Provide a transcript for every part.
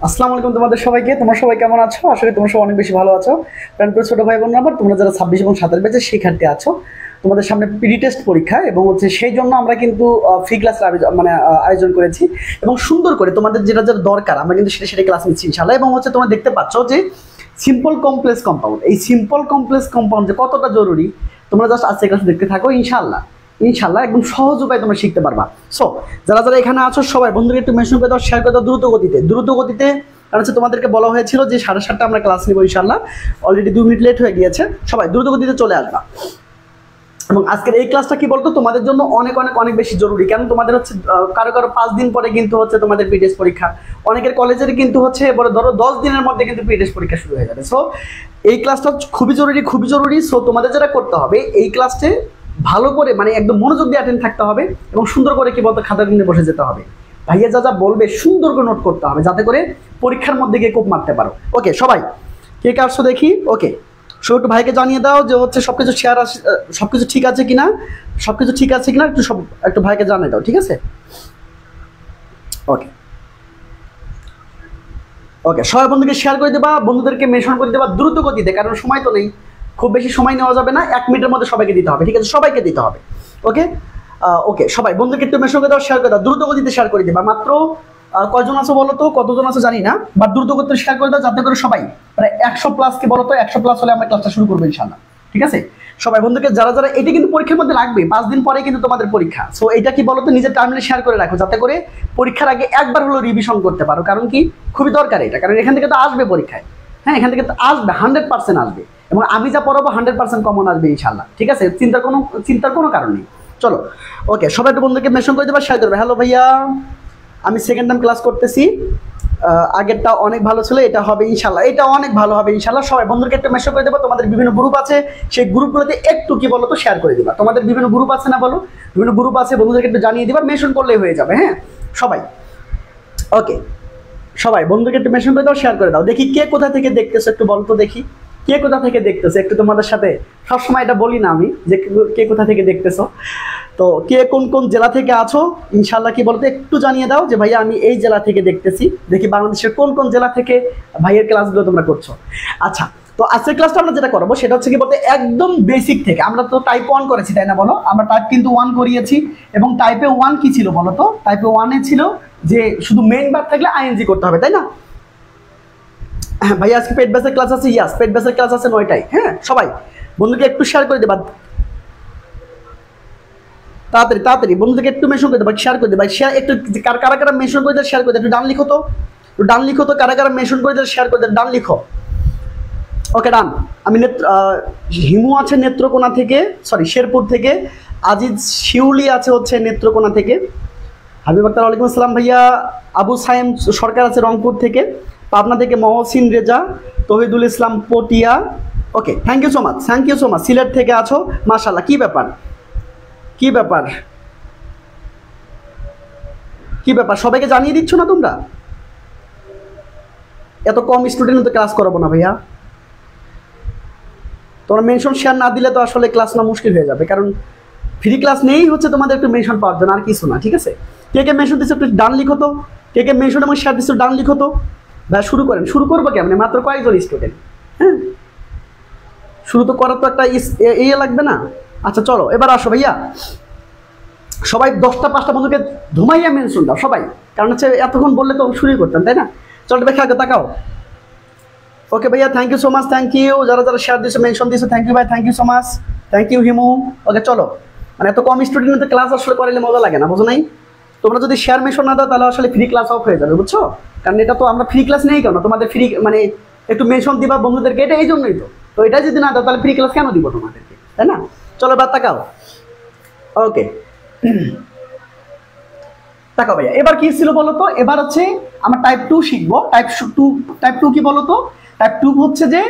আসসালামু আলাইকুম তোমাদের সবাইকে। তোমরা সবাই কেমন আছো? আশা করি তোমরা সবাই অনেক বেশি ভালো আছো। প্রাণপ্রিয় ছোট ভাই বোন, আবার তোমরা যারা 26 এবং 27 ব্যাচের শিক্ষার্থী আছো, তোমাদের সামনে প্রি টেস্ট পরীক্ষা এবং সেই জন্য আমরা কিন্তু ফ্রি ক্লাসের আয়োজন করেছি এবং সুন্দর করে তোমাদের যেটা যেটা দরকার আমরা কিন্তু সেটা ক্লাস নিচ্ছি ইনশাআল্লাহ। এবং তোমরা দেখতে পাচ্ছ যে সিম্পল কমপ্লেক্স কম্পাউন্ড, এই সিম্পল কমপ্লেক্স কম্পাউন্ড যে কতটা জরুরি তোমরা জাস্ট আজকে ক্লাস দেখতে থাকো। ইনশাআল্লাহ একদম সহজ উপায়ে তোমরা শিখতে পারবা। সো যারা যারা এখানে আছো সবাই বন্ধুকে একটু মেনশন করে দাও, শেয়ার করে দাও দ্রুত গতিতে। কারণ তোমাদেরকে বলা হয়েছিল যে 7:30 আমরা ক্লাস নিব ইনশাআল্লাহ। অলরেডি 2 মিনিট লেট হয়ে গিয়েছে, সবাই দ্রুত গতিতে চলে আসবা। এবং আজকের এই ক্লাসটা কি বলতো তোমাদের জন্য অনেক অনেক অনেক বেশি জরুরি। কারণ তোমাদের কারো 5 দিন পরে কিন্তু তোমাদের প্রি টেস্ট পরীক্ষা, অনেকের কলেজের কিন্তু বলে ধরো 10 দিনের মধ্যে কিন্তু প্রি টেস্ট পরীক্ষা শুরু হয়ে যাবে। সো এই ক্লাসটা খুবই জরুরি। সো তোমাদের যেটা করতে হবে এই ক্লাসে ভালো করে একদম মনোযোগ দিয়ে অ্যাটেন্ড থাকতে হবে এবং সুন্দর করে কি বলতো খাতা নিয়ে বসে যেতে হবে। ভাইয়া যা বলবে সুন্দর করে নোট করতে হবে যাতে করে পরীক্ষার মধ্যে গিয়ে কোপ মারতে পারো। ওকে, সবাই কে কাটছো দেখি। ওকে, সো একটু ভাইকে জানিয়ে দাও যে সবকিছু শেয়ার সবকিছু ঠিক আছে কিনা, একটু ভাইকে জানিয়ে দাও, ঠিক আছে? ওকে, সবাই বন্ধুকে শেয়ার করে দেবা, বন্ধুদেরকে মেনশন করে দেবা দ্রুত গতিতে, কারণ সময় তো নেই, খুব বেশি সময় নেওয়া যাবে না, 1 মিনিটের মধ্যে সবাইকে দিতে হবে, ঠিক আছে? সবাইকে দিতে হবে। ওকে, সবাই বন্ধুকে একটু মেনশন করে দাও, শেয়ার করে দাও, দ্রুত গতিতে শেয়ার করে দেবা। মাত্র কয়জন আছো বলো তো, কতজন আছো জানি না, বা দ্রুত গতিতে শেয়ার করে দাও যাতে করে সবাই প্রায় 100+ কে বলো তো, 100+ হলে আমরা ক্লাসটা শুরু করবো ইনশাআল্লাহ, ঠিক আছে? সবাই বন্ধুকে যারা যারা এটা কিন্তু পরীক্ষার মধ্যে লাগবে, 5 দিন পরে কিন্তু তোমাদের পরীক্ষা। সো এটা কি বলো তো নিজের টার্মিনালে শেয়ার করে রাখো যাতে করে পরীক্ষার আগে একবার হলো রিভিশন করতে পারো। কারণ কি খুবই দরকার এটা, কারণ এখান থেকে তো আসবে পরীক্ষায়। হ্যাঁ, এখান থেকে তো আসবে, 100% আসবে, এবং আমি যা পড়াবো 100% কমন আসবে ইনশাআল্লাহ, ঠিক আছে? চিন্তার কোনো কারণ নেই। চলো, ওকে, সবাই একটু বন্ধুকে মেনশন করে দেবা, শেয়ার করবে। হ্যালো ভাইয়া, আমি সেকেন্ড টাইম ক্লাস করতেছি, আগেরটা অনেক ভালো ছিল, এটা হবে ইনশাআল্লাহ, এটা অনেক ভালো হবে ইনশাআল্লাহ। সবাই বন্ধুকে একটা মেসেজ করে দেবো। তোমাদের বিভিন্ন গ্রুপ আছে, সেই গ্রুপগুলোতে একটু কি বলো তো শেয়ার করে দিবা। তোমাদের বিভিন্ন গ্রুপ আছে না বলো, বিভিন্ন গ্রুপ আছে, বন্ধুদেরকে একটু জানিয়ে দিবা, মেনশন করলেই হয়ে যাবে। হ্যাঁ সবাই, ওকে, সবাই বন্ধুকে একটু মেনশন করে দাও, শেয়ার করে দাও। দেখি কে কোথা থেকে দেখতেছো, একটু বলো তো দেখি কে কোথা থেকে দেখতেছো। একটু তোমাদের সাথে সবসময় এটা বলি না আমি যে কে কোথা থেকে দেখতেছো, তো কে কোন কোন জেলা থেকে আছো ইনশাআল্লাহ কি বলতে একটু জানিয়ে দাও যে ভাইয়া আমি এই জেলা থেকে দেখতেছি। দেখি বাংলাদেশের কোন কোন জেলা থেকে ভাইয়ের ক্লাসগুলো তোমরা করছো। আচ্ছা, তো আজকের ক্লাসটা আমরা যেটা করবো সেটা হচ্ছে কি বলতে একদম বেসিক থেকে। আমরা তো টাইপ 1 করেছি তাই না বলো, আমরা টাইপ কিন্তু 1 করিয়েছি, এবং টাইপে 1 কি ছিল বলো তো? টাইপে 1 এ ছিল যে শুধু মেইন ভার্ব থাকলে আইএনজি করতে হবে, তাই না? হ্যাঁ ভাইয়া, আজকে পেড ব্যাচের ক্লাস আছে, ইয়াস পেড ব্যাচের ক্লাস আছে 9টায়। হ্যাঁ সবাই বন্ধুকে একটু শেয়ার করে দেবা, তাড়াতাড়ি বন্ধুদেরকে একটু মেনশন করে দেবা, শেয়ার করে দেবা। শেয়ার একটু কারা মেনশন করে দেয় শেয়ার করে দেয়, একটু ডান লিখো তো, কারা মেনশন করে দেয় শেয়ার করে দেয়, ডান লিখো। ওকে, ডান। আমি হিমু আছে নেত্রকোনা থেকে, সরি শেরপুর থেকে, আজিজ শিউলি আছে নেত্রকোনা থেকে, হাবিব আক্তার ওয়ালাইকুম আসসালাম ভাইয়া, আবু সাইম সরকার আছে রংপুর থেকে, পাবনা থেকে Mohsin Reza, Tohidul Islam Patiya. Okay, thank you so much, Sylhet থেকে আছো, মাশাআল্লাহ। কি ব্যাপার সবাইকে জানিয়ে দিচ্ছ না তোমরা? এত কম স্টুডেন্ট তো ক্লাস করাবো না ভাইয়া, তোমরা মেনশন শেয়ার না দিলে তো আসলে ক্লাস না মুশকিল হয়ে যাবে, কারণ ফ্রি ক্লাস নেই তোমাদের একটু মেনশন পাওয়ার জন্য, আর কিছু না, ঠিক আছে? কে মেনশন দিচ্ছ একটু ডান লিখো তো, কে মেনশন এবং শেয়ার দিচ্ছ ডান লিখো তো। ভাই শুরু করবো কেমন, মাত্র কয়েকজন স্টুডেন্ট। হ্যাঁ, শুরু তো করার তো একটা ইয়ে লাগবে না? আচ্ছা চলো এবার আসো ভাইয়া, সবাই 10টা-5টা বন্ধুকে ধুমাইয়া মেনশন দাও সবাই, কারণ এতক্ষণ বললে তো শুরুই করতাম, তাই না? চলো দেখে আগে তাকাও। ওকে ভাইয়া, thank you so much, thank you যারা যারা শেয়ার দিয়েছো মেনশন দিয়েছো, থ্যাংক ইউ ভাই, thank you so much, thank you Himu. Okay চলো, এত কম স্টুডেন্ট ক্লাস আসলে করাইলে মজা লাগে না, বুঝো নাই? তোমরা যদি শেয়ার মেনশন না দাও তাহলে আসলে ফ্রি ক্লাস অফ হয়ে যাবে, বুঝছো? কারণ এটা তো আমরা ফ্রি ক্লাস নেই কেন, তোমাদের ফ্রি একটু মেনশন দিবা বন্ধুদেরকে, এটা এই জন্যই তো এটা যদি না দাও তাহলে ফ্রি ক্লাস কেন দিব তোমাদেরকে, তাই না? চলো এবার তাকাও। ওকে, তাকাও ভাইয়া, এবার কি ছিল বলো তো? এবার আমরা টাইপ 2 শিখবো। টাইপ 2 কি বলো তো? টাইপ 2 হচ্ছে যে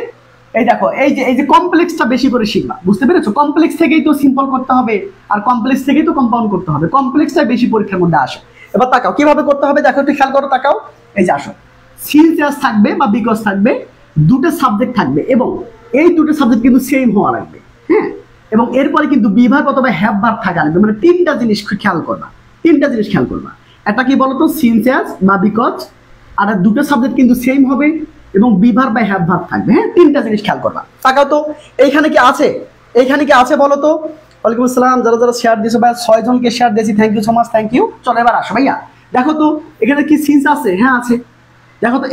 এই দেখো, এই যে কমপ্লেক্সটা বেশি করে শিখবা, বুঝতে পেরেছো? কমপ্লেক্স থেকেই তো সিম্পল করতে হবে, আর কমপ্লেক্স থেকেই তো কম্পাউন্ড করতে হবে, কমপ্লেক্সটা বেশি পরীক্ষার মধ্যে আসে। এবার তাকাও কিভাবে করতে হবে, দেখো একটু খেয়াল করো, তাকাও। এই যে আসো, সিনসিয়াস থাকবে বা বিকজ থাকবে, দুটো সাবজেক্ট থাকবে, এবং এই দুটো সাবজেক্ট কিন্তু সেম হওয়া লাগবে। হ্যাঁ, এবং এরপরে কিন্তু বিভাগ অথবা হ্যাভ ভার্ব থাকা লাগবে, মানে 3টা জিনিস খেয়াল করবা। একটা কি বলতো? সিনসিয়াস বা বিকজ, আর দুটো সাবজেক্ট কিন্তু সেম হবে এবং বি ভার্ব বা হ্যাভ ভার্ব থাকবে। হ্যাঁ, তিনটা জিনিস খেয়াল করবা। তাকাও তো এইখানে কি আছে, এইখানে কি আছে বলো তো? ওয়ালাইকুম আসসালাম, যারা যারা শেয়ার দিয়েছো ভাই 6 জনকে শেয়ার দিয়েছি, thank you so much, thank you. চলো এবার আসো ভাইয়া, দেখো তো এখানে কি সিন্স আছে? হ্যাঁ আছে। দেখো তো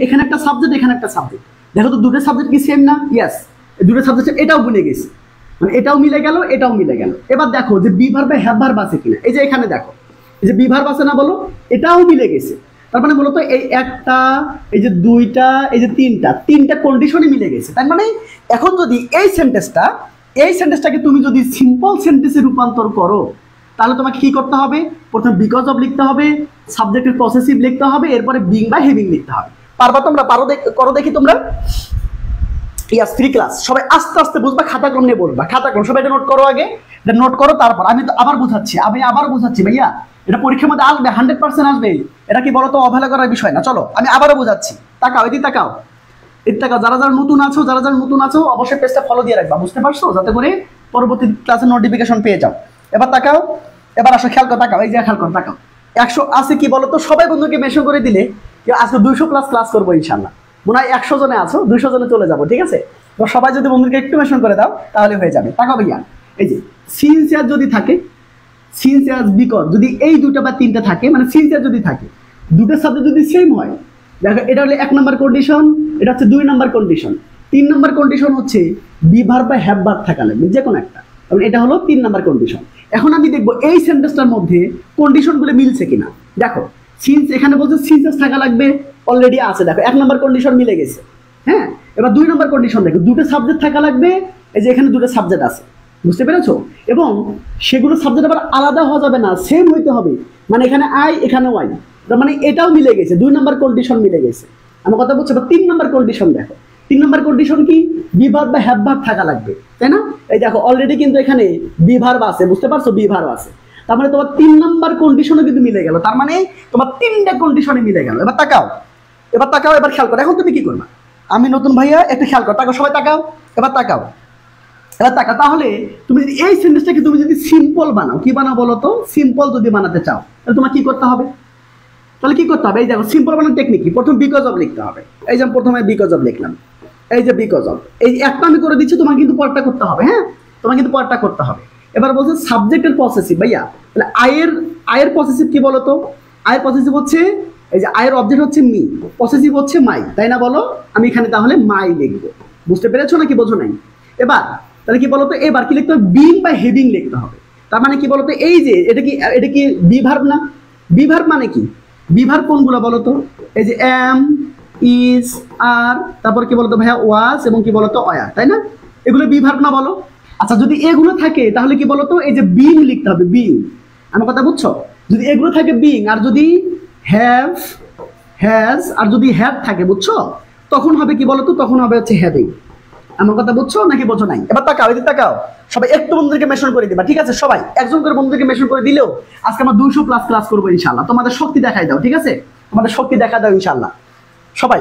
এখানে একটা সাবজেক্ট, এখানে একটা সাবজেক্ট, দেখো তো দুটো সাবজেক্ট কি সেম না? ইয়েস, দুটো সাবজেক্ট, এটাও ভুলে গেছি, মানে এটাও মিলে গেল, এটাও মিলে গেল। এবার দেখো যে বি ভার্ব বা হ্যাভ ভার্ব আছে কিনা। এই যে এখানে দেখো, এই যে বি ভার্ব আছে না, বলো এটাও মিলে গেছে। তার মানে বলতো এই একটা, এই যে দুইটা, এই যে তিনটা কন্ডিশনই মিলে গেছে। তার মানে এখন যদি এই সেন্টেন্সটাকে তুমি যদি সিম্পল সেন্টেন্সে রূপান্তর করো, তাহলে তোমাকে কি করতে হবে? প্রথমে বিকজ অফ লিখতে হবে, সাবজেক্টের পসেসিভ লিখতে হবে, এরপরে বিং বা হ্যাভিং লিখতে হবে। পারবা তোমরা? করো দেখি তোমরা। ইয়াস, ফ্রি ক্লাস, সবাই আস্তে আস্তে বুঝবা, খাতা কলম নিয়ে বলবা। খাতা কলম সবাই এটা নোট করো, আগে এটা নোট করো, তারপর আমি তো আবার বোঝাচ্ছি ভাইয়া, এটা পরীক্ষার মধ্যে আসবে, 100% আসবে। এটা কি বলতো অবহেলা করার বিষয় না। চলো আমি আবারও বোঝাচ্ছি, তাকাও, এদিকে তাকাও, যারা যারা নতুন আছো অবশ্যই পেজটা ফলো দিয়ে রাখবা, বুঝতে পারছো? যাতে করে পরবর্তী ক্লাসের নোটিফিকেশন পেয়ে যাও। এবার তাকাও, এবার আসো, খেয়াল করো, তাকাও, এই যে খেয়াল করো, তাকাও। 100 আছে কি বলতো? সবাই বন্ধুকে মেনশন করে দিলে আজকে 200+ ক্লাস করবো ইনশাল্লাহ। মনে হয় 100 জনে আছো, 200 জনে চলে যাবো, ঠিক আছে? তো সবাই যদি বন্ধুকে একটু মেনশন করে দাও তাহলে হয়ে যাবে। তাকাও ভাইয়া, এই যে সিনসিয়ার যদি থাকে, সিনসিয়ার বিকজ যদি এই দুটো বা তিনটা থাকে, মানে সিনসিয়ার যদি থাকে, দুটো সাবজেক্ট যদি সেম হয়, দেখো এটা হলো 1 নম্বর কন্ডিশন, এটা হচ্ছে 2 নম্বর কন্ডিশন। 3 নম্বর কন্ডিশন হচ্ছে বি ভার্ব বা হ্যাভ ভার্ব থাকা লাগবে, যে কোনো একটা। কারণ এটা হলো 3 নম্বর কন্ডিশন। এখন আমি দেখবো এই সেন্টেন্সটার মধ্যে কন্ডিশনগুলো মিলছে কিনা। দেখো সিন্স এখানে বলছে সিনসেস থাকা লাগবে, অলরেডি আছে, দেখো 1 নম্বর কন্ডিশন মিলে গেছে। হ্যাঁ, এবার 2 নম্বর কন্ডিশন দেখো, দুটো সাবজেক্ট থাকা লাগবে, এই যে এখানে দুটো সাবজেক্ট আছে, বুঝতে পেরেছো? এবং সেগুলো সাবজেক্ট আবার আলাদা হওয়া যাবে না, সেম হইতে হবে। মানে এখানে আই, এখানে ওয়াই, তার মানে এটাও মিলে গেছে, 2 নম্বর কন্ডিশন মিলে গেছে। আমার কথা বলছো। 3 নম্বর কন্ডিশন দেখো, 3 নম্বর কন্ডিশন কি? বি ভার্ব বা হ্যাভ ভার্ব থাকা লাগবে, তাই না? এই দেখো অলরেডি কিন্তু এখানে বি ভার্ব আছে, বুঝতে পারছো? বি ভার্ব আছে, তার মানে তোমার 3 নম্বর কন্ডিশনও কিন্তু মিলে গেল। তার মানে তোমার 3টা কন্ডিশনে মিলে গেল। এবার তাকাও, এবার খেয়াল করো, এখন তুমি কি করবা? আমি নতুন ভাইয়া, একটু খেয়াল করো, তাকাও, সবাই তাকাও, এবার তাকাও। তাহলে তুমি যদি এই সেন্টেন্সটাকে তুমি যদি সিম্পল বানাও, কি বানাও বলো তো? সিম্পল যদি বানাতে চাও তাহলে তোমার কি করতে হবে? এই দেখো সিম্পল বানানোর টেকনিক কি? প্রথম বিকজ অফ লিখতে হবে। এই যে প্রথমে বিকজ অফ লিখলাম, এই যে বিকজ অফ, এই একটা আমি করে দিচ্ছি, তোমার কিন্তু পরটা করতে হবে। হ্যাঁ, তোমার কিন্তু পরটা করতে হবে। এবার বলছে সাবজেক্টের পসেসিভ, ভাইয়া তাহলে আয়ের পসেসিভ কি বলো তো? আয়ের পসেসিভ হচ্ছে, এই যে আয়ের অবজেক্ট হচ্ছে মি, পসেসিভ হচ্ছে মাই, তাই না? বলো, আমি এখানে তাহলে মাই লিখবো, বুঝতে পেরেছো নাকি বোঝো নাই? এবার তাহলে কি বলতো? এবার কি লিখতে হবে? বিং বা হেভিং লিখতে হবে। তার মানে কি বলতো? এই যে এটা কি বি ভার্ব না? বি ভার্ব মানে কি? বি ভার্ব কোনগুলো বলতো? এই যে এম, ইজ, আর, তারপর কি বলতো ভাইয়া? ওয়াজ, এবং কি বলতো? ওয়ার, তাই না? এগুলো বি ভার্ব না, বলো? আচ্ছা, যদি এগুলো থাকে তাহলে কি বলতো? এই যে বিং লিখতে হবে, বিং। আমার কথা বুঝছো? যদি এগুলো থাকে বিং, আর যদি হ্যাভ, হ্যাজ, আর যদি হ্যাভ থাকে, বুঝছো? তখন হবে কি বলতো? তখন হবে হচ্ছে হ্যাভিং। আমার কথা বুঝছো নাকি বোঝো নাই? এবার তাকাও, এদিকে তাকাও, সবাই একটু বন্ধুদেরকে মেনশন করে দিবা, ঠিক আছে? সবাই একজন করে বন্ধুদেরকে মেনশন করে দিলেও আজকে আমরা 200+ ক্লাস করবো ইনশাআল্লাহ। তোমাদের শক্তি দেখাই দাও, ঠিক আছে? তোমাদের শক্তি দেখা দাও ইনশাআল্লাহ সবাই।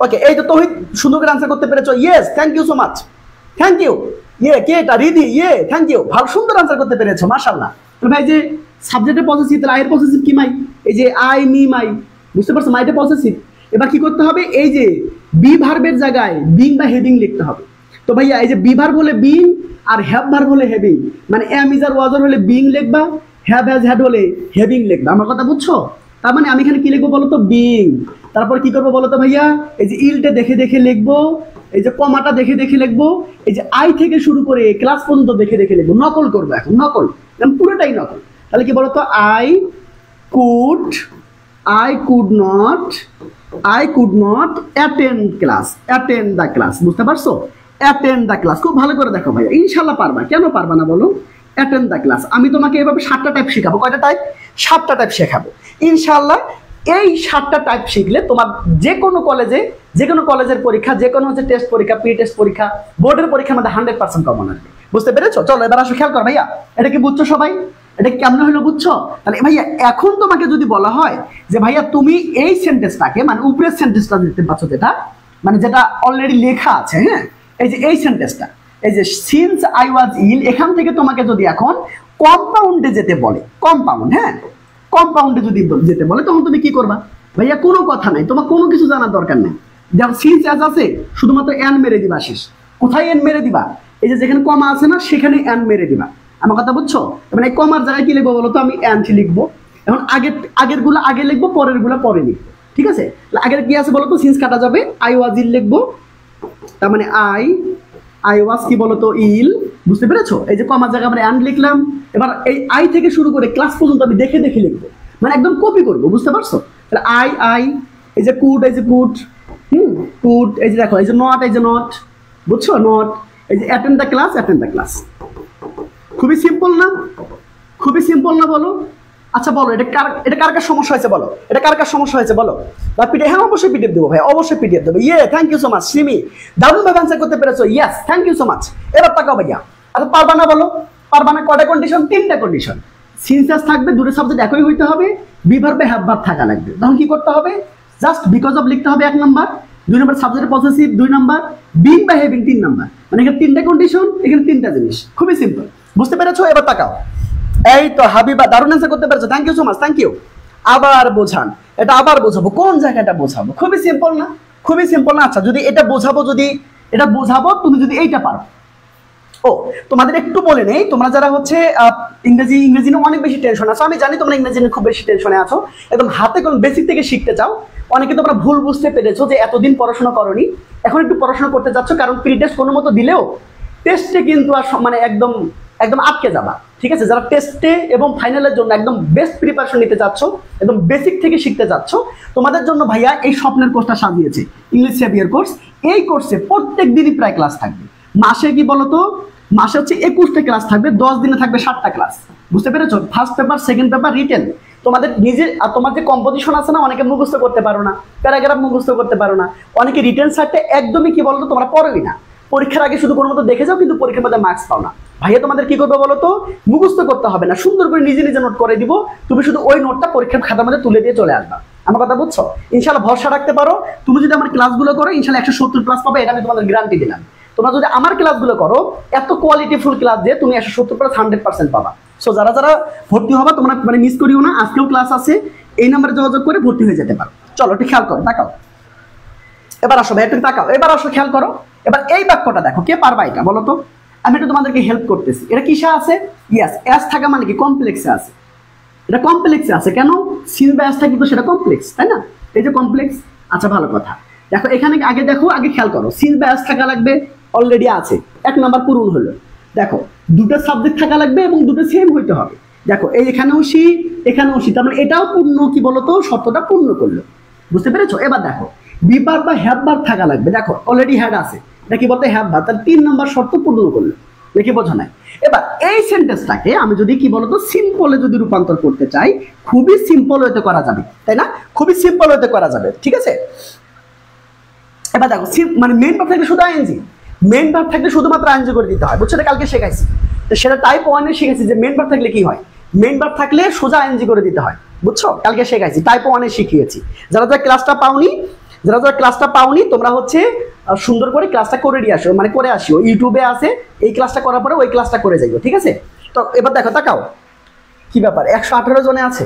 ওকে, এই তো তৌহিদ সুন্দর করে আনসার করতে পেরেছো, yes, thank you so much, thank you. কে এটা? রিদি, থ্যাংক ইউ, ভালো সুন্দর আনসার করতে পেরেছো, মাশাআল্লাহ। তো ভাই যে সাবজেক্টের পসেসিভ, তাহলে আয়ের পসেসিভ কি? মাই, এই যে আই, মি, মাই, বুঝতে পারছো? মাইটা পসেসিভ। এবার কি করতে হবে? এই যে বি ভার্বের জায়গায় বিং বা হেভিং লিখতে হবে। তো ভাইয়া এই যে বি ভার্ব হলে বিং, আর হ্যাভ ভার্ব হলে হেভিং, মানে এম, ইজ, আর, ওয়াজ হলে বিং লিখবা, হ্যাভ, হ্যাজ, হ্যাড হলে হেভিং লিখবা। আমার কথা বুঝছো? তার মানে আমি এখানে কি লিখবো বলো তো? বিং। তারপর কি করবো বলো তো ভাইয়া? এই যে ইলটা দেখে দেখে লিখবো, এই যে কমাটা দেখে দেখে লিখবো, এই যে আই থেকে শুরু করে ক্লাস পর্যন্ত দেখে দেখে লিখবো। নকল করবো, এখন নকল, পুরোটাই নকল। তাহলে কি বলতো? I could not attend the class, বুঝতে পারছো? অ্যাটেন্ড দ্য ক্লাস, খুব ভালো করে দেখো ভাইয়া, ইনশাল্লাহ পারবা। কেন পারবা না বলো? অ্যাটেন্ড দ্য ক্লাস, আমি তোমাকে এভাবে 7টা টাইপ শেখাবো। কয়টা টাইপ? 7টা টাইপ শেখাবো ইনশাল্লাহ। এই 7টা টাইপ শিখলে তোমার যে কোনো কলেজের পরীক্ষা, যে কোনো হচ্ছে টেস্ট পরীক্ষা, প্রি টেস্ট পরীক্ষা, বোর্ডের পরীক্ষার মধ্যে 100% কমন আসবে, বুঝতে পেরেছো? চলো এবার আসো, খেয়াল কর ভাইয়া, এটা কি বুঝছো সবাই? এটা কেমন হলো বুঝছো? তাহলে ভাইয়া এখন তোমাকে যদি বলা হয় যে ভাইয়া তুমি এই সেন্টেন্সটাকে, মানে উপরের সেন্টেন্সটা দেখতে পাচ্ছ, যেটা মানে যেটা অলরেডি লেখা আছে, হ্যাঁ, এই যে এই সেন্টেন্সটা, এই যে সিন্স আই ওয়াজ ইল, এখান থেকে তোমাকে যদি এখন কম্পাউন্ডে যেতে বলে, কম্পাউন্ড, হ্যাঁ, কম্পাউন্ডে যদি যেতে বলে, তখন তুমি কি করবা? ভাইয়া কোনো কথা নাই, তোমার কোনো কিছু জানার দরকার নেই। দেখো সিন্স অ্যাজ আছে, শুধুমাত্র এন মেরে দিবা শেষ। কোথায় এন মেরে দিবা? এই যে যেখানে কমা আছে না সেখানে এন মেরে দিবা। আমার কথা বুঝছো? মানে এই কমার জায়গায় কি লিখবো বলো তো? আমি এন লিখবো। এখন আগের গুলো আগে লিখবো, পরের গুলো পরে লিখবো, ঠিক আছে? আগের কি আছে বলো তো? সিন্স কাটা যাবে, আই ওয়াজিল লিখবো, তার মানে আই ওয়াজ কি বলতো ইল, বুঝতে পেরেছো? এই যে কমার জায়গায় আমরা এন্ড লিখলাম। এবার এই আই থেকে শুরু করে ক্লাস পর্যন্ত আমি দেখে দেখে লিখবো, মানে একদম কপি করবো, বুঝতে পারছো? তাহলে আই এই যে কুড, এই যে কুড, কুড, এই যে দেখো এই যে নট, এই যে নট, বুঝছো? নট, এই যে অ্যাটেন্ড দ্য ক্লাস। খুবই সিম্পল না? খুবই সিম্পল না বলো? আচ্ছা বলো, এটা কার কার সমস্যা হয়েছে বলো? এটা কার কার সমস্যা হয়েছে বলো? বা পিডিএফ? হ্যাঁ অবশ্যই পিডিএফ দেবো ভাই, অবশ্যই পিডিএফ দেবো। Thank you so much Simi, দারুণ ভাবে অ্যান্সার করতে পেরেছো। Yes, thank you so much. এবার তাকাও ভাইয়া, আচ্ছা পারবা না বলো? পারবা না? কয়টা কন্ডিশন? 3টা কন্ডিশন। সিনসেস থাকবে, দুটো সাবজেক্ট একই হইতে হবে, বি ভার্বে হ্যাভ ভার্ব থাকা লাগবে। তখন কি করতে হবে? জাস্ট বিকজ অফ লিখতে হবে 1 নাম্বার, 2 নাম্বার সাবজেক্টের পসেসিভ 2 নাম্বার, বিং বা হ্যাভিং 3 নাম্বার। মানে এখানে 3টা কন্ডিশন, এখানে 3টা জিনিস। খুবই সিম্পল, বুঝতে পেরেছো? এবার তাকাও, এই তো হাবিবা দারুণ অ্যান্সার করতে পেরেছো, thank you so much, thank you. আবার বোঝান, এটা আবার বোঝাবো, কোন জায়গাটা বোঝাবো? খুবই সিম্পল না? খুবই সিম্পল না? আচ্ছা যদি এটা বোঝাবো, তুমি যদি এইটা পারো। ও তোমাদের একটু বলে নেই, তোমরা যারা হচ্ছে ইংরেজি নিয়ে অনেক বেশি টেনশন আছো, আমি জানি তোমরা ইংরেজি নিয়ে খুব বেশি টেনশনে আছো, একদম হাতে কোন বেসিক থেকে শিখতে চাও। অনেকে তোমরা ভুল বুঝতে পেরেছো যে এতদিন পড়াশোনা করোনি, এখন একটু পড়াশোনা করতে যাচ্ছ, কারণ প্রি টেস্ট কোনো মতো দিলেও টেস্টে কিন্তু আর মানে একদম আটকে যাবা, ঠিক আছে? যারা টেস্টে এবং ফাইনালের জন্য একদম বেস্ট প্রিপারেশন নিতে চাচ্ছ, একদম বেসিক থেকে শিখতে যাচ্ছ, তোমাদের জন্য ভাইয়া এই স্বপ্নের কোর্সটা সাজিয়েছে, ইংলিশ সেভিয়ার কোর্স। এই কোর্সে প্রত্যেক দিনই প্রায় ক্লাস থাকবে। মাসে কি বলতো? মাসে হচ্ছে 21টা ক্লাস থাকবে, 10 দিনে থাকবে 7টা ক্লাস, বুঝতে পেরেছো? First paper, second paper, written. তোমাদের নিজের আর তোমার যে কম্পোজিশন আছে না, অনেকে মুখস্থ করতে পারো না, প্যারাগ্রাফ মুখস্থ করতে পারো না, অনেকে রিটেন সাইডটা একদমই কি বলতো তোমরা পড়োই না, পরীক্ষার আগে শুধু কোনো মতো দেখে যাও, কিন্তু পরীক্ষার মধ্যে মার্কস পাও না। ভাইয়া তোমাদের কি করবে বলো তো? মুখস্থ করতে হবে না, সুন্দর করে নিজে নিজে নোট করে দিব, তুমি শুধু ওই নোটটা পরীক্ষার খাতার মধ্যে তুলে দিয়ে চলে আসবা। আমার কথা বুঝছো? ইনশাআল্লাহ ভরসা রাখতে পারো, তুমি যদি আমার ক্লাসগুলো করো ইনশাআল্লাহ 170 প্লাস পাবে, এটা আমি তোমাদের গ্যারান্টি দিলাম। তোমরা যদি আমার ক্লাসগুলো করো, এত কোয়ালিটিফুল ক্লাস দিয়ে তুমি 170 প্লাস 100% পাবা। সো যারা ভর্তি হবা তোমরা মানে মিস করিও না, আজকেও ক্লাস আছে, এই নাম্বারে যোগাযোগ করে ভর্তি হয়ে যেতে পারো। চলো একটু খেয়াল করো, তাকাও, এবার আসো ভাই, একটু তাকাও, এবার আসো খেয়াল করো। এবার এই বাক্যটা দেখো, কে পারবা এটা বলো তো? আমি একটু তোমাদেরকে হেল্প করতেছি। এটা কিসে আছে? ইয়েস, এস থাকা মানে কি? কমপ্লেক্সে আছে। এটা কমপ্লেক্সে আছে কেন? সিন বা এস থাকি তো সেটা কমপ্লেক্স, তাই না? এই যে কমপ্লেক্স। আচ্ছা ভালো কথা, দেখো এখানে আগে দেখো, আগে খেয়াল করো, সিন বা এস থাকা লাগবে, অলরেডি আছে, 1 নাম্বার পূরণ হলো। দেখো দুটো সাবজেক্ট থাকা লাগবে এবং দুটো সেম হইতে হবে। দেখো এই এখানেও সি, এখানেও সি, তার মানে এটাও পূর্ণ কি বলতো? শর্তটা পূর্ণ করলো, বুঝতে পেরেছো? এবার দেখো বি ভার্ব বা হ্যাভ ভার্ব থাকা লাগবে। দেখো অলরেডি হ্যাড আছে, এটা কি বলতে? হ্যাভ ভার্ব, তার 3 নাম্বার শর্ত পূর্ণ করলো, দেখে বোঝা নাই? এবার এই সেন্টেন্সটাকে আমি যদি কি বলতো সিম্পলে যদি রূপান্তর করতে চাই, খুবই সিম্পল হতে করা যাবে, তাই না? খুবই সিম্পল হতে করা যাবে, ঠিক আছে? এবার দেখো মানে মেইন ভার্ব থাকলে শুধু আইএনজি, মেইন ভার্ব থাকলে শুধুমাত্র আইএনজি করে দিতে হয়, বুঝছো? এটা কালকে শেখাইছি, তো সেটা টাইপ 1 এ শিখেছি যে মেইন ভার্ব থাকলে কি হয়, মেইন ভার্ব থাকলে সোজা আইএনজি করে দিতে হয়, বুঝছো? কালকে শেখাইছি, টাইপ 1 এ শিখিয়েছি। যারা ক্লাসটা পাওনি তোমরা হচ্ছে সুন্দর করে ক্লাসটা করে দিয়ে আসো, মানে করে আসিও, ইউটিউবে আছে, এই ক্লাসটা করার পরে ওই ক্লাসটা করে যাইও, ঠিক আছে? তো এবার দেখো, তাকাও, কি ব্যাপার, 118 জনে আছে,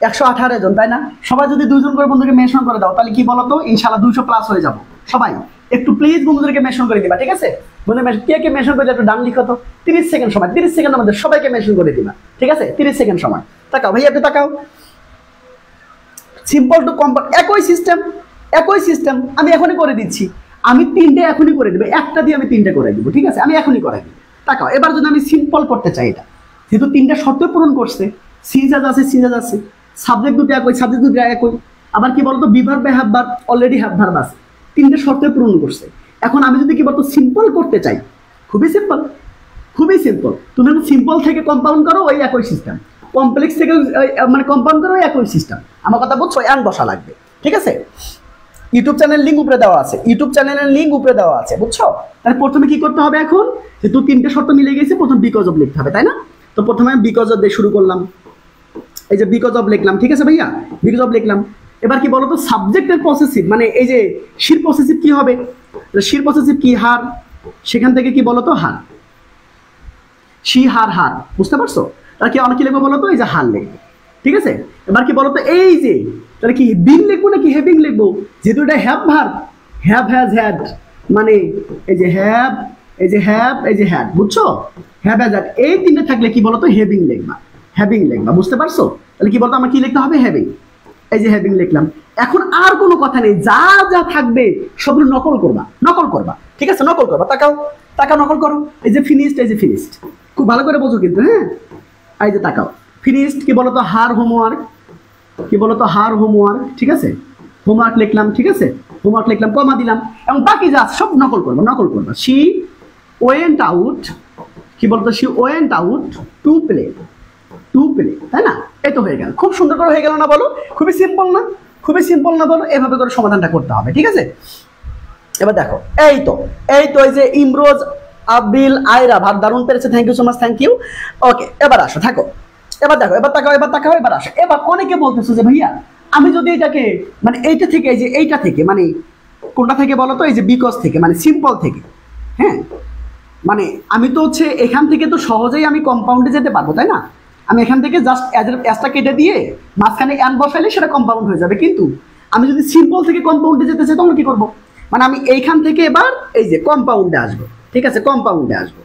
118 জন, তাই না? সবাই যদি 2 জন করে বন্ধুকে মেনশন করে দাও, তাহলে কি বলতো ইনশাআল্লাহ 200 প্লাস হয়ে যাবো। সবাই একটু প্লিজ বন্ধুদেরকে মেনশন করে দিবা, ঠিক আছে? বন্ধু কে কে মেনশন করে একটু ডান লিখো তো। 30 সেকেন্ড সময়, 30 সেকেন্ড আমাদের সবাইকে মেনশন করে দিবা, ঠিক আছে? 30 সেকেন্ড সময়। তাকাও ভাইয়া, একটু তাকাও। সিম্পল টু কম্পাউন্ড, একই সিস্টেম আমি এখনই করে দিচ্ছি। আমি 3টে এখনই করে দেবো, একটা দিয়ে আমি 3টে করে দিব, ঠিক আছে? আমি এখনই করে দিব। তাকাও, এবার যদি আমি সিম্পল করতে চাই, এটা যেহেতু 3টা শর্ত পূরণ করছে, সিনজাজ আছে, সাবজেক্ট দুটো একই, আবার কি বলতো বি ভার্ব বা have verb, already have verb আছে, 3টে শর্ত পূরণ করছে। এখন আমি যদি কি বলতো সিম্পল করতে চাই, খুবই সিম্পল। তুমি সিম্পল থেকে কম্পাউন্ড করো, ওই একই সিস্টেম, কমপ্লেক্স থেকে মানে কম্পাউন্ড করো, ওই একই সিস্টেম। আমার কথা বুঝছো? এন বসা লাগবে, ঠিক আছে? ইউটিউব চ্যানেল লিঙ্ক উপরে দেওয়া আছে, বুঝছো? তাহলে প্রথমে কি করতে হবে এখন? যেহেতু 3টে শর্ত মিলে গেছে, প্রথম বিকজ অফ লিখতে হবে, তাই না? তো প্রথমে আমি বিকজ অফ দিয়ে শুরু করলাম, এই যে বিকজ অফ লিখলাম, ঠিক আছে ভাইয়া? বিকজ অফ লিখলাম। এবার কি বলতো সাবজেক্টের পসেসিভ, মানে এই যে শির পসেসিভ কি হবে? শির পসেসিভ কি? হার, সেখান থেকে কি বলতো হার, শি হার, বুঝতে পারছো? তার কি অনেক কি লিখবো বলতো? এই যে হার লিখবো, ঠিক আছে? এবার কি বলতো এই যে তাহলে কি বিং লিখবো নাকি হ্যাভিং লিখবো? যেহেতু এটা have verb, have has had, মানে এই যে হ্যাভ, এই যে হ্যাভ, এই যে হ্যাড, বুঝছো? হ্যাভ হ্যাজ হ্যাড, এই তিনটে থাকলে কি বলতো হ্যাভিং লিখবা, হ্যাভিং লিখবা, বুঝতে পারছো? তাহলে কি বলতো আমার কি লিখতে হবে? হ্যাভিং। এই যে হ্যাভিং লিখলাম। এখন আর কোনো কথা নেই, যা যা থাকবে সবগুলো নকল করবা, নকল করবা, ঠিক আছে? নকল করবা, তাকাও তাকাও, নকল করো। এই যে ফিনিশড, এই যে ফিনিশড, খুব ভালো করে বোঝো কিন্তু, হ্যাঁ? এই যে তাকাও, ফিনিশড কি বলতো? হার হোমওয়ার্ক, কি বলতো? হার হোমওয়ার্ক, ঠিক আছে? হোমওয়ার্ক লিখলাম, ঠিক আছে? হোমওয়ার্ক লিখলাম, কমা দিলাম, এবং বাকি যা সব নকল করবো, নকল করবা। শি ওয়েন্ট আউট, কি বলতো? She went out to play, to play, তাই না? এই তো হয়ে গেল, খুব সুন্দর করে হয়ে গেল না বলো? খুবই সিম্পল না? খুবই সিম্পল না বলো? এভাবে করে সমাধানটা করতে হবে, ঠিক আছে? এবার দেখো, এই তো এই তো, এই যে ইমরোজ, আবিল, আয়রা ভাত দারুণ পেরেছে, thank you so much, thank you. Okay, এবার আসো, থাকো, এবার দেখো, এবার তাকাও, এবার তাকাও, এবার আসো। এবার অনেকে বলতেছো যে ভাইয়া আমি যদি এটাকে মানে এইটা থেকে, এই যে এইটা থেকে, মানে কোনটা থেকে বলো তো? এই যে বিকজ থেকে, মানে সিম্পল থেকে, হ্যাঁ? মানে আমি তো হচ্ছে এখান থেকে তো সহজেই আমি কম্পাউন্ডে যেতে পারবো, তাই না? আমি এখান থেকে জাস্ট অ্যাজটা কেটে দিয়ে মাঝখানে অ্যান বসাইলে সেটা কম্পাউন্ড হয়ে যাবে। কিন্তু আমি যদি সিম্পল থেকে কম্পাউন্ডে যেতে চাই তখন কি করবো? মানে আমি এইখান থেকে এবার এই যে কম্পাউন্ডে আসবো, ঠিক আছে? কম্পাউন্ডে আসবো,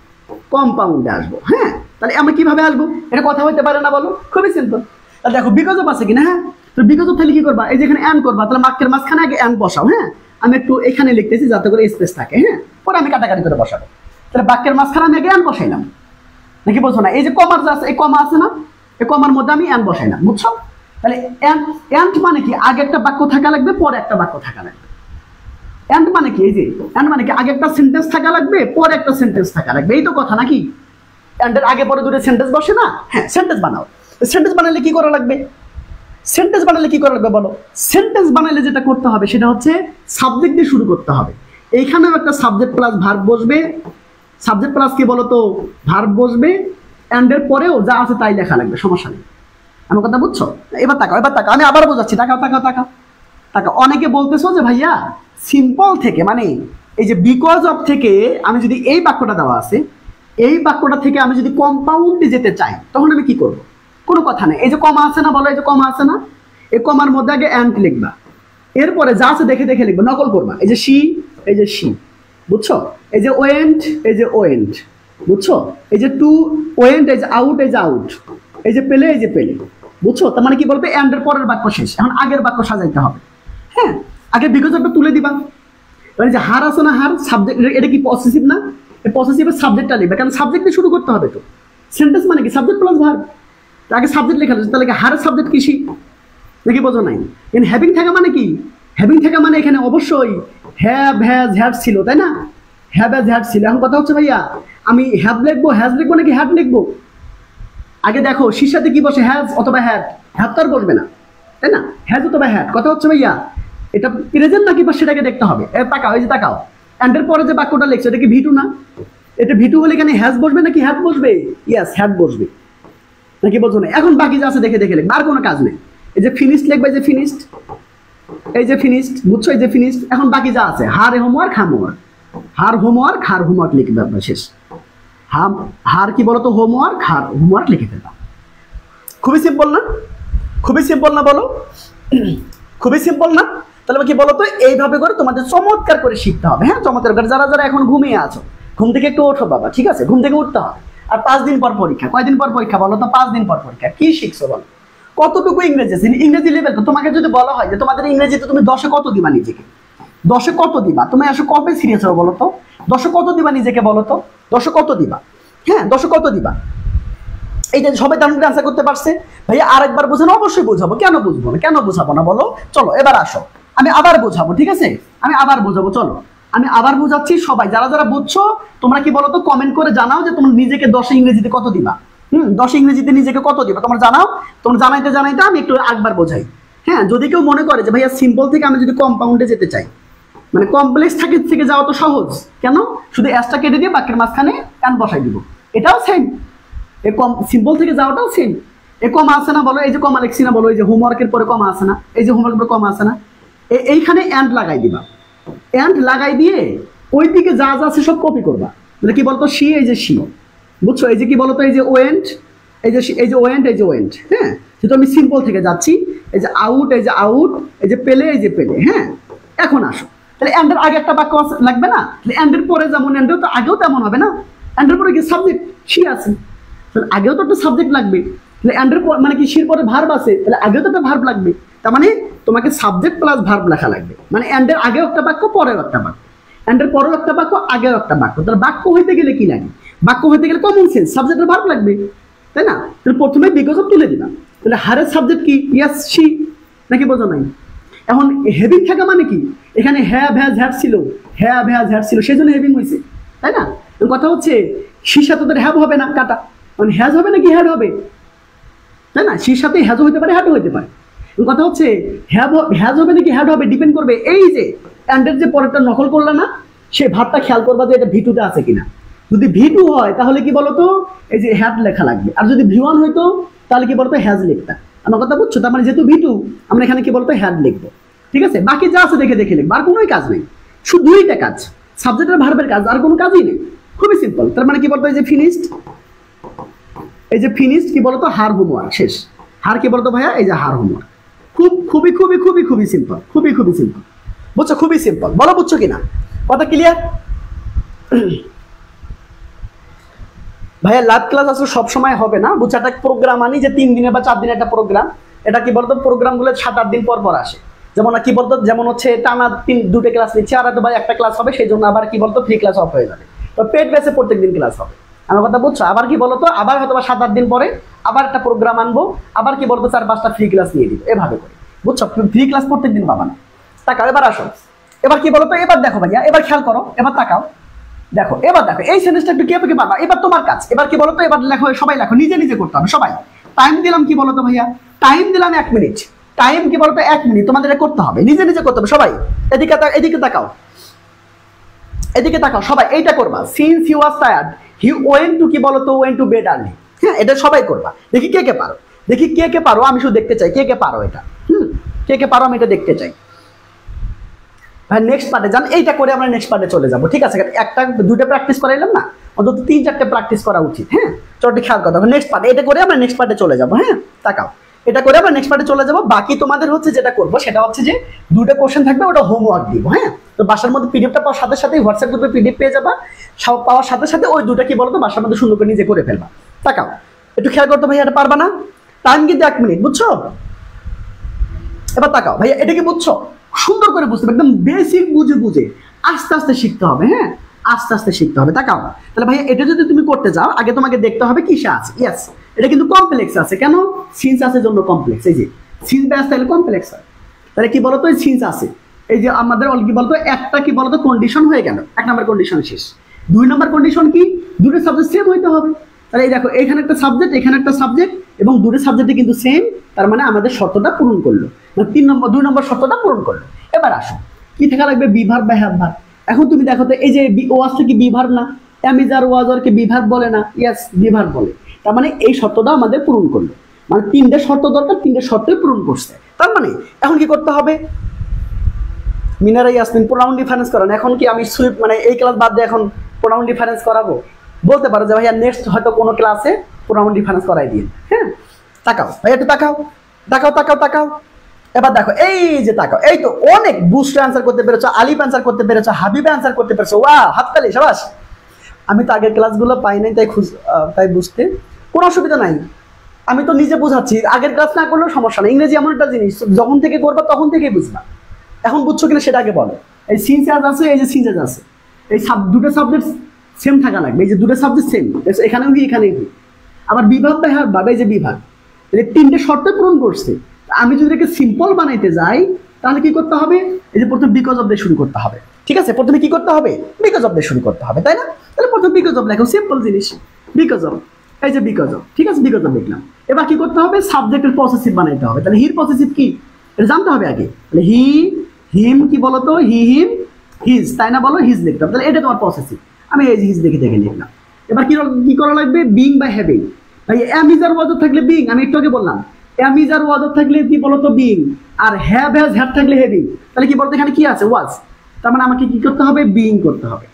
কম্পাউন্ডে আসবো, হ্যাঁ? তাহলে আমি কিভাবে আসবো? এটা কথা হইতে পারে না বলো? খুবই সিম্পল। তাহলে দেখো বিকজ অফ আছে কিনা, হ্যাঁ? তো বিকজ অফ তাহলে কি করবা? এই যে এখানে অ্যান করবা, তাহলে মার্কের মাঝখানে আগে অ্যান বসাও, হ্যাঁ? আমি একটু এখানে লিখতেছি যাতে করে স্পেস থাকে, হ্যাঁ? পরে আমি কাটাকাটি করে বসাবো। তাহলে বাক্যের মাঝখানে আমি আগে অ্যান বসাইলাম, নাকি বলছো না? এই যে কমার আছে, এই কমা আছে না, এই কমার মধ্যে আমি অ্যান বসাইলাম, বুঝছো? তাহলে অ্যান্ড মানে কি? আগে একটা বাক্য থাকা লাগবে, পরে একটা বাক্য থাকা লাগবে। অ্যান্ড মানে কি? এই যে অ্যান্ড মানে কি? আগে একটা সেন্টেন্স থাকা লাগবে, পরে একটা সেন্টেন্স থাকা লাগবে, এই তো কথা নাকি? অ্যান্ডের আগে পরে দুটো সেন্টেন্স বসে না? হ্যাঁ, সেন্টেন্স বানাও। সেন্টেন্স বানালে কি করা লাগবে? সেন্টেন্স বানালে কি করা লাগবে বলো? সেন্টেন্স বানালে যেটা করতে হবে সেটা হচ্ছে সাবজেক্ট দিয়ে শুরু করতে হবে। এইখানেও একটা সাবজেক্ট প্লাস ভার্ব বসবে, সাবজেক্ট প্লাস কি বলতো? ভার্ব বসবে, অ্যান্ডের পরেও যা আছে তাই লেখা লাগবে, সমস্যা নেই। আমার কথা বুঝছো? এবার তাকাও, এবার তাকাও, আমি আবার বোঝাচ্ছি, তাকাও তাকাও তাকাও তাকাও। অনেকে বলতেছো যে ভাইয়া সিম্পল থেকে, মানে এই যে বিকজ অফ থেকে আমি যদি এই বাক্যটা দেওয়া আছে, এই বাক্যটা থেকে আমি যদি কম্পাউন্ডে যেতে চাই তখন আমি কি করব? কোনো কথা নেই, এই যে কমা আছে না বলো? এই যে কমা আছে না, এই কমার মধ্যে আগে অ্যান্ড লিখবা, এরপরে যা আছে দেখে দেখে লিখবা, নকল করবা। এই যে শি, এই যে শি, বুঝছো? এই যে ওয়েন্ট, এই যে ওয়েন্ট, বুঝছো? এই যে টু ওয়েন্ট, এই যে আউট, এই যে আউট, এই যে পেলে, এই যে পেলে, বুঝছো? তার মানে কি বলবে? অ্যান্ডের পরের বাক্য শেষ, এখন আগের বাক্য সাজাইতে হবে, হ্যাঁ? আগে বিকজ অফটা তুলে দিবা, মানে যে হার আছে না, হার সাবজেক্ট, এটা কি পসেসিভ না? এই পসেসিভের সাবজেক্টটা লিখবে, কারণ সাবজেক্টে শুরু করতে হবে তো। সেন্টেন্স মানে কি? Subject plus verb. আগে সাবজেক্ট লেখা রয়েছে, তাহলে হারের সাবজেক্ট কৃষি, দেখি বোঝো নাই? এখানে হ্যাভিং থাকা মানে কি? হ্যাভিং থাকা মানে এখানে অবশ্যই হ্যাভ হ্যাজ হ্যাড ছিল, তাই না? হ্যাভ হ্যাজ হ্যাড ছিল। এখন কথা হচ্ছে ভাইয়া আমি হ্যাভ লিখবো, হ্যাজ লিখবো নাকি হ্যাড লিখবো? আগে দেখো শীর্ষাতে কি বসে? হ্যাজ অথবা হ্যাড, হ্যাভ তো আর বসবে না, তাই না? হ্যাজ অথবা হ্যাড। কথা হচ্ছে ভাইয়া এটা প্রেজেন্ট নাকি বা সেটাকে দেখতে হবে। তাকাও, এই যে তাকাও, অ্যান্ডের পরে যে বাক্যটা লিখছো এটা কি ভিটু না? এটা ভিটু হলে এখানে হ্যাজ বসবে নাকি হ্যাড বসবে? ইয়েস, হ্যাড বসবে, নাকি বোঝো না? এখন বাকি যা আছে দেখে দেখে লিখবে, আর কোনো কাজ নেই। এই যে ফিনিশড লিখবে, এই যে ফিনিশড, এই যে ফিনিশড, বুঝছো? এই যে ফিনিশড। এখন বাকি যা আছে হার হোমওয়ার্ক, হোমওয়ার্ক, হার হোমওয়ার্ক, হার হোমওয়ার্ক লিখবে, আপনার শেষ। হার কি বলতো? হোমওয়ার্ক, হার হোমওয়ার্ক লিখে ফেলবা। খুবই সিম্পল না? খুবই সিম্পল না বলো? খুবই সিম্পল না? তাহলে কি বলতো? এইভাবে করে তোমাদের চমৎকার করে শিখতে হবে, হ্যাঁ? চমৎকার করে। যারা যারা এখন ঘুমিয়ে আছো, ঘুম থেকে একটু ওঠো বাবা, ঠিক আছে? ঘুম থেকে উঠতে হবে। আর 5 দিন পর পরীক্ষা। কয়দিন পর পরীক্ষা বলো তো? 5 দিন পর পরীক্ষা। কি শিখছো বলো? কতটুকু ইংরেজি আছে? ইংরেজি লেভেল তো। তোমাকে যদি বলা হয় যে তোমাদের ইংরেজিতে তুমি 10-এ কত দিবা নিজেকে, 10-এ কত দিবা? তুমি আসলে কবে সিরিয়াস হবে বলো তো? 10-এ কত দিবা নিজেকে বলো তো? 10-এ কত দিবা? হ্যাঁ, 10-এ কত দিবা? এই যে সবাই তার আনসার করতে পারছে। ভাইয়া আরেকবার বোঝানো? অবশ্যই বোঝাবো, কেন বুঝবো না? কেন বোঝাবো না বলো? চলো এবার আসো, আমি আবার বোঝাবো, ঠিক আছে? আমি আবার বোঝাবো, চলো আমি আবার বোঝাচ্ছি। সবাই যারা যারা বুঝছো তোমরা কি বলো তো কমেন্ট করে জানাও যে তোমরা নিজেকে 10-এ ইংরেজিতে কত দিবা। 10-এ ইংরেজিতে নিজেকে কত দিবা তোমরা জানাও। তোমরা জানাইতে জানাইতে আমি একটু একবার বোঝাই, হ্যাঁ? যদি কেউ মনে করে যে ভাইয়া সিম্পল থেকে আমি যদি কম্পাউন্ডে যেতে চাই, মানে কমপ্লেক্স থেকে যাওয়া তো সহজ, কেন? শুধু অ্যাসটা কেটে দিয়ে বাক্যের মাঝখানে অ্যান বসাই দিব, এটাও সেম। এই সিম্পল থেকে যাওয়াটাও সেম। এ কমা আছে না বলো? এই যে কমা লিখছি না বলো? এই যে হোমওয়ার্কের পরে কমা আছে না? এই যে হোমওয়ার্কের পরে কমা আছে না? এইখানে অ্যান্ড লাগাই দিবা। অ্যান্ড লাগাই দিয়ে ওই দিকে যা যা আছে সব কপি করবা। মানে কি বলতো? শি, এই যে শি, বুঝছো? এই যে কি বলতো? এই যে ওয়েন্ট, এই যে ওয়েন্ট, এই যে ওয়েন্ট, হ্যাঁ? যেহেতু আমি সিম্পল থেকে যাচ্ছি, এই যে আউট, এই যে আউট, এই যে পেলে, এই যে পেলে। হ্যাঁ, এখন আসো, তাহলে এন্ডের আগে একটা বাক্য লাগবে না? তাহলে এন্ডের পরে যেমন এন্ডেও তো আগেও তেমন হবে না? এন্ডের পরে কি সাবজেক্ট শি আছে, তাহলে আগেও তো একটা সাবজেক্ট লাগবে। তাহলে এন্ডের পর মানে কি শির পরে ভার্ব আছে, তাহলে আগেও তো একটা ভার্ব লাগবে। তার মানে তোমাকে সাবজেক্ট প্লাস ভার্ব লেখা লাগবে। মানে এন্ডের আগেও একটা বাক্য, পরেও একটা বাক্য, এন্ডের পরেও একটা বাক্য, আগেও একটা বাক্য। তাহলে বাক্য হইতে গেলে কি লাগে? বাক্য হইতে গেলে কমন সেন্স, সাবজেক্টের ভার্ব লাগবে, তাই না? তাহলে প্রথমে বিকজ অফ তুলে দিলাম। তাহলে হারের সাবজেক্ট কি? ইয়াস শি, নাকি বোঝো নাই? এখন হেভিং থাকা মানে কি? এখানে হ্যাভ হ্যাজ হ্যাড ছিল, হ্যাভ হ্যাজ হ্যাড ছিল, সেই জন্য হেভিং হয়েছে, তাই না? কথা হচ্ছে শির সাথে তোদের হ্যাভ হবে না, কাটা, মানে হ্যাজ হবে নাকি হ্যাড হবে, তাই না? শির সাথে হ্যাজও হতে পারে, হ্যাডও হতে পারে। কথা হচ্ছে হ্যাজ হবে নাকি হ্যাড হবে ডিপেন্ড করবে এই যে অ্যান্ডের যে পরেরটা নকল করলা না, সেই ভাবটা খেয়াল করবা যে এটা ভিটুতে আছে কিনা। যদি ভিটু হয় তাহলে কি বলতো, এই যে হ্যাড লেখা লাগবে। আর যদি ভি1 হইতো তাহলে কি বলতো, হ্যাজ লিখতা। আমার কথা বুঝছো? তার মানে যেহেতু ভিটু, আমরা এখানে কি বলতো, হ্যাড লিখবো। ঠিক আছে, বাকি যা আছে দেখে দেখে লিখবো, আর কোনোই কাজ নেই, শুধু দুইটা কাজ, সাবজেক্ট আর ভার্বের কাজ, আর কোনো কাজই নেই, খুবই সিম্পল। তার মানে কি বলতো, এই যে ফিনিশড, এই যে ফিনিশড কি বলতো, হার হোমওয়ার্ক শেষ। হার কি বলতো ভাইয়া, এই যে হার হোমওয়ার্ক। খুবই খুবই খুবই খুবই সিম্পল, খুবই খুবই সিম্পল, বুঝছো? খুবই সিম্পল, বলো বুঝছো কিনা? কথা ক্লিয়ার? ভাইয়া লাইভ ক্লাস আসলে সবসময় হবে না, বুঝছো? একটা প্রোগ্রাম আনি যে 3 দিনে বা 4 দিনের একটা প্রোগ্রাম। এটা কি বলতো, প্রোগ্রামগুলো 7-8 দিন পর পর আসে। যেমন কি বলতো, যেমন হচ্ছে টানা 2টা ক্লাস নিচ্ছে, আর হয়তো ভাই একটা ক্লাস হবে, সেই জন্য আবার কি বলতো ফ্রি ক্লাস অফ হয়ে যাবে। তো পেড বেসে প্রত্যেকদিন ক্লাস হবে। আমার কথা বুঝছো? আবার কি বলতো, আবার হয়তো 7-8 দিন পরে আবার একটা প্রোগ্রাম আনবো, আবার কি বলতো 4-5টা ফ্রি ক্লাস নিয়ে দিব, এভাবে করে, বুঝছো? ফ্রি ক্লাস প্রত্যেকদিন পাবা না। তাকাও, এবার আসো, এবার কি বলতো, এবার দেখো ভাইয়া, এবার খেয়াল করো, এবার তাকাও, দেখো, এবার দেখো এই সেন্টেন্সটা একটু কে পাবা। এবার তোমার কাজ, এবার কি বলতো, এবার লেখো, সবাই লেখো, নিজে নিজে করতে হবে সবাই। টাইম দিলাম কি বলতো ভাইয়া, টাইম দিলাম 1 মিনিট। টাইম কি বলতো, 1 মিনিট তোমাদের এটা করতে হবে, নিজে নিজে করতে হবে সবাই। এদিকে এদিকে তাকাও, এদিকে তাকাও সবাই, এইটা করবা। Since he was tired he went to, কি বলতো, ওয়েন্ট টু বেড আর্লি। হ্যাঁ, এটা সবাই করবা। দেখি কে কে পারো, দেখি কে কে পারো, আমি শুধু দেখতে চাই কে কে পারো এটা। কে কে পারো আমি এটা দেখতে চাই। ভাই নেক্সট পার্টে যান, এইটা করে আমরা নেক্সট পার্টে চলে যাবো, ঠিক আছে? একটা 2টা প্র্যাকটিস করাইলাম না, অন্তত 3-4টে প্র্যাকটিস করা উচিত। হ্যাঁ, চলটি খেয়াল করো, নেক্সট পার্টে এটা করে আমরা নেক্সট পার্টে চলে যাবো। হ্যাঁ, তাকাও, এটা করে আমরা নেক্সট পার্টে চলে যাবো। বাকি তোমাদের হচ্ছে যেটা করবো সেটা হচ্ছে যে 2টা কোশ্চেন থাকবে, ওটা হোমওয়ার্ক দিব। হ্যাঁ, তো বাসার মধ্যে পিডিএফটা পাওয়ার সাথে সাথে হোয়াটসঅ্যাপ গ্রুপে পিডিএফ পেয়ে যাবা, সব পাওয়ার সাথে সাথে ওই 2টা কি বলতো বাসার মধ্যে সুন্দর করে নিজে করে ফেলবা। তাকাও, একটু খেয়াল করতে ভাই, এটা পারবা না? টাইম কিন্তু 1 মিনিট, বুঝছো? এবার তাকাও ভাইয়া, এটা কি বুঝছো? সুন্দর করে বুঝতে হবে, একদম বেসিক বুঝে বুঝে আস্তে আস্তে শিখতে হবে। হ্যাঁ, আস্তে আস্তে শিখতে হবে। তাকাও, তাহলে ভাইয়া এটা যদি তুমি করতে যাও, আগে তোমাকে দেখতে হবে কিসে আছে। ইয়েস, এটা কিন্তু কমপ্লেক্স আছে। কেন? সিন্স আছে জন্য কমপ্লেক্স। এই যে সিন্স ব্যাস তাহলে কমপ্লেক্স হয়। তাহলে কি বলতো, এই সিন্স আছে, এই যে আমাদের কি বলতো, একটা কি বলতো কন্ডিশন হয়ে গেল, 1 নম্বর কন্ডিশন শেষ। 2 নম্বর কন্ডিশন কি, 2টো সাবজেক্ট সেম হইতে হবে। তাহলে এই দেখো, এখানে একটা সাবজেক্ট, এখানে একটা সাবজেক্ট, এবং 2টো সাবজেক্টে কিন্তু সেম, তার মানে আমাদের শর্তটা পূরণ করলো। 2 নম্বর শর্তটা পূরণ করলো। এবার আসো, কি থাকা লাগবে, বি ভার্ব বা হ্যাভ ভার্ব। এখন তুমি দেখো তো, এই যে ওয়াজটা কি বি ভার্ব না? এম ইজ আর ওয়াজ আর কি বি ভার্ব বলে না? ইয়েস, বি ভার্ব বলে। তার মানে এই শর্তটা আমাদের পূরণ করলো, মানে 3টে শর্ত দরকার, 3টে শর্তই পূরণ করছে। তার মানে এখন কি করতে হবে, মিনারা ইয়াসমিন প্রোনাউন ডিফারেন্স করান। এখন কি আমি সুইপ মানে এই ক্লাস বাদ দিয়ে এখন প্রোনাউন ডিফারেন্স করাবো? বলতে পারো যে ভাইয়া নেক্সট হয়তো কোনো ক্লাসে প্রোনাউন ডিফারেন্স করাই দিন। হ্যাঁ, তাকাও ভাইয়া, একটু তাকাও, তাকাও তাকাও তাকাও। এবার দেখো, এই যে তাকাও, এই তো অনেক বুস্ট অ্যান্সার করতে পেরেছো, আলিফ অ্যান্সার করতে পেরেছো, হাবিব অ্যান্সার করতে পেরেছো। ওয়াও, হাততালি, শাবাশ। আমি তো আগের ক্লাসগুলো পাই নাই, তাই বুঝতে কোনো অসুবিধা নাই। আমি তো নিজে বুঝাচ্ছি, আগের ক্লাস না করলেও সমস্যা নেই। ইংরেজি এমন একটা জিনিস, যখন থেকে করবা তখন থেকেই বুঝবা। এখন বুঝছো কিনা সেটা আগে বলো। এই সিনসিয়াস আছে, এই যে সিনসিয়াস আছে, এই 2টো সাবজেক্ট সেম থাকা লাগবে। এই যে 2টো সাবজেক্ট সেম, এখানেও কি এখানেও কি। আবার বিভাগ বা হ্যাঁ ভাবে, এই যে বিভাগ, এই 3টে শর্ত পূরণ করছে। আমি যদি এটাকে সিম্পল বানাইতে যাই তাহলে কি করতে হবে, এই যে প্রথমে বিকজ অফ দিয়ে শুরু করতে হবে। ঠিক আছে, প্রথমে কি করতে হবে, বিকজ অফ দিয়ে শুরু করতে হবে, তাই না? তাহলে প্রথমে বিকজ অফ লেখো, সিম্পল জিনিস, বিকজ অফ, এই যে বিকজ অফ। ঠিক আছে, বিকজ অফ লিখলাম। এবার কি করতে হবে, সাবজেক্টের পসেসিভ বানাইতে হবে। তাহলে হির পসেসিভ কি, এটা জানতে হবে আগে। তাহলে হি, হিম কি বলতো, হি হিম হিজ, তাই না? বলো, হিজ লিখতে হবে। তাহলে এটা তোমার পসেসিভ, আমি এই যে হিজ দেখে দেখে লিখলাম। এবার কি করা লাগবে, বিং বা হ্যাভিং। ভাই এম ইজ আর ওয়াজ থাকলে বিং, আমি একটু আগে বললাম এম ইজ আর ওয়াজ থাকলে কি বলতো বিং, আর হ্যাভ হ্যাজ হ্যাড থাকলে হ্যাভিং। তাহলে কি বলতো, এখানে কি আছে, ওয়াজ। তার মানে আমাকে কি করতে হবে, বিং করতে হবে।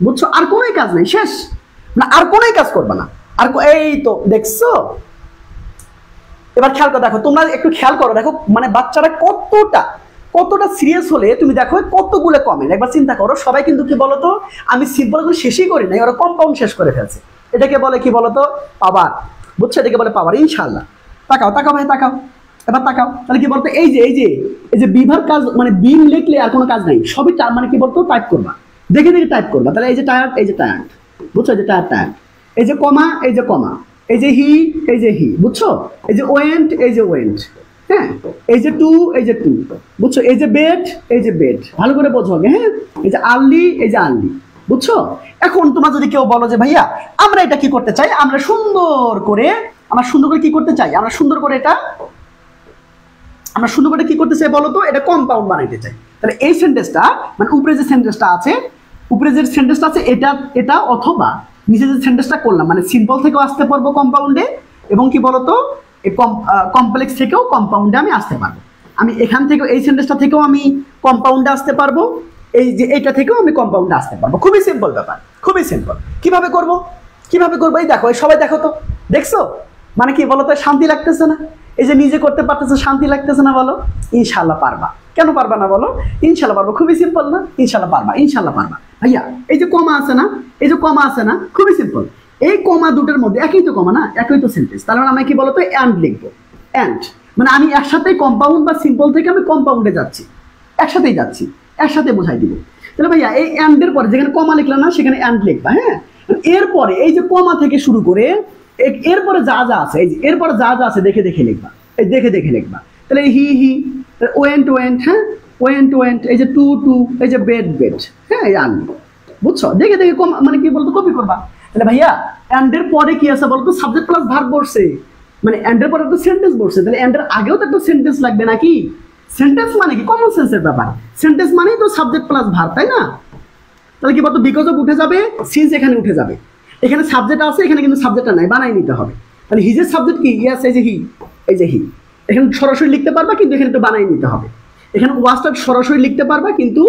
বুঝছো? আর কোনোই কাজ নেই, শেষ। না আর কোনোই কাজ করবে না। আর এই তো দেখছো, এবার খেয়াল করে দেখো, তোমরা একটু খেয়াল করো, দেখো মানে বাচ্চারা কতটা সিরিয়াস হলে তুমি দেখো কতগুলো কমেন্ট। একবার চিন্তা করো, সবাই কিন্তু কি বলতো, আমি সিম্পল করে শেষই করি নাই, ওরা কম্পাউন্ড শেষ করে ফেলছে। এটাকে বলে কি বলতো, পাওয়ার। বুঝছো, এটাকে বলে পাওয়ার। ইনশাল্লাহ তাকাও তাকাও ভাই তাকাও, এবার তাকাও। তাহলে কি বলতো, এই যে বিভার কাজ মানে বিম লিখলে আর কোনো কাজ নাই, সবই মানে কি বলতো টাইপ করবা, দেখে দেখে টাইপ করবা। তাহলে এই যে টায়ার্ড, এই যে টায়ার্ড, বুঝছো, এই যে টায়ার্ড, এই যে কমা, এই যে কমা, এই যে হি, এই যে হি, বুঝছো, এই যে ওয়েন্ট, এই যে ওয়েন্ট, হ্যাঁ, এই যে টু, এই যে টু, বুঝছো, এই যে বেড, এই যে বেড, ভালো করে বোঝো আগে, হ্যাঁ, এই যে আর্লি, এই যে আর্লি, বুঝছো। এখন তোমার যদি কেউ বলো যে ভাইয়া আমরা এটা কি করতে চাই, আমরা সুন্দর করে কি করতে চাই, আমরা সুন্দর করে কি করতে চাই বলো তো, এটা কম্পাউন্ড বানাইতে চাই। তাহলে এই সেন্টেন্সটা মানে উপরে যে সেন্টেন্সটা আছে এটা অথবা নিচে যে সেন্টেন্সটা করলাম, মানে সিম্পল থেকেও আসতে পারবো কম্পাউন্ডে, এবং কি বলতো এই কমপ্লেক্স থেকেও কম্পাউন্ডে আমি আসতে পারবো। আমি এখান থেকেও এই সেন্টেন্সটা থেকেও আমি কম্পাউন্ডে আসতে পারবো, এই যে এটা থেকেও আমি কম্পাউন্ডে আসতে পারবো। খুবই সিম্পল ব্যাপার, খুবই সিম্পল। কিভাবে করবো এই দেখো, এই সবাই দেখো তো, দেখছো মানে কি বলতো, শান্তি লাগতেছে না? এই যে নিজে করতে পারতেছো, শান্তি লাগতেছে না বলো? ইনশাল্লাহ পারবা। কেন পারবা না বলো? ইনশাল্লাহ পারবো। খুবই সিম্পল না? ইনশাল্লাহ পারবা, ইনশাল্লাহ পারবা। ভাইয়া এই যে কমা আছে না, খুবই সিম্পল। এই কমা দুটোর মধ্যে একই তো কমা না, একই তো সেন্টেন্স। তাহলে আমি কি বলতো অ্যান্ড লিখবো। অ্যান্ড মানে আমি একসাথেই কম্পাউন্ড বা সিম্পল থেকে আমি কম্পাউন্ডে যাচ্ছি, একসাথে বোঝাই দিব। তাহলে ভাইয়া এই অ্যান্ডের পরে যেখানে কমা লিখলাম না, সেখানে অ্যান্ড লিখবা। হ্যাঁ, এরপরে এই যে কমা থেকে শুরু করে এরপরে যা আছে, এই যে এরপরে যা আছে দেখে দেখে লিখবা, এই দেখে লিখবা। তাহলে হি, ওয়েন্ট, হ্যাঁ, ওয়েন্ট, এই যে টু, এই যে বেড, হ্যাঁ, এই আর্লি, বুঝছো, দেখে মানে কি বলতো কপি করবা। তাহলে ভাইয়া অ্যান্ডের পরে কি আছে বলতো, সাবজেক্ট প্লাস ভার্ব বসছে, মানে অ্যান্ডের পরে একটা সেন্টেন্স বসছে। তাহলে অ্যান্ডের আগেও তো একটা সেন্টেন্স লাগবে নাকি? সেন্টেন্স মানে কি কমন সেন্সের ব্যাপার, সেন্টেন্স মানেই তো সাবজেক্ট প্লাস ভার্ব, তাই না? তাহলে কি বলতো বিকজ অফ উঠে যাবে, সিন্স এখানে উঠে যাবে। এখানে সাবজেক্ট আছে, এখানে কিন্তু সাবজেক্টটা নাই, বানাই নিতে হবে। তাহলে হিজের সাবজেক্ট কি? ইয়াস, এই যে হি, এখানে সরাসরি লিখতে পারবা, কিন্তু এখানে একটু বানাই নিতে হবে। এখানে ওয়াজটা সরাসরি লিখতে পারবা, কিন্তু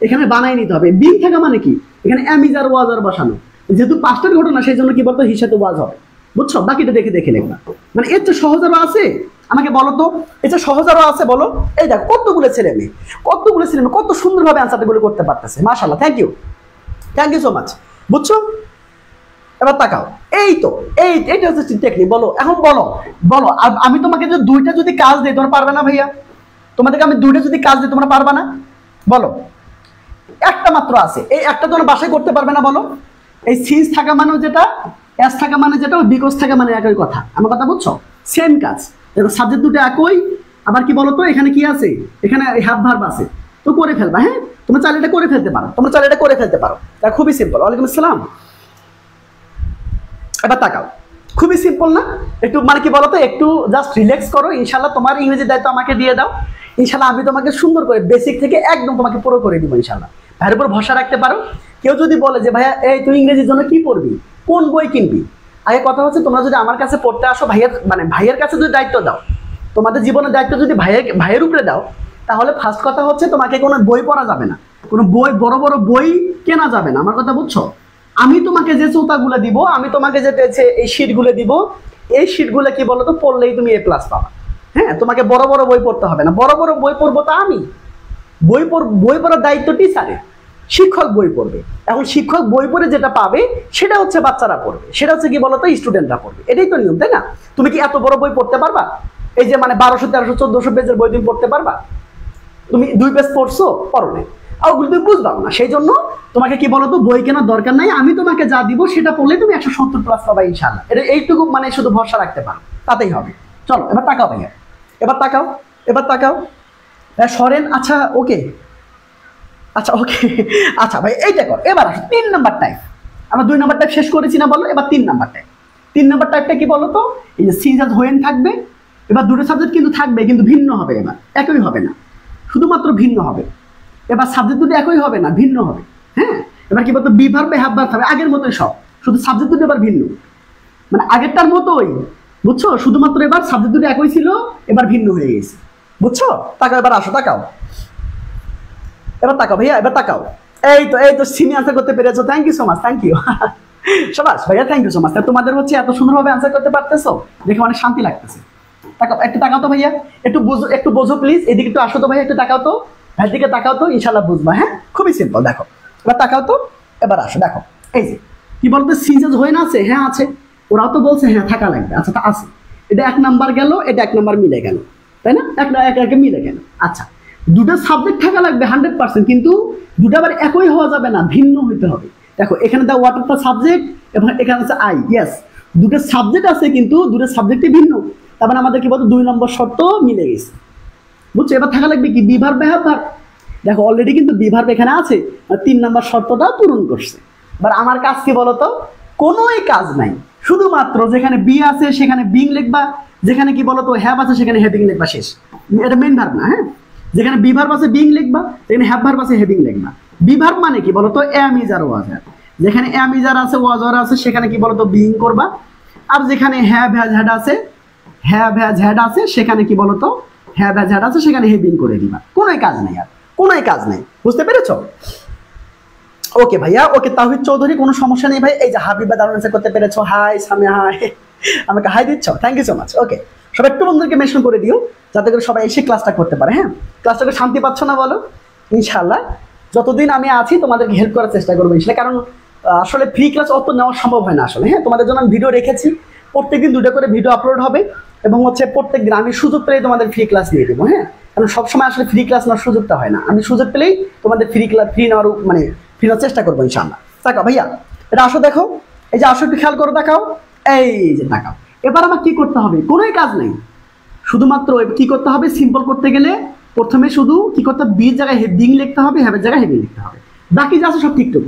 এখানে বানাই নিতে হবে। বিং থাকা মানে কি, এখানে অ্যামিজার ওয়াজার বসানো, যেহেতু পাঁচটার ঘটনা সেই জন্য কি বলতো হিসাবে ওয়াজ হবে, বুঝছো। বাকিটা দেখে লিখবা। মানে এর চেয়ে সহজ আরো আছে? আমাকে বলো তো, এর চেয়ে সহজ আরো আছে বলো? এই দেখো কতগুলো ছেলে মেয়ে কত সুন্দরভাবে আনসারগুলো করতে পারতেছে। মাশাআল্লাহ, থ্যাংক ইউ সো মাচ, বুঝছো। এবার তাকাও, এইটা হচ্ছে টেকনিক। বলো এখন, বলো আমি তোমাকে যদি দুইটা যদি কাজ দিই তোমরা পারবে না ভাইয়া? তোমাদেরকে আমি দুইটা যদি কাজ দিই তোমরা পারবে না? বলো, একটা মাত্র আছে, এই একটা তোমরা বাসায় করতে পারবে না বলো? এই সিন্স থাকা মানে যেটা, এস থাকা মানে যেটা, বিকজ থাকা মানে একই কথা। আমার কথা বুঝছো? সেম কাজ। দেখো সাবজেক্ট দুটো একই, আবার কি বলতো এখানে কি আছে, এখানে হ্যাভ ভার্ব আছে, তো করে ফেলবা। হ্যাঁ, তোমরা চাইলে এটা করে ফেলতে পারো, তা খুবই সিম্পল। ওয়ালাইকুম আসসালাম। এবার তাকাও, খুবই সিম্পল না? একটু মানে কি বলতো, একটু জাস্ট রিল্যাক্স করো। ইনশাল্লাহ তোমার ইংরেজি দায়িত্ব আমাকে দিয়ে দাও। ইনশাল্লাহ আমি তোমাকে সুন্দর করে বেসিক থেকে একদম তোমাকে পুরো করে দিব ইনশাল্লাহ। ভাইয়ের উপর ভরসা রাখতে পারো। কেউ যদি বলে যে ভাইয়া এই তুই ইংরেজির জন্য কি পড়বি, কোন বই কিনবি, আগে কথা হচ্ছে তোমরা যদি আমার কাছে পড়তে আসো, ভাইয়ের কাছে যদি দায়িত্ব দাও, তোমাদের জীবনের দায়িত্ব যদি ভাইয়ের উপরে দাও, তাহলে ফার্স্ট কথা হচ্ছে তোমাকে কোনো বই পড়া যাবে না, কোনো বড় বড় বই কেনা যাবে না। আমার কথা বুঝছো? আমি তোমাকে যে চৌতাগুলো দিব, আমি তোমাকে যে এই শিটগুলো দিব, এই শিটগুলো কি বলতো পড়লেই তুমি A+ পাবা। হ্যাঁ, তোমাকে বড় বড় বই পড়তে হবে না। বড় বড় বই পড়বো তা আমি, বই পড়ার দায়িত্ব টিচারের, শিক্ষক বই পড়বে। এখন শিক্ষক বই পড়ে যেটা পাবে সেটা হচ্ছে বাচ্চারা পড়বে, সেটা হচ্ছে কি বলতো স্টুডেন্টরা পড়বে। এটাই তো নিয়ম, তাই না? তুমি কি এত বড় বই পড়তে পারবা? এই যে মানে 1200, 1300, 1400 পেজের বই তুমি পড়তে পারবা? তুমি 2 পেজ পড়ছো, পড়ো না, ওগুলো তুমি বুঝবা না। সেই জন্য তোমাকে কি বলতো বই কেনার দরকার নাই। আমি তোমাকে যা দিব সেটা পড়লে তুমি 170+ পাবা ইনশাআল্লাহ। এটা এইটুকু মানে শুধু ভরসা রাখতে পারো, তাতেই হবে। চলো এবার তাকাও ভাইয়া, এবার তাকাও সরেন। আচ্ছা ওকে, আচ্ছা ভাই এইটা কর। এবার আসো 3 নাম্বার টাইপ। আমরা 2 নাম্বার টাইপ শেষ করেছি না বলো? এবার 3 নাম্বার টাইপ। 3 নাম্বার টাইপটা কি বলো তো? এই যে সিজ আজ হোয়েন থাকবে। এবার দুটো সাবজেক্ট কিন্তু থাকবে, কিন্তু ভিন্ন হবে। এবার একই হবে না, শুধুমাত্র ভিন্ন হবে। এবার সাবজেক্ট দুটো একই হবে না, ভিন্ন হবে। হ্যাঁ, এবার কি বলতো বি ভার্ব হ্যাভ ভার্ব হবে আগের মতোই সব, শুধু সাবজেক্ট দুটো এবার ভিন্ন, মানে আগেরটার মতোই, বুঝছো? শুধুমাত্র এবার সাবজেক্ট দুটো একই ছিল, এবার ভিন্ন হয়ে গেছে, বুঝছো? তাকাও, এবার আসো, তাকাও ভাইয়া, এবার তাকাও। এই তো সিমি আনসার করতে পেরেছো, thank you so much, thank you সবাস ভাইয়া, থ্যাংক ইউ সো মাচ। তোমাদের হচ্ছে এত সুন্দরভাবে আনসার করতে পারতেছো দেখে অনেক শান্তি লাগতেছে। তাকাও, একটু তাকাও তো ভাইয়া, একটু বোঝো প্লিজ, এদিকে একটু আসো তো ভাইয়া, একটু তাকাও তো, ভাইয়ের দিকে তাকাও তো, ইনশাল্লাহ বুঝবা। হ্যাঁ, খুবই সিম্পল। দেখো এবার তাকাও তো, এবার আসো, দেখো এই যে কি বলতো, সিজেস হয়ে না আছে, হ্যাঁ আছে, ওরাও তো বলছে হ্যাঁ থাকা লাগবে, আচ্ছা তা আছে, এটা 1 নাম্বার গেল, এটা 1 নাম্বার মিলে গেল, তাই না, একে মিলে গেল। আচ্ছা, দুটো সাবজেক্ট থাকা লাগবে 100%, কিন্তু দুটো আবার একই হওয়া যাবে না, ভিন্ন হইতে হবে। দেখো এখানে দা ওয়াটারটা সাবজেক্ট এবং এখানে আছে আই, ইয়েস, দুটো সাবজেক্ট আছে কিন্তু দুটো সাবজেক্টই ভিন্ন, তার মানে আমাদের কি বলতো 2 নম্বর শর্ত মিলে গেছে, বুঝছো। এবার থাকা লাগবে কি বিভার ভার্ব। দেখো অলরেডি কিন্তু বিভার এখানে আছে, 3 নম্বর শর্তটা পূরণ করছে। এবার আমার কাজ কি বলতো, কোনোই কাজ নাই, শুধুমাত্র যেখানে বি আছে সেখানে বিং লিখবা, যেখানে কি বলতো হ্যাভ আছে সেখানে হ্যাভিং লিখবা, শেষ। এটা মেইন ভার্ব না, হ্যাঁ, যেখানে বি ভার্ব আছে বিং লিখবা, যেখানে হ্যাভ ভার্ব আছে হ্যাভিং লিখবা। বি ভার্ব মানে কি বলতো এম ইজ আর ওয়াজ আর, যেখানে এম ইজ আর আছে ওয়াজ আর আছে সেখানে কি বলতো বিং করবা, আর যেখানে হ্যাভ হ্যাজ হ্যাড আছে, হ্যাভ হ্যাজ হ্যাড আছে সেখানে কি বলতো হ্যাভ হ্যাজ হ্যাড আছে সেখানে হ্যাভিং করে দিবা। কোনোই কাজ নাই, আর কোনোই কাজ নাই, বুঝতে পেরেছো? ওকে ভাইয়া, ওকে তাওহিদ চৌধুরী, কোনো সমস্যা নেই ভাই। এই যে হাবিবা দারুণ অ্যান্সার করতে পেরেছো, হাই সামিয়া, হাই, আমাকে হাই দিচ্ছ, থ্যাংক ইউ সো মাচ। ওকে, সবাই একটু বন্ধুদেরকে মেনশন করে দিও যাতে করে সবাই এসে ক্লাসটা করতে পারে। হ্যাঁ, ক্লাসটাকে শান্তি পাচ্ছ না বলো? ইনশাল্লাহ যতদিন আমি আছি তোমাদেরকে হেল্প করার চেষ্টা করবো ইনশাল্লাহ, কারণ আসলে ফ্রি ক্লাস অত নেওয়া সম্ভব হয় না আসলে। হ্যাঁ, তোমাদের জন্য আমি ভিডিও রেখেছি, প্রত্যেকদিন 2টা করে ভিডিও আপলোড হবে, এবং হচ্ছে প্রত্যেক দিন আমি সুযোগ পেলেই তোমাদের ফ্রি ক্লাস দিয়ে দেবো। হ্যাঁ, কারণ সবসময় আসলে ফ্রি ক্লাস নেওয়ার সুযোগটা হয় না, আমি সুযোগ পেলেই তোমাদের ফ্রি নেওয়ার মানে ফ্রি নেওয়ার চেষ্টা করবো ইনশাল্লাহ। তাকাও ভাইয়া, এটা আসো, দেখো এই যে আসো, একটু খেয়াল করো, দেখাও, এই যে তাকাও। এবার আমার কি করতে হবে, কোনোই কাজ নেই, শুধুমাত্র কি করতে হবে, সিম্পল করতে গেলে প্রথমে শুধু কি করতে হবে, বির জায়গায় বিং লিখতে হবে, হ্যাভের জায়গায় হেভিং লিখতে হবে, বাকি যা আছে সব ঠিকঠাক,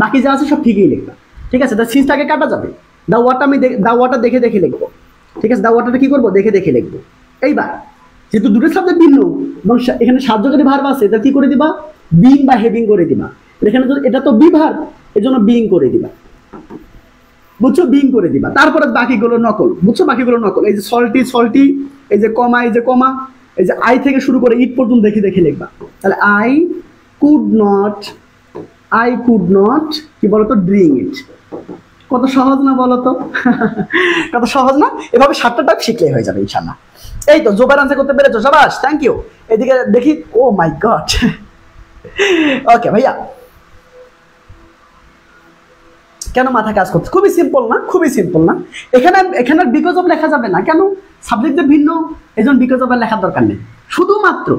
বাকি যা আছে সব ঠিকই লিখবা, ঠিক আছে। তা সিজটাকে কাটা যাবে, দা ওয়াটার আমি দা ওয়াটার দেখে দেখে লিখবো, ঠিক আছে। দা ওয়াটারটা কি করবো, দেখে দেখে লিখবো। এইবার যেহেতু দুটো সাবজেক্ট ভিন্ন এবং এখানে সাহায্যকারী ভার্ব আছে, এটা কি করে দিবা, বিং বা হেভিং করে দিবা। এখানে তো এটা তো বি ভার্ব, এর জন্য বিং করে দিবা, বুঝছো, বিং করে দিবা। তারপরে বাকিগুলো নকল, বুঝছো, বাকিগুলো নকল। এই যে সল্টি সল্টি, এই যে কমা, এই যে কমা, এই যে আই থেকে শুরু করে ইট পর্যন্ত দেখে দেখে লিখবা। তাহলে আই কুড নট কি বলতো ড্রিঙ্ক ইট। কত সহজ না বলতো, কত সহজ না? এভাবে 7টা টাইপ শিখলেই হয়ে যাবে ইনশাআল্লাহ। এই তো জোবার আনসার করতে পেরেছো, শাবাশ, থ্যাংক ইউ। এদিকে দেখি, ও মাই গড, ওকে ভাইয়া, কেন মাথা কাজ করছে? খুবই সিম্পল না, খুবই সিম্পল না। এখানে বিকজ অফ লেখা যাবে না, কেন, সাবজেক্ট যে ভিন্ন, এই জন্য বিকজ অফ লেখার দরকার নেই। শুধুমাত্র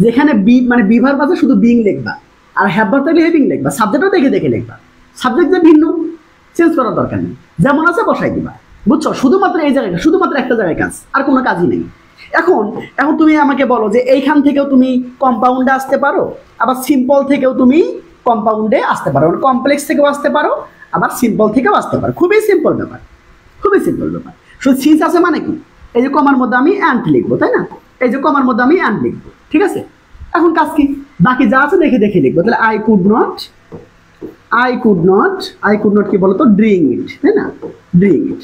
যেখানে বি মানে বি ভার্ব আছে শুধু বিং লিখবা, আর হ্যাভ ভার্ব থাকলে হেভিং লিখবা, সাবজেক্টও দেখে দেখে লিখবা। সাবজেক্ট যে ভিন্ন চেঞ্জ করার দরকার নেই, যেমন আছে বসাই দিবা, বুঝছো। শুধুমাত্র এই জায়গায়, শুধুমাত্র একটা জায়গায় কাজ, আর কোনো কাজই নেই। এখন তুমি আমাকে বলো যে এইখান থেকেও তুমি কম্পাউন্ডে আসতে পারো, আবার সিম্পল থেকেও তুমি কম্পাউন্ডে আসতে পারো, কমপ্লেক্স থেকেও আসতে পারো, আবার সিম্পল থেকেও আসতে পারো। খুবই সিম্পল ব্যাপার, খুবই সিম্পল ব্যাপার। শুধু সিন্স আছে মানে কি, এই যে কমার মধ্যে আমি অ্যান্ড লিখবো, তাই না, এই যে কমার মধ্যে আমি অ্যান্ড লিখবো, ঠিক আছে। এখন কাজ কি, বাকি যা আছে দেখে দেখে লিখবো। তাহলে আই কুড নট কি বলতো ড্রিঙ্ক ইট, তাই না, ড্রিঙ্ক ইট।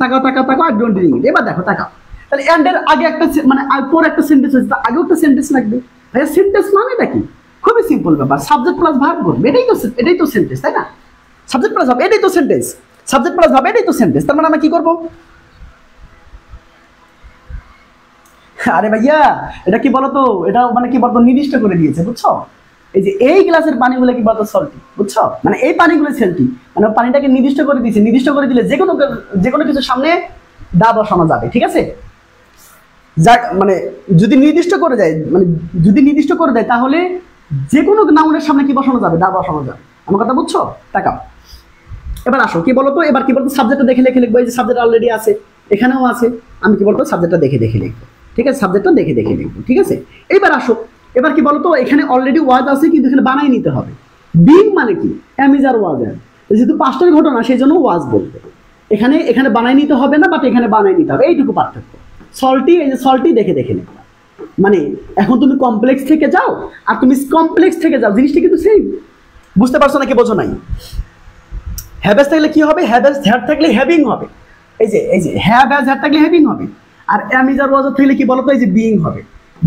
তাকাও তাকাও তাকাও, আই ডোন্ট ড্রিঙ্ক ইট। এবার দেখো তাকাও, তাহলে অ্যান্ডের আগে একটা মানে পর একটা সেন্টেন্স হয়েছে, আগেও একটা সেন্টেন্স লাগবে। ভাইয়া সেন্টেন্স মানেটা কি, খুবই সিম্পল ব্যাপার, সাবজেক্ট প্লাস ভার্ব করবে, এটাই তো সেন্টেন্স, তাই না। সাবজেক্ট প্লাস ভার্ব, এটাই তো সেন্টেন্স, সাবজেক্ট প্লাস ভার্ব, এটাই তো সেন্টেন্স। তার মানে আমরা কি করবো, আরে ভাইয়া এটা কি বলতো, এটা মানে কি বলতো নির্দিষ্ট করে দিয়েছে, বুঝছো। এই যে এই গ্লাসের পানিগুলো কি বলতো সল্টি, বুঝছো, মানে এই পানিগুলো সল্টি, মানে পানিটাকে নির্দিষ্ট করে দিয়েছে। নির্দিষ্ট করে দিলে যে কোনো কিছুর সামনে দা বসানো যাবে, ঠিক আছে। যা মানে যদি নির্দিষ্ট করে দেয়, মানে যদি নির্দিষ্ট করে দেয় তাহলে যে কোনো নাউনের সামনে কি বসানো যাবে, দা বসানো যাবে। আমার কথা বুঝছো, টাকা। এবার আসো কি বলতো, এবার কি বলতো সাবজেক্টটা দেখে দেখে লিখবো। এই যে সাবজেক্ট অলরেডি আছে, এখানেও আছে, আমি কি বলতো সাবজেক্টটা দেখে দেখে লিখবো, ঠিক আছে, সাবজেক্টটা দেখে দেখে লিখবো, ঠিক আছে। এবার আসো, এবার কি বলতো এখানে অলরেডি ওয়াজ আছে কিন্তু এখানে বানাই নিতে হবে। বিং মানে কি, এম ইজ আর ওয়াজ আর, যেহেতু পাস্টের ঘটনা সেই জন্য ওয়াজ বলবে। এখানে বানাই নিতে হবে না, বাট এখানে বানাই নিতে হবে, এইটুকু পার্থক্য। সল্টি, এই যে সল্টি দেখে দেখে লিখবা। মানে এখন তুমি কমপ্লেক্স থেকে যাও আর তুমি কমপ্লেক্স থেকে যাও, জিনিসটা কিন্তু সেম। বুঝতে পারছো নাকি, বোঝো নাই? হ্যাভেজ থাকলে কি হবে, হ্যাভেজ হ্যাড থাকলে হ্যাভিং হবে। এই যে হ্যাভ হ্যাজ হ্যাড থাকলে হ্যাভিং হবে। আর এম ইজ আর ওয়াজ আর থাকলে কি বলতো, এই যে বিং হবে।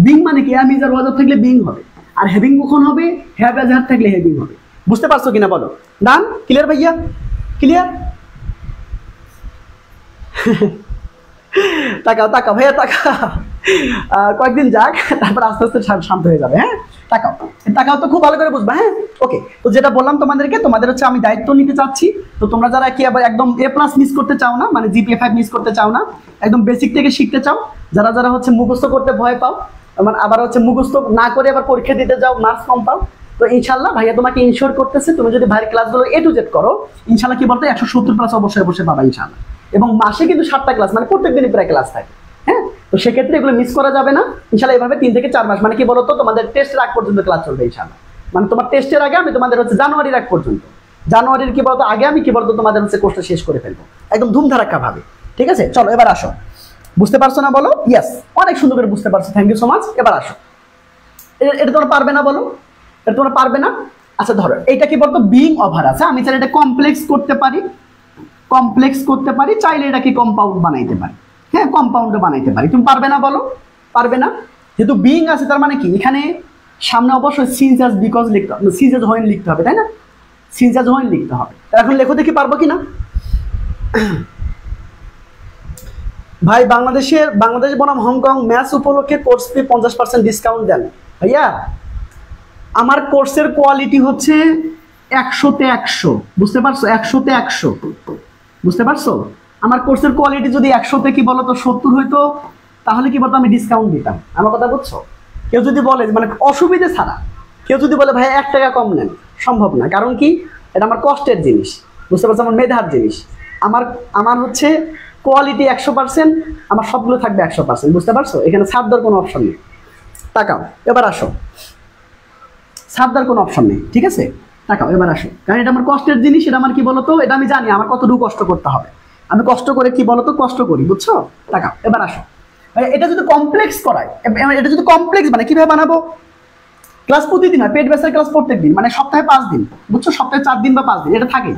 বিং মানে কি, এম ইজ আর ওয়াজ আর থাকলে বিং হবে। আর হ্যাভিং কখন হবে, হ্যাভ হ্যাজ হ্যাড থাকলে হ্যাভিং হবে। বুঝতে পারছো কিনা বলো? ডান, ক্লিয়ার ভাইয়া, ক্লিয়ার? তাকাও তাকাও ভাইয়া তাকাও, কয়েকদিন যাক, তারপর আস্তে আস্তে শান্ত হয়ে যাবে। হ্যাঁ তাকাও তাকাও, তো খুব ভালো করে বুঝবা। হ্যাঁ ওকে, তো যেটা বললাম তোমাদেরকে, তোমাদের হচ্ছে আমি দায়িত্ব নিতে চাচ্ছি। তো তোমরা যারা কি আবার একদম A+ মিস করতে চাও না, মানে GPA 5 মিস করতে চাও না, একদম বেসিক থেকে শিখতে চাও, যারা যারা হচ্ছে মুখস্থ করতে ভয় পাও, মানে আবার হচ্ছে মুখস্থ না করে আবার পরীক্ষা দিতে যাও, মার্কস কম পাও, তো ইনশাল্লাহ ভাইয়া তোমাকে ইনশোর করতেছে, তুমি যদি ভাইয়ের ক্লাসগুলো A to Z করো, ইনশাল্লাহ কি বলতো 170+ অবশ্যই অবশ্যই পাবা ইনশাল্লাহ। এবং মাসে কিন্তু 7টা ক্লাস, মানে প্রত্যেক দিনই প্রায় ক্লাস থাকে। হ্যাঁ, তো সেক্ষেত্রে এগুলো মিস করা যাবে না ইনশাল্লাহ। এভাবে 3 থেকে 4 মাস, মানে কি বলতো তোমাদের টেস্টের আগ পর্যন্ত ক্লাস চলবে ইনশাল্লাহ। মানে তোমার টেস্টের আগে আমি তোমাদের হচ্ছে জানুয়ারির আগ পর্যন্ত, জানুয়ারির কি বলতো আগে আমি কি বলতো তোমাদের হচ্ছে কোর্সটা শেষ করে ফেলবো একদম ধুমধারাক্কা ভাবে। ঠিক আছে, চলো এবার আসো। বুঝতে পারছো না বলো? ইয়েস, অনেক সুন্দর করে বুঝতে পারছো, থ্যাংক ইউ সো মাচ। এবার আসো, এটা তোমরা পারবে না বলো? এটা তোমরা পারবে না? আচ্ছা ধরো এইটা কি বলতো বিং ওভার আছে, আমি চাইলে এটা কমপ্লেক্স করতে পারি, কমপ্লেক্স করতে পারি, চাইলে এটাকে কম্পাউন্ড বানাইতে পারি। হ্যাঁ, কম্পাউন্ডে বানাইতে পারি। তুমি পারবে না বলো? পারবে না? যেহেতু বিং আছে তার মানে কি এখানে সামনে অবশ্যই সিন্স অ্যাজ বিকজ লিখতে হবে, সিন্স অ্যাজ হোয়েন লিখতে হবে, তাই না? সিন্স অ্যাজ হোয়েন লিখতে হবে। এখন লেখো দেখি পারবো কি না। ভাই বাংলাদেশ বনাম হংকং ম্যাচ উপলক্ষে কোর্স ফি 50% ডিসকাউন্ট দেন। ভাইয়া আমার কোর্সের কোয়ালিটি হচ্ছে 100-তে 100, বুঝতে পারছো? 100-তে 100, বুঝতে পারছো? আমার কোর্সের কোয়ালিটি যদি 100-তে কি বলতো 70 হইতো, তাহলে কি বলতো আমি ডিসকাউন্ট দিতাম। আমার কথা বুঝছো? কেউ যদি বলে মানে অসুবিধে ছাড়া, কেউ যদি বলে ভাই 1 টাকা কম নেন, সম্ভব না। কারণ কি, এটা আমার কষ্টের জিনিস, বুঝতে পারছো? আমার মেধার জিনিস। আমার হচ্ছে কোয়ালিটি 100%, আমার সবগুলো থাকবে 100%, বুঝতে পারছো? এখানে ছাড় দেওয়ার কোনো অপশন নেই। তাকাও এবার আসো, ছাড় দেওয়ার কোনো অপশন নেই। ঠিক আছে, তাকাও এবার আসো, কারণ এটা আমার কষ্টের জিনিস। এটা আমার কি বলতো, এটা আমি জানি আমার কতটুকু কষ্ট করতে হবে। আমি কষ্ট করে কি বলতো কষ্ট করি, বুঝছো? তাকাও এবার আসো। এটা যদি কমপ্লেক্স করায়, এটা যদি কমপ্লেক্স মানে কিভাবে বানাবো? ক্লাস প্রতিদিন হয়, পেড বেসের ক্লাস প্রত্যেক দিন, মানে সপ্তাহে 5 দিন, বুঝছো? সপ্তাহে 4 দিন বা 5 দিন এটা থাকে।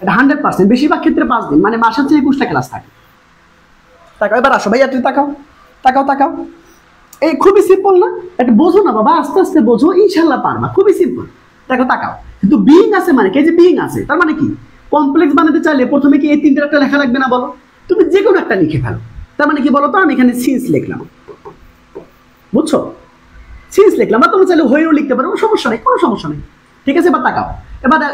এটা 100%, বেশিরভাগ ক্ষেত্রে 5 দিন, মানে মাসের চেয়ে 21টা ক্লাস থাকে। তাকাও এবার আসো ভাইয়া, তুমি তাকাও তাকাও তাকাও। এই খুবই সিম্পল না? এটা বোঝো না বাবা, আস্তে আস্তে বোঝো, ইনশাল্লাহ পারবা। খুবই সিম্পল। দেখো তাকাও, কিন্তু বিং আছে মানে কি, যে বিং আছে তার মানে কি, কমপ্লেক্স বানাতে চাইলে প্রথমে কি এই 3টা একটা লেখা লাগবে না বলো? তুমি যে কোনো একটা লিখে ফেলো। তার মানে কি বলো তো, আমি এখানে সিন্স লিখলাম, বুঝছো? সিন্স লিখলাম, বা তুমি চাইলে হয়েও লিখতে পারো, কোনো সমস্যা নেই, কোনো সমস্যা নেই। ঠিক আছে, এবার তাকাও,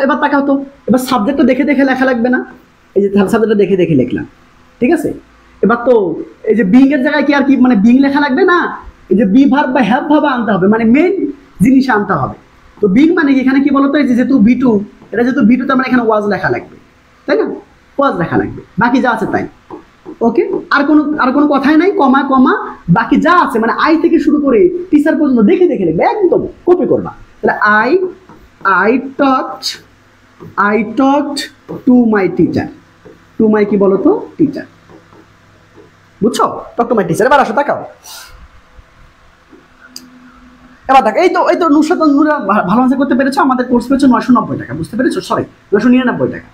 এবার তাকাও তো, এবার সাবজেক্টটা দেখে দেখে লেখা লাগবে না? এই যে সাবজেক্টটা দেখে দেখে লিখলাম, ঠিক আছে? এবার তো এই যে বিং এর জায়গায় কি আর কি মানে বিং লেখা লাগবে না? এই যে বি ভার্ব বা হ্যাভ ভাবে আনতে হবে, মানে মেইন জিনিস আনতে হবে। তো বিং মানে এখানে কি বলতো, এই যে যেহেতু V2, এটা যেহেতু V2, তার মানে এখানে ওয়াজ লেখা লাগবে, তাই না? ওয়াজ লেখা লাগবে, বাকি যা আছে তাই। ওকে, আর কোনো কথাই নাই, কমা কমা বাকি যা আছে, মানে আই থেকে শুরু করে টিচার পর্যন্ত দেখে দেখে লিখবে, একদম কপি করবা। তাহলে I talked to my teacher, to my কি বলতো টিচার, বুঝছো? Talk to my teacher. এবার আসো তাকাও, এবার দেখ, এই তো নুসরাত নূরা ভালো আনসার করতে পেরেছো। আমাদের কোর্স পেয়েছো 990 টাকা, বুঝতে পেরেছো? সরি 999 টাকা,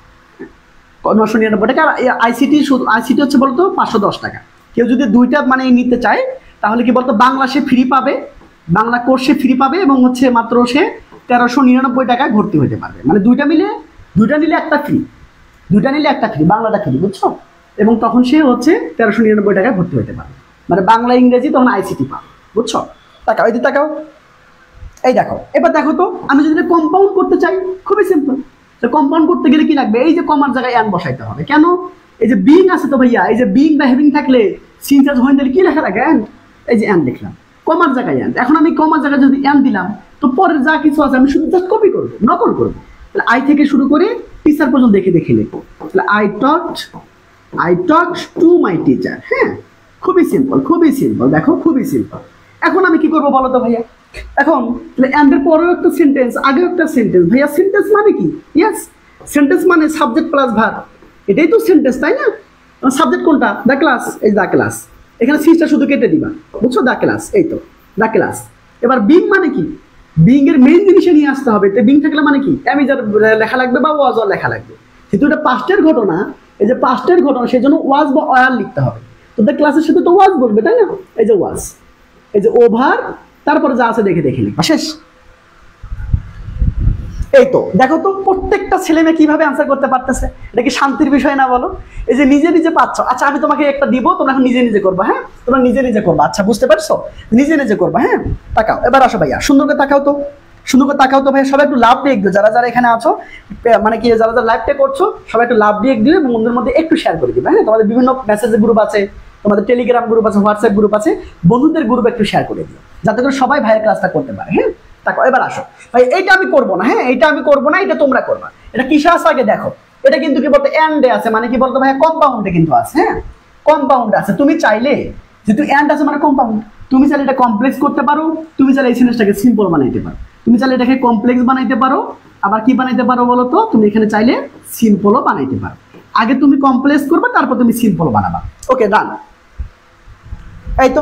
999 টাকা। আর আইসিটি হচ্ছে বলতো 510 টাকা। কেউ যদি দুইটা মানে নিতে চায়, তাহলে কি বলতো বাংলা সে ফ্রি পাবে, বাংলা কোর্স সে ফ্রি পাবে, এবং হচ্ছে মাত্র সে 1399 টাকায় ভর্তি হতে পারবে। মানে দুইটা নিলে একটা ফ্রি, বাংলাটা ফ্রি, বুঝছো? এবং তখন সে হচ্ছে 1399 টাকায় ভর্তি হতে পারবে, মানে বাংলা ইংরেজি তখন আইসিটি পাবে, বুঝছো? তাকাও, এই তাকাও, এই দেখো। এবার দেখো তো, আমি যদি কম্পাউন্ড করতে চাই, খুবই সিম্পল। তো কম্পাউন্ড করতে গেলে কি লাগবে? এই যে কমার জায়গায় অ্যান বসাইতে হবে। কেন? এই যে বিং আছে তো ভাইয়া, এই যে বিং বা হ্যাভিং থাকলে সিন্স অ্যাজ হোয়েন দিলে কি লেখা লাগে? অ্যান। এই যে অ্যান লিখলাম, কমার জায়গায় অ্যান। এখন আমি কমার জায়গায় যদি অ্যান দিলাম, তো পরের যা কিছু আছে আমি শুধু জাস্ট কপি করবো, নকল করবো। তাহলে আই থেকে শুরু করে টিচার পর্যন্ত দেখে দেখে লিখবো। তাহলে I talked to my teacher. হ্যাঁ, খুবই সিম্পল, দেখো খুবই সিম্পল। এখন আমি কি করবো বলো তো ভাইয়া? এখন এন্ডের পরেও একটা সেন্টেন্স, আগেও একটা সেন্টেন্স। ভাইয়া সেন্টেন্স মানে কি? ইয়েস, সেন্টেন্স মানে সাবজেক্ট প্লাস ভার্ব, এটাই তো সেন্টেন্স, তাই না? সাবজেক্ট কোনটা? The class. এই দ্য ক্লাস, এখানে সিসটা শুধু কেটে দিবা, বুঝছো? দ্য ক্লাস, এই তো দ্য ক্লাস। এবার বিং মানে কি? বিং এর মেইন জিনিসে নিয়ে আসতে হবে। তো বিং থাকলে মানে কি? অ্যামিজার লেখা লাগবে বা ওয়াজ লেখা লাগবে। কিন্তু এটা পাস্টের ঘটনা, এই যে পাস্টের ঘটনা, সেই জন্য ওয়াজ বা ওয়ার লিখতে হবে। তো দ্য ক্লাসের সাথে তো ওয়াজ বলবে, তাই না? এই যে ওয়াজ, এই যে ওভার, তারপরে যা আছে দেখে দেখে লিখবা, শেষ। এই তো দেখো তো প্রত্যেকটা ছেলে মেয়ে কিভাবে আনসার করতে পারতেছে, এটা কি শান্তির বিষয় না বলো? এই যে নিজে নিজে পাচ্ছ। আচ্ছা আমি তোমাকে একটা দিব, তোমরা এখন নিজে নিজে করবা। হ্যাঁ তোমরা নিজে নিজে করবা। আচ্ছা বুঝতে পারছো, নিজে নিজে করবা। হ্যাঁ তাকাও, এবার আসো ভাইয়া, সুন্দর করে তাকাও তো, সুন্দর করে তাকাও তো ভাইয়া। সবাই একটু লাভ দিয়ে দিও, যারা যারা এখানে আছো, মানে কি যারা যারা লাইভটা করছো সবাই একটু লাভ দিয়ে দিও এবং বন্ধুদের মধ্যে একটু শেয়ার করে দিবে। হ্যাঁ তোমাদের বিভিন্ন মেসেজের গ্রুপ আছে, তোমাদের টেলিগ্রাম গ্রুপ আছে, হোয়াটসঅ্যাপ গ্রুপ আছে, বন্ধুদের গ্রুপে একটু শেয়ার করে দিও যাতে করে সবাই ভাইয়ের ক্লাসটা করতে পারে। হ্যাঁ দেখো এবার আসো ভাই, এইটা আমি করবো না। হ্যাঁ এইটা আমি করবো না, এটা তোমরা করবা। এটা কিসে আছে আগে দেখো, এটা কিন্তু কি বলতো এন্ডে আছে, মানে কি বলতো ভাই কম্পাউন্ডে কিন্তু আছে। হ্যাঁ কম্পাউন্ডে আছে। তুমি চাইলে যেহেতু এন্ড আছে মানে কম্পাউন্ড, তুমি চাইলে এটা কমপ্লেক্স করতে পারো, তুমি চাইলে এই জিনিসটাকে সিম্পল বানাইতে পারো, তুমি চাইলে এটাকে কমপ্লেক্স বানাইতে পারো, আবার কি বানাইতে পারো বলো তো, তুমি এখানে চাইলে সিম্পলও বানাইতে পারো। আগে তুমি কমপ্লেক্স করবে, তারপর তুমি সিম্পল বানাবা। ওকে ডান। এই তো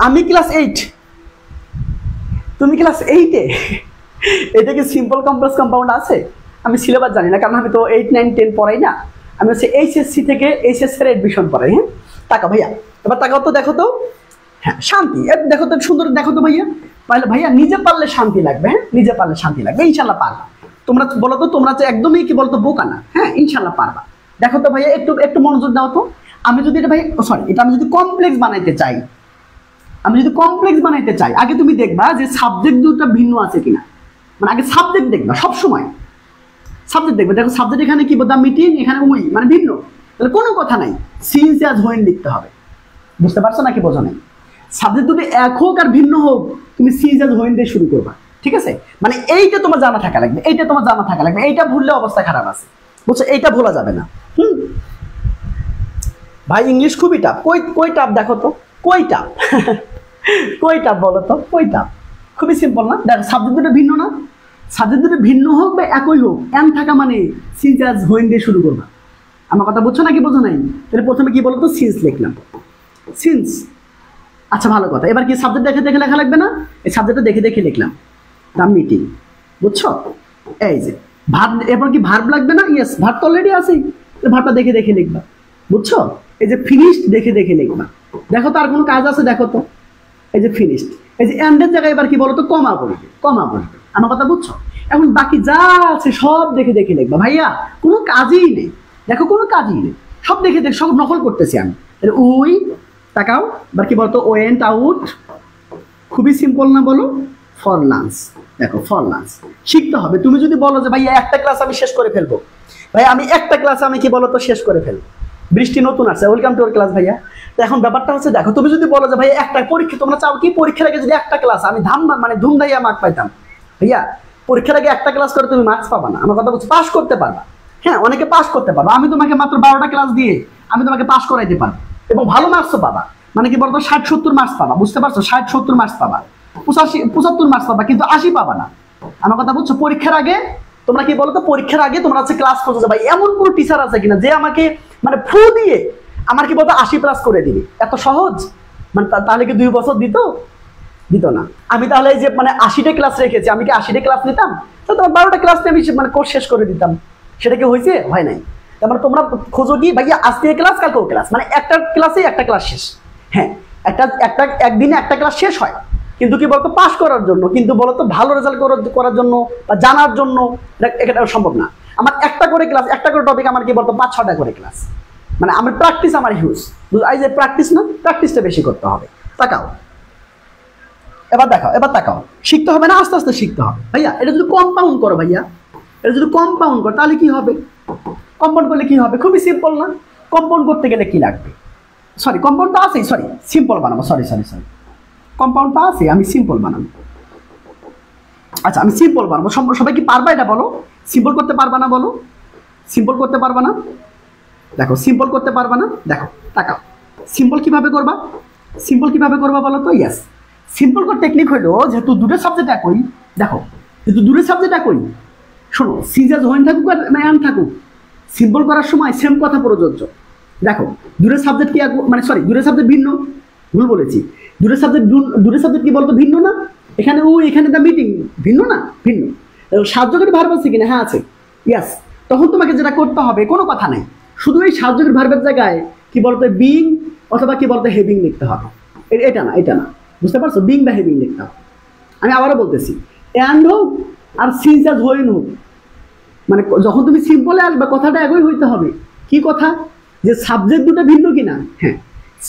আমি ক্লাস 8, তুমি ক্লাস 8-এ, এটা কি সিম্পল কমপ্লেক্স কম্পাউন্ড আছে? আমি সিলেবাস জানি না, কারণ আমি তো 8, 9, 10 পড়াই না, আমি হচ্ছে এইচএসসি থেকে এইচএসসি এর এডমিশন পড়াই। হ্যাঁ টাকা ভাইয়া, এবার তাকাও তো, দেখো তো। হ্যাঁ শান্তি, দেখো তো সুন্দর, দেখো তো ভাইয়া, তাহলে ভাইয়া নিজে পারলে শান্তি লাগবে। হ্যাঁ নিজে পারলে শান্তি লাগবে, ইনশাল্লাহ পারবা। তোমরা বলো তো, তোমরা তো একদমই কি বলতো বোকা না। হ্যাঁ ইনশাল্লাহ পারবা। দেখো তো ভাইয়া, একটু একটু মনোযোগ দাও তো। আমি যদি এটা ভাই সরি, এটা আমি যদি কমপ্লেক্স বানাইতে চাই, আগে তুমি দেখবা যে সাবজেক্ট দুটো ভিন্ন আছে কিনা। মানে আগে সাবজেক্ট দেখবা, সবসময় সাবজেক্ট দেখবে। দেখো সাবজেক্ট এখানে কি দ্য মিটিং, এখানে উই, মানে ভিন্ন, তাহলে কোনো কথা নাই, সিন্স অ্যাজ হোয়েন লিখতে হবে। বুঝতে পারছো নাকি বোঝো নাই? সাবজেক্ট দুটো এক হোক আর ভিন্ন হোক, তুমি সিন্স অ্যাজ হোয়েন দিয়ে শুরু করবা। ঠিক আছে, মানে এইটা তোমার জানা থাকা লাগবে, এইটা তোমার জানা থাকা লাগবে। এইটা ভুললে অবস্থা খারাপ আছে, বুঝছো? এইটা ভোলা যাবে না। ভাই ইংলিশ খুবই টাফ। কই টাফ দেখো তো, কই টাফ কই টাফ বলো তো, কই টাফ? খুবই সিম্পল না? দেখো সাবজেক্ট দুটো ভিন্ন না, সাবজেক্ট দুটো ভিন্ন হোক বা একই হোক, এন থাকা মানে সিন্স অ্যাজ হোয়েন দিয়ে শুরু করবা। আমার কথা বুঝছো নাকি বোঝো নাই? তাহলে প্রথমে কি বলতো, সিন্স লিখলাম, সিন্স। আচ্ছা ভালো কথা, এবার কি সাবজেক্ট দেখে দেখে লেখা লাগবে না? এই সাবজেক্টটা দেখে দেখে লিখলাম, দ্য মিটিং। বুঝছো? এই যে ভার্ব, এরপর কি ভার্ব লাগবে না? ইয়েস, ভার্ব তো অলরেডি আছেই, ভার্বটা দেখে দেখে লিখবা। বুঝছো? এই যে ফিনিশড দেখে দেখে লিখবা। দেখো তো আর কোনো কাজ আছে? দেখো তো, এই যে ফিনিশড, এই যে এন্ডের জায়গায় এবার কি বলতো কমা বলবে, কমা বলবে। আমার কথা বুঝছো? এখন বাকি যা আছে সব দেখে দেখে লিখবা। ভাইয়া কোনো কাজই নেই, দেখো কোনো কাজই নেই, সব দেখে দেখে সব নকল করতেছি আমি। উই, তাকাও, এবার কি বলতো ওয়েন্ট আউট, খুবই সিম্পল না বলো? For lunch. দেখো ফর লাঞ্চ শিখতে হবে। তুমি যদি বলো যে ভাইয়া একটা ক্লাস আমি শেষ করে ফেলবো, ভাই আমি একটা ক্লাস আমি কি বলতো শেষ করে ফেলবো। বৃষ্টি নতুন আসছে, ওয়েলকাম টু আওয়ার ক্লাস ভাইয়া। তো এখন ব্যাপারটা হচ্ছে দেখো, তুমি যদি বলো যে ভাই একটা পরীক্ষা, তোমরা চাও কি পরীক্ষার আগে যদি একটা ক্লাস আমি মানে ধুমধাইয়া মার্ক পাইতাম, ভাইয়া পরীক্ষার আগে একটা ক্লাস করে তুমি মার্কস পাবা না। আমার কথা বলছি পাস করতে পারবা। হ্যাঁ অনেকে পাস করতে পারবা, আমি তোমাকে মাত্র 12টা ক্লাস দিয়ে আমি তোমাকে পাস করাইতে পারবো এবং ভালো মার্কসও পাবা। মানে কি বলতো 60-70 মার্কস পাবা। বুঝতে পারছো? 60-70 মার্কস পাবা, 85-75 মার্কস পাবা, কিন্তু 80 পাবা না। আমার কথা বুঝছো? পরীক্ষার আগে তোমরা কি বলতো, পরীক্ষার আগে তোমরা হচ্ছে ক্লাস করছো যে ভাই এমন কোনো টিচার আছে কিনা যে আমাকে মানে ফু দিয়ে আমার কি বলতো 80+ করে দিবে। এত সহজ? মানে তাহলে কি 2 বছর দিত না? আমি তাহলে যে মানে 80টা ক্লাস রেখেছি, আমি কি 80টা ক্লাস নিতাম? তো তোমার 12টা ক্লাস নিয়ে আমি মানে কোর্স শেষ করে দিতাম। সেটা কি হয়েছে? হয় নাই। তারপরে তোমরা খোঁজো কি ভাইয়া আজকে ক্লাস কালকেও ক্লাস, মানে একটা ক্লাসে একটা ক্লাস শেষ। হ্যাঁ একদিনে একটা ক্লাস শেষ হয়, কিন্তু কি বলতো পাস করার জন্য, কিন্তু বলতো ভালো রেজাল্ট করার জন্য বা জানার জন্য এটা সম্ভব না। আমার একটা করে ক্লাস, একটা করে টপিক আমার কি বলতো 5-6টা করে ক্লাস, মানে আমার প্র্যাকটিস আমার হিউজ। এই যে প্র্যাকটিস না, প্র্যাকটিসটা বেশি করতে হবে। তাকাও, এবার দেখাও, এবার তাকাও। শিখতে হবে না, আস্তে আস্তে শিখতে হবে ভাইয়া। এটা যদি কম্পাউন্ড করো ভাইয়া, এটা যদি কম্পাউন্ড করো তাহলে কি হবে? কম্পাউন্ড করলে কি হবে? খুবই সিম্পল না? কম্পাউন্ড করতে গেলে কি লাগবে? সরি কম্পাউন্ডটা আছে, সরি সিম্পল বানাবো, সরি কম্পাউন্ডটা আছে, আমি সিম্পল বানাবো। আচ্ছা আমি সিম্পল বানাবো। সবাই কি পারবা এটা বলো? সিম্পল করতে পারবা না বলো? সিম্পল করতে পারবা না? দেখো সিম্পল করতে পারবা না? দেখো তাকাও, সিম্পল কিভাবে করবা? সিম্পল কিভাবে করবা বলো তো? ইয়েস, সিম্পল করার টেকনিক হলো যেহেতু দুটো সাবজেক্ট একই, দেখো যেহেতু দুটো সাবজেক্ট একই, শোনো সিজাজ হোয়েন থাকুক আর ম্যান থাকুক, সিম্পল করার সময় সেম কথা প্রযোজ্য। দেখো দুটো সাবজেক্ট কি মানে সরি দুটো সাবজেক্ট ভিন্ন, ভুল বলেছি। দুটো সাবজেক্ট কি বলতো ভিন্ন না? এখানে এখানে দ্য মিটিং ভিন্ন না? ভিন্ন। সাহায্যকারী ভার্ব আছে কিনা? হ্যাঁ আছে। ইয়াস, তখন তোমাকে যেটা করতে হবে কোনো কথা নাই, শুধু এই সাহায্যকারী ভার্বের জায়গায় কি বলতো বিং অথবা কি বলতো হেভিং লিখতে হবে। এটা না, বুঝতে পারছো? বিং বা হেভিং লিখতে হবে। আমি আবারও বলতেছি, অ্যান্ড হোক আর সিন্স অ্যাজ হোয়েন হোক, মানে যখন তুমি সিম্পলে আসবে কথাটা একই হইতে হবে। কি কথা? যে সাবজেক্ট দুটো ভিন্ন কিনা? হ্যাঁ,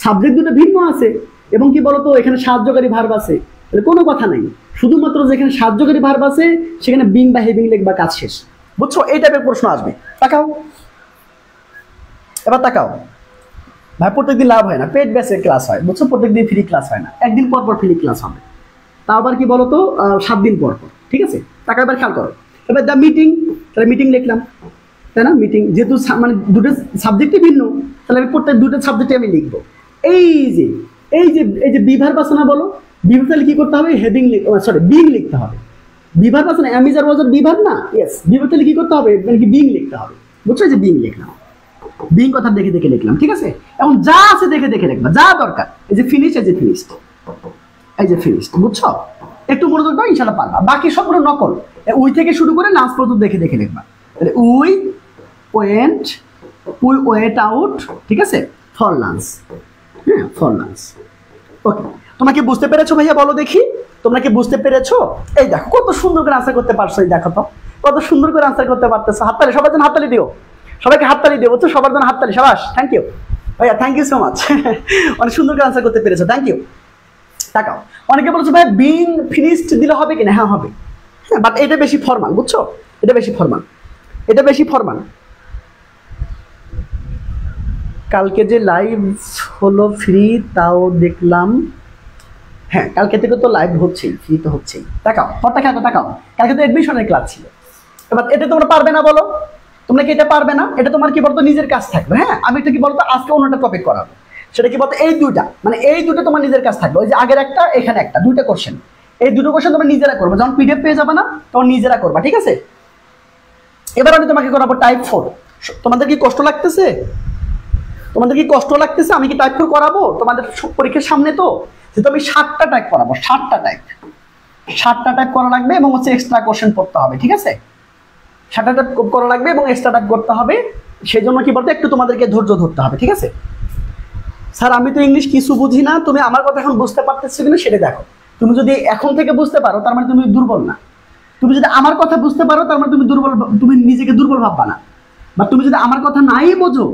সাবজেক্ট দুটো ভিন্ন আছে এবং কি বলতো এখানে সাহায্যকারী ভার্ব আছে, তাহলে কোনো কথা নাই। শুধুমাত্র যেখানে সাহায্যকারী ভার্ব আছে সেখানে বিং বা হেভিং লিখবা, কাজ শেষ। বুঝছো? এই টাইপের প্রশ্ন আসবে। তাকাও, এবার তাকাও ভাই, প্রত্যেকদিন লাভ হয় না, পেড বেসের ক্লাস হয়, বুঝছো? প্রত্যেকদিন ফ্রি ক্লাস হয় না, একদিন পর পর ফ্রি ক্লাস হবে, তা আবার কি বলতো 7 দিন পর পর, ঠিক আছে? টাকা এবার খেয়াল করো। এবার দ্য মিটিং, তাহলে মিটিং লিখলাম, তাই না? মিটিং যেহেতু মানে দুটো সাবজেক্টই ভিন্ন, তাহলে আমি প্রত্যেক দুটো সাবজেক্টে আমি লিখবো। এই যে এই যে এই যে বিভার বাসনা বলো, বিভার তাহলে কি করতে হবে? হেডিং সরি বিং লিখতে হবে। বিভার বাসনা অ্যামিজার ওয়াজার বিভার না, ইয়েস, বিভার তাহলে কি করতে হবে? মানে কি বিং লিখতে হবে, বুঝছো? যে বিং লিখলাম, বিং কথা দেখে দেখে লিখলাম, ঠিক আছে? এখন যা আছে দেখে দেখে লিখবা, যা দরকার। এই যে ফিনিশ, এই যে ফিনিশড, এই যে ফিনিশড, বুঝছো? একটু মনোযোগ দাও, ইনশাআল্লাহ পারবা। বাকি সবগুলো নকল, উই থেকে শুরু করে লাঞ্চ পর্যন্ত দেখে দেখে লিখবা। তাহলে উই ওয়েন্ট আউট, ঠিক আছে, ফর লাঞ্চ। হ্যাঁ, ফর লাঞ্চ। ওকে, তোমরা কি বুঝতে পেরেছো ভাইয়া? বলো দেখি, তোমরা কি বুঝতে পেরেছো? এই দেখো কত সুন্দর করে আনসার করতে পারছো, এই দেখো তো কত সুন্দর করে আনসার করতে পারতেছো। হাততালি, সবার জন্য হাততালি দিও, সবাইকে হাততালি দিও, বুঝছো? সবার জন্য হাততালি, সাবাস, থ্যাংক ইউ ভাইয়া, থ্যাংক ইউ সো মাচ। অনেক সুন্দর করে আনসার করতে পেরেছো, থ্যাংক ইউ। তাকাও, অনেকে বলছো ভাই বিং ফিনিশড দিলে হবে কিনা? হ্যাঁ হবে, হ্যাঁ, বাট এটা বেশি ফরমাল, বুঝছো? এটা বেশি ফরমাল, এটা বেশি ফরমাল। কালকে যে লাইভ হলো ফ্রি, তাও দেখলাম। হ্যাঁ, কালকে থেকে তো লাইভ হচ্ছেই, ফ্রি তো হচ্ছেই। তাকাও পরটা খেয়াল, তাকাও, কালকে তো এডমিশনের ক্লাস ছিল। এবার এটা তোমরা পারবে না বলো? তোমরা কি এটা পারবে না? এটা তোমার কি বলতো নিজের কাজ থাকবে। হ্যাঁ, আমি এটা কি বলতো আজকে অন্যটা টপিক করাবো, সেটা কি বলতো এই দুইটা, মানে এই দুটো তোমার নিজের কাজ থাকবে। ওই যে আগের একটা, এখানে একটা, দুইটা কোশ্চেন, এই দুটো কোশ্চেন তোমরা নিজেরা করবে। যখন পিডিএফ পেয়ে যাবে না তখন নিজেরা করবা, ঠিক আছে? এবার আমি তোমাকে করাবো টাইপ 4। তোমাদের কি কষ্ট লাগতেছে? তোমাদের কি কষ্ট লাগতেছে? আমি কি টাইপ 4 করাবো তোমাদের পরীক্ষার সামনে? তো যেহেতু আমি 7টা টাইপ করাবো, 7টা টাইপ করা লাগবে এবং হচ্ছে এক্সট্রা কোশ্চেন পড়তে হবে, ঠিক আছে? 7টা টাইপ করা লাগবে এবং এক্সট্রা টাইপ করতে হবে। সেই জন্য কি বলতো একটু তোমাদেরকে ধৈর্য ধরতে হবে, ঠিক আছে? স্যার আমি তো ইংলিশ কিছু বুঝি না, তুমি আমার কথা এখন বুঝতে পারতেছো কিনা সেটা দেখো। তুমি যদি এখন থেকে বুঝতে পারো তার মানে তুমি দুর্বল না। তুমি যদি আমার কথা বুঝতে পারো তার মানে তুমি দুর্বল, তুমি নিজেকে দুর্বল ভাববা না। বা তুমি যদি আমার কথা নাই বোঝো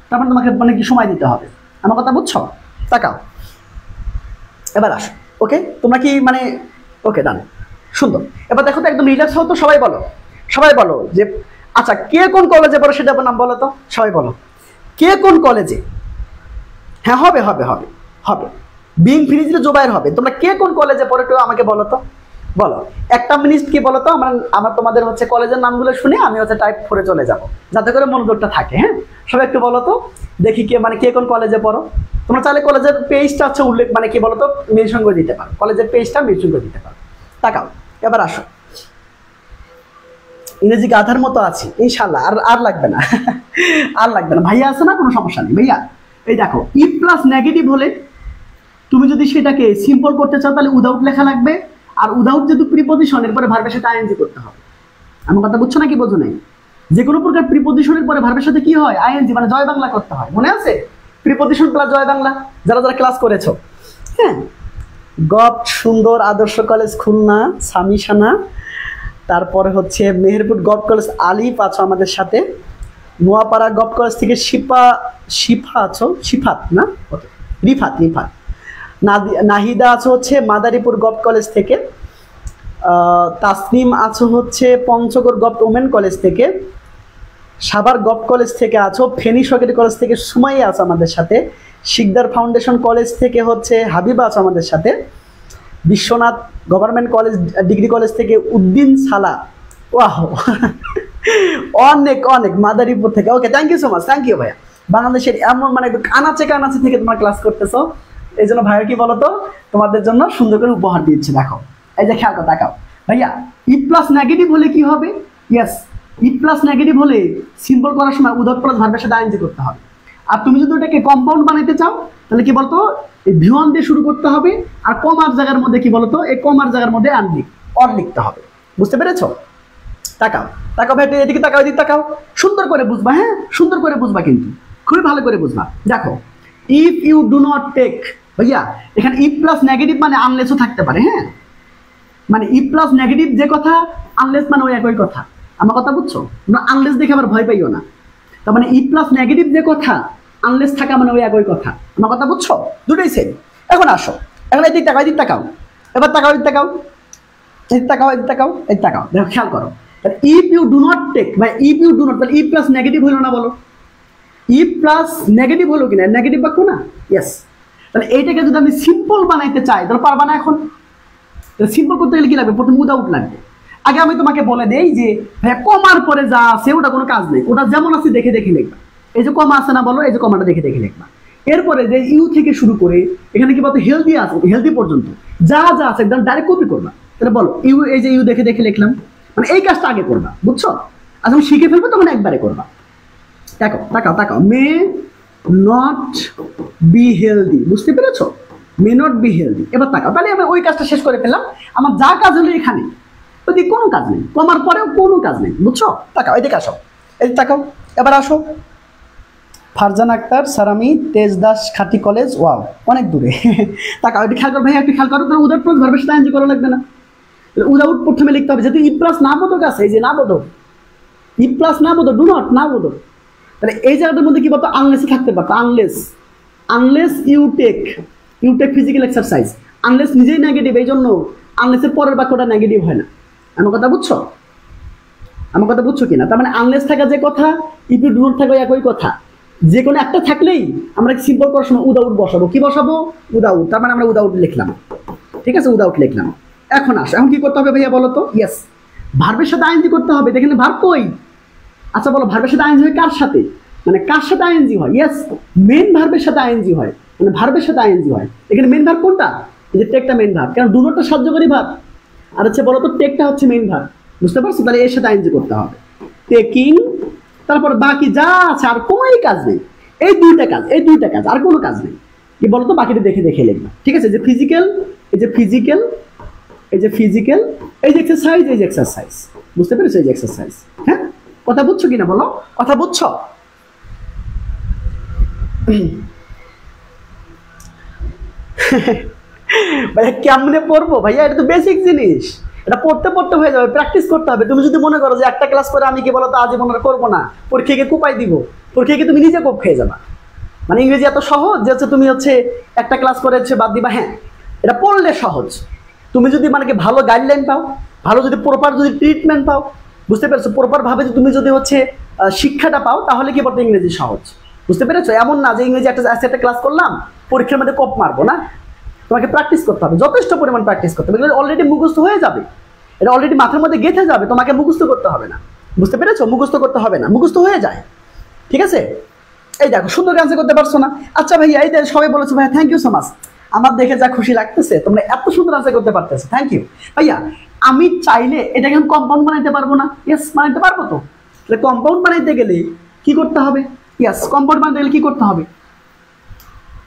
তার মানে তোমাকে মানে কি সময় দিতে হবে। আমার কথা বুঝছো? তাকাও, এবার আসো। ওকে, তোমরা কি মানে ওকে ডান, সুন্দর। এবার দেখো তো একদম রিল্যাক্স হও তো, সবাই বলো, সবাই বলো যে আচ্ছা কে কোন কলেজে পড়ো সেটা নাম বলো তো, সবাই বলো কে কোন কলেজে। হ্যাঁ হবে হবে হবে হবে, বিং ফিনিশড জোবাইর হবে। তোমরা কে কোন কলেজে পড়ো একটু আমাকে বলো তো, বলো একটা মিনিট কি বলো তো। আমার তোমাদের হচ্ছে কলেজের নামগুলো শুনে আমি হচ্ছে টাইপ 4 চলে যাব, যাতে করে মনোযোগটা থাকে। হ্যাঁ, সবাই একটু বলো তো দেখি কে মানে কে কোন কলেজে পড়ো। তোমরা চাইলে কলেজের পেজটা হচ্ছে উল্লেখ মানে কি বলো তো মেনশন করে দিতে পারো, কলেজের পেজটা মেনশন করে দিতে পারো। তাকাও, এবার আসো। ইংরেজি গাধার মতো আছি ইনশাল্লাহ, আর লাগবে না। আর লাগবে না ভাইয়া, আছে না? কোনো সমস্যা নেই ভাইয়া। এই দেখো ইফ প্লাস নেগেটিভ হলে তুমি যদি সেটাকে সিম্পল করতে চাও তাহলে উইদাউট লেখা লাগবে। আর উইদাউট যেহেতু প্রিপজিশনের পরে ভার্বের সাথে আইএনজি করতে হবে। আমার কথা বুঝছো নাকি বোঝো নাই? যে কোনো প্রকার প্রিপজিশনের পরে ভার্বের সাথে কি হয়? আইএনজি, মানে জয় বাংলা করতে হয়। মনে আছে? প্রিপজিশন প্লাস জয় বাংলা, যারা যারা ক্লাস করেছো। হ্যাঁ, গপ সুন্দর আদর্শ কলেজ খুলনা, সামিশানা, তারপরে হচ্ছে মেহেরপুর গভ কলেজ আলিফ আছো আমাদের সাথে, নোয়াপাড়া গভ কলেজ থেকে শিফা আছো, শিফাত না রিফাত নাহিদা আছো হচ্ছে মাদারীপুর গভ কলেজ থেকে, তাসনিম আছো হচ্ছে পঞ্চগড় গভ ওমেন কলেজ থেকে, সাভার গভ কলেজ থেকে আছো, ফেনী সরকারি কলেজ থেকে সুমাইয়া আছো আমাদের সাথে, শিকদার ফাউন্ডেশন কলেজ থেকে হচ্ছে হাবিবা আছো আমাদের সাথে, Biswanath government college degree college থেকে উদ্দিন সালা, ওয়াহ অনেক অনেক, মাদারীপুর থেকে। Okay, thank you so much, thank you ভাইয়া। বাংলাদেশের এমন মানে কানাচে কানাচে থেকে তোমরা ক্লাস করতেছো, এই জন্য ভাইয়া কি বলতো তোমাদের জন্য সুন্দর করে উপহার দিচ্ছে। দেখো এই যে খেয়াল করে তাকাও ভাইয়া, ইফ প্লাস নেগেটিভ হলে কি হবে? ইয়েস, ইফ প্লাস নেগেটিভ হলে সিম্পল করার সময় উইদাউট প্লাস ভার্বের সাথে আইএনজি করতে হবে। আর তুমি যদি ওটাকে কম্পাউন্ড বানাইতে চাও তাহলে কি বলতো এই ভিওয়ান দিয়ে শুরু করতে হবে, আর কমার জায়গার মধ্যে কি বলতো এই কমার জায়গার মধ্যে অর লিখতে হবে। বুঝতে পেরেছো? তাকাও তাকাও ভাই, এদিকে তাকাও, এদিকে তাকাও, সুন্দর করে বুঝবা। হ্যাঁ, সুন্দর করে বুঝবা, কিন্তু খুবই ভালো করে বুঝবা। দেখো if you do not take, ভাইয়া এখানে ইফ প্লাস নেগেটিভ মানে আনলেসও থাকতে পারে। হ্যাঁ, মানে ইফ প্লাস নেগেটিভ যে কথা আনলেস মানে ওই একই কথা। আমার কথা বুঝছো? তোমরা আনলেস দেখে আবার ভয় পাইও না। তার মানে ই প্লাস নেগেটিভ যে কথা, আনলেস থাকা মানে ওই একই কথা। আমার কথা বুঝছো? দুটোই সেম। এখন আসো, এখন এদিক তাকাও, এদিক তাকাও, এবার তাকাও, এদিক তাকাও, এদিক তাকাও, এদিক তাকাও, এদিক তাকাও, দেখো খেয়াল করো। If you do not take বা ইফ ইউ ডু নট, তাহলে ই প্লাস নেগেটিভ হলো না বলো? ই প্লাস নেগেটিভ হলো কিনা? নেগেটিভ বাক্য না? ইয়েস। তাহলে এইটাকে যদি আমি সিম্পল বানাইতে চাই তাহলে পারবা না। এখন সিম্পল করতে গেলে কি লাগবে? প্রথমে উইদাউট লাগবে। আগে আমি তোমাকে বলে দেই যে ভাই কমার পরে যা আছে ওটা কোনো কাজ নেই, ওটা যেমন আছে দেখে দেখে লিখবা। এই যে কমা আছে না বলো, এই যে কমাটা দেখে দেখে লিখবা। এরপরে যে ইউ থেকে শুরু করে এখানে কি বলতো হেলদি আছে, হেলদি পর্যন্ত যা যা আছে একদম ডাইরেক্ট কপি করবা। তাহলে বলো ইউ, এই যে ইউ দেখে দেখে লিখলাম, মানে এই কাজটা আগে করবা, বুঝছো? আর যখন শিখে ফেলবে তখন একবারে করবা। দেখো তাকাও তাকাও, মে নট বি হেলদি, বুঝতে পেরেছো? May not be healthy. এবার তাকাও, তাহলে আমি ওই কাজটা শেষ করে ফেললাম। আমার যা কাজ হলো এখানে, ওইদিকে কোনো কাজ নেই, কমার পরেও কোনো কাজ নেই, বুঝছো? তাকাও, এদিকে আসো, এদিকে তাকাও, এবার আসো। ফারজান আক্তার, সারামি, তেজ দাস খাটি কলেজ, ওয়াও অনেক দূরে। তাকাও, একটু খেয়াল করো ভাই, একটু খেয়াল করো। তাহলে উদাউট প্লাস ভার্বের সাথে আইএনজি করা লাগবে না। উদাউট প্রথমে লিখতে হবে, যেহেতু ই প্লাস না বোধক আছে, এই যে না বোধক, ই প্লাস না বোধক, ডু নট না বোধক। তাহলে এই জায়গাটার মধ্যে কি বলতো? আনলেসে থাকতে পারতো, unless, unless you take physical exercise. Unless নিজেই নেগেটিভ, এই জন্য আনলেসের পরের বাক্যটা নেগেটিভ হয় না। আমার কথা বুঝছো? আমার কথা বুঝছো কিনা? তার মানে আনলেস থাকা যে কথা, ইফ ইউ ডু নট থাকা একই কথা। যে কোনো একটা থাকলেই আমরা সিম্পল করার সময় উইদাউট বসাবো। কি বসাবো? উইদাউট। তার মানে আমরা উইদাউট লিখলাম, ঠিক আছে? উইদাউট লিখলাম। এখন আসো, এখন কি করতে হবে ভাইয়া বলো তো? ইয়েস, ভার্বের সাথে আইএনজি করতে হবে। দেখেন ভার্ব কই? আচ্ছা বলো, ভার্বের সাথে আইএনজি হয় কার সাথে? মানে কার সাথে আইএনজি হয়? ইয়েস, মেন ভার্বের সাথে আইএনজি হয়, মানে ভার্বের সাথে আইএনজি হয়। এখানে মেন ভার্ব কোনটা? এই যে টেকটা মেন ভার্ব, কারণ ডু নটটা সাহায্যকারী ভার্ব। আর হচ্ছে বলো তো টেকটা হচ্ছে মেন ভার্ব, বুঝতে পারছো? তাহলে এর সাথে আইএনজি করতে হবে, টেকিং। তারপর বাকি যা আছে আর কোনোই কাজ নেই, এই দুইটা কাজ, এই দুইটা কাজ, আর কোনো কাজ নেই। কি বলতো? বাকিটা দেখে দেখে লিখবা, ঠিক আছে? যে ফিজিক্যাল, এই যে ফিজিক্যাল, এই যে ফিজিক্যাল, এই যে এক্সারসাইজ, এই যে এক্সারসাইজ, বুঝতে পেরেছো? এই যে এক্সারসাইজ। হ্যাঁ, কথা বুঝছো কিনা বলো? কথা বুঝছো? ভাইয়া কেমনে পড়বো ভাইয়া? এটা তো বেসিক জিনিস, এটা পড়তে পড়তে হয়ে যাবে, প্র্যাকটিস করতে হবে। তুমি যদি মনে করো যে একটা ক্লাস করে আমি কি বলতো আজীবন করবো না, পরীক্ষাকে কোপাই দিব, পরীক্ষাকে তুমি নিজে কোপ খেয়ে যাবা। মানে ইংরেজি এত সহজ যে হচ্ছে তুমি হচ্ছে একটা ক্লাস করে হচ্ছে বাদ দিবা। হ্যাঁ, এটা পড়লে সহজ। তুমি যদি মানে কি ভালো গাইডলাইন পাও, ভালো যদি প্রপার যদি ট্রিটমেন্ট পাও, বুঝতে পেরেছো? প্রপার ভাবে তুমি যদি হচ্ছে শিক্ষাটা পাও, তাহলে কি বলতো ইংরেজি সহজ, বুঝতে পেরেছো? এমন না যে ইংরেজি একটা ক্লাস করলাম পরীক্ষার মধ্যে কপ মারবো না। তোমাকে প্র্যাকটিস করতে হবে, যথেষ্ট পরিমাণ প্র্যাকটিস করতে হবে। এগুলো অলরেডি মুখস্থ হয়ে যাবে, এটা অলরেডি মাথার মধ্যে গেঁথে যাবে, তোমাকে মুখস্থ করতে হবে না, বুঝতে পেরেছো? মুখস্থ করতে হবে না, মুখস্থ হয়ে যায়, ঠিক আছে? এই দেখো সুন্দর আনসার করতে পারছো না? আচ্ছা ভাইয়া, এই সবাই বলেছো ভাইয়া থ্যাংক ইউ সো মাচ, আমার দেখে যা খুশি লাগতেছে, তোমরা এত সুন্দর আনসার করতে পারতেছো, থ্যাংক ইউ ভাইয়া। আমি চাইলে এটাকে আমি কম্পাউন্ড বানাইতে পারবো না? ইয়েস, বানাইতে পারবো তো। তাহলে কম্পাউন্ড বানাইতে গেলে কি করতে হবে? ইয়েস, কম্পাউন্ড বানাইতে গেলে কি করতে হবে?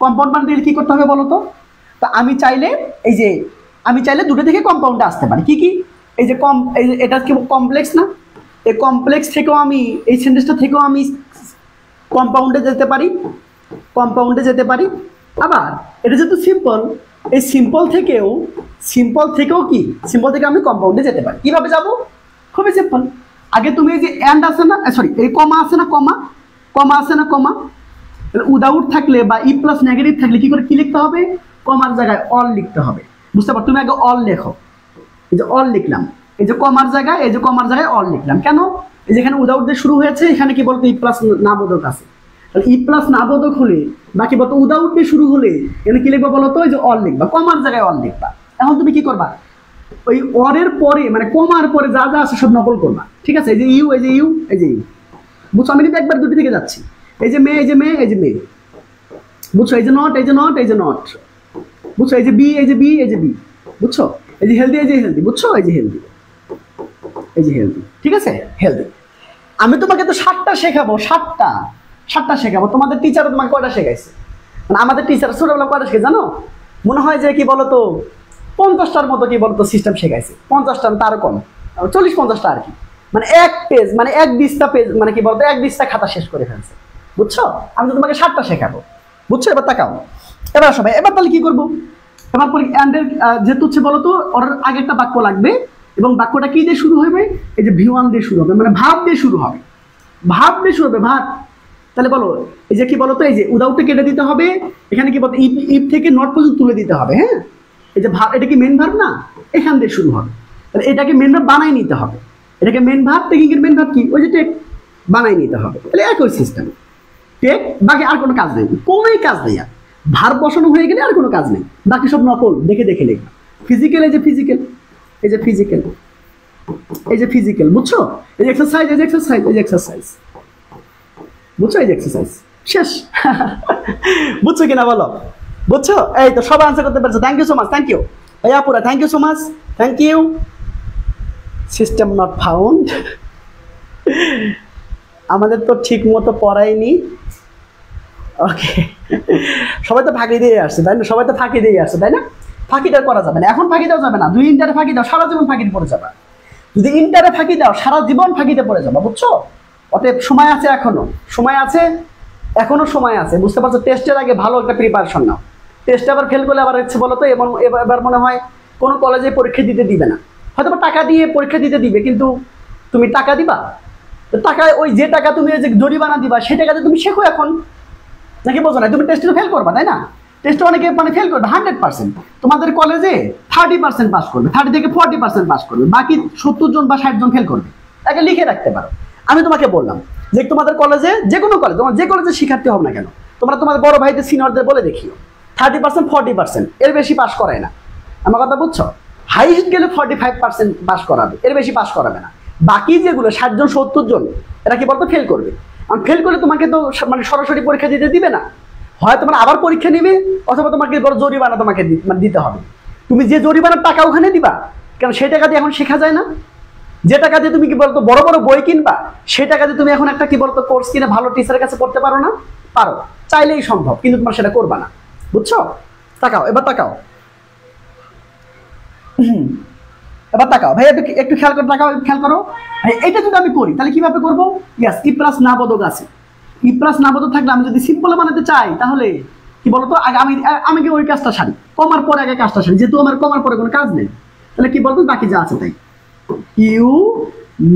কম্পাউন্ড বানাইতে গেলে কি করতে হবে বলো তো? তা আমি চাইলে, এই যে আমি চাইলে দুটো থেকে কম্পাউন্ডে আসতে পারি। কি কি? এই যে এই যে এটা কি কমপ্লেক্স না? এই কমপ্লেক্স থেকেও আমি, এই সেন্টেন্সটা থেকেও আমি কম্পাউন্ডে যেতে পারি, কম্পাউন্ডে যেতে পারি। আবার এটা যেহেতু সিম্পল, এই সিম্পল থেকেও কি, সিম্পল থেকে আমি কম্পাউন্ডে যেতে পারি। কিভাবে যাব? খুবই সিম্পল। আগে তুমি এই যে এন্ড আছে না, সরি এই কমা আছে না, কমা আছে না, কমা উইদাউট থাকলে বা ই প্লাস নেগেটিভ থাকলে কি করে কি লিখতে হবে? কমার জায়গায় অল লিখতে হবে, বুঝতে পারো? তুমি আগে অল লেখো, এই যে অল লিখলাম, এই যে কমার জায়গায়, এই যে কমার জায়গায় অল লিখলাম। কেন? এই যেখানে উইদাউট দিয়ে শুরু হয়েছে, এখানে কি বলতো ই প্লাস না বোধক আছে। তাহলে ই প্লাস না বোধক হলে বাকি বলতো উইদাউট দিয়ে শুরু হলে এখানে কি লিখবা বলতো? এই যে অল লিখবা, কমার জায়গায় অল লিখবা। এখন তুমি কি করবা? ওই অরের পরে মানে কমার পরে যা যা আছে সব নকল করবা, ঠিক আছে? এই যে ইউ, এই যে ইউ, এই যে ইউ, বুঝছো? আমি কিন্তু একবার দুটি থেকে যাচ্ছি। এই যে মে, এই যে মে, এই যে মে, বুঝছো? এই যে নট, এই যে নট, এই যে নট, বুঝছো? এই যে বি, এই যে বি, এই যে বি, বুঝছো? এই যে হেলদি, এই যে হেলদি, বুঝছো? এই যে হেলদি, এই যে হেলদি, ঠিক আছে? হেলদি। আমি তোমাকে তো 7টা শেখাবো, 7টা শেখাবো। তোমাদের টিচারও তোমাকে কয়টা শেখাইছে? মানে আমাদের টিচার ছোটবেলা কয়টা শেখে জানো? মনে হয় যে কি বলতো 50টার মতো কি বলতো সিস্টেম শেখাইছে, 50টা তারও কম, 40-50টা আর কি। মানে এক পেজ, মানে 1-20টা পেজ, মানে কি বলতো 1-20টা খাতা শেষ করে ফেলছে, বুঝছো? আমি তো তোমাকে 7টা শেখাবো, বুঝছো? এবার তাকাও, এবার আসো ভাই, এবার তাহলে কি করবো? এবার পরে এন্ডের যেহেতু হচ্ছে বলতো ওর আগে একটা বাক্য লাগবে, এবং বাক্যটা কি দিয়ে শুরু হবে? এই যে V1 দিয়ে শুরু হবে, মানে ভাব দিয়ে শুরু হবে, ভাব দিয়ে শুরু হবে, ভাব। তাহলে বলো এই যে কি বলতো, এই যে উইদাউটটা কেটে দিতে হবে, এখানে কি বলতো ইফ থেকে নট পর্যন্ত তুলে দিতে হবে। হ্যাঁ, এই যে ভাব, এটা কি মেন ভার্ব না, এখান দিয়ে শুরু হবে, তাহলে এটাকে মেন ভার্ব বানাই নিতে হবে। এটাকে মেন ভার্ব, টেকিং এর মেন ভার্ব কি? ওই যে টেক, বানাই নিতে হবে। তাহলে একই সিস্টেম, টেক, বাকি আর কোনো কাজ নেই, কোনোই কাজ নেই। আর ভার্ব বসানো হয়ে গেলে আর কোনো কাজ নেই, বাকি সব নকল, দেখে দেখে লিখবা। ফিজিক্যাল, এই যে ফিজিক্যাল, এই যে ফিজিক্যাল, এই যে ফিজিক্যাল, বুঝছো? এই যে এক্সারসাইজ, এই যে এক্সারসাইজ, এই যে এক্সারসাইজ, বুঝছো? এই যে এক্সারসাইজ, শেষ। বুঝছো কিনা বলো? বুঝছো? এই তো সব আনসার করতে পারছো। Thank you so much, thank you ভাইয়া পুরা, thank you so much, thank you. System not found. আমাদের তো ঠিক মতো পড়ায়নি। ওকে, সবাই তো ফাঁকি দিয়ে আসছে তাই না? সবাই তো ফাঁকি দিয়ে আসছে তাই না? ফাঁকিটা করা যাবে না, এখন ফাঁকি দেওয়া যাবে না। দুই ইন্টারে ফাঁকি দাও, সারা জীবন ফাঁকিতে পড়ে যাবে। যদি ইন্টারে ফাঁকি দাও, সারা জীবন ফাঁকিতে পড়ে যাবে, বুঝছো? অতএব সময় আছে, এখনো সময় আছে, এখনো সময় আছে, বুঝতে পারছো? টেস্টের আগে ভালো একটা প্রিপারেশন নাও। টেস্টে আবার ফেল করলে আবার হচ্ছে বলো তো, এবার মনে হয় কোনো কলেজে পরীক্ষা দিতে দিবে না, হয়তো টাকা দিয়ে পরীক্ষা দিতে দিবে, কিন্তু তুমি টাকা দিবা? টাকায় ওই যে টাকা তুমি যে জরিমানা দিবা, সেই টাকাতে তুমি শেখো এখন, নাকি বোঝো না? তুমি টেস্টে ফেল করবা তাই না? টেস্টে অনেকে মানে ফেল করবে 100%। তোমাদের কলেজে 30% পাস করবে, 30 থেকে 40% পাস করবে, বাকি 70 জন বা 60 জন ফেল করবে। তাকে লিখে রাখতে পারো। আমি তোমাকে বললাম যে তোমাদের কলেজে, যে কোনো কলেজ, তোমার যে কলেজে শিক্ষার্থী হোক না কেন, তোমরা তোমাদের বড় ভাইদের সিনিয়রদের বলে দেখিও 30% 40%, এর বেশি পাস করায় না। আমার কথা বুঝছো? হাইস্ট গেলে 45% পাস করাবে, এর বেশি পাস করাবে না। বাকি যেগুলো 60 জন 70 জন, এরা কি বলতো ফেল করবে। আর ফেল করলে তোমাকে তো মানে সরাসরি পরীক্ষা দিতে দিবে না, হয় তোমার আবার পরীক্ষা নেবে, অথবা তোমাকে বড় জরিমানা তোমাকে দিতে হবে। তুমি যে জরিমানার টাকা ওখানে দিবা, কারণ সেই টাকা দিয়ে এখন শেখা যায় না। যে টাকা দিয়ে তুমি কি বলতো বড় বড় বই কিনবা, সেই টাকা দিয়ে তুমি এখন একটা কি বলতো কোর্স কিনে ভালো টিচারের কাছে পড়তে পারো না? পারো, চাইলেই সম্ভব, কিন্তু তোমার সেটা করবা না, বুঝছো? তাকাও, এবার তাকাও, এবার তাকাও ভাই, একটু খেয়াল করে তাকাও, খেয়াল করো ভাই। এটা যদি আমি করি তাহলে কিভাবে করবো? ইয়াস, ই প্লাস না বোধক আছে। ই প্লাস না বোধক থাকলে আমি যদি সিম্পল বানাতে চাই, তাহলে কি বলতো, আগে আমি কি ওই কাজটা সারি, কমার পরে আগে কাজটা সারি, যেহেতু আমার কমার পরে কোনো কাজ নেই, তাহলে কি বলতো বাকি যা আছে তাই। ইউ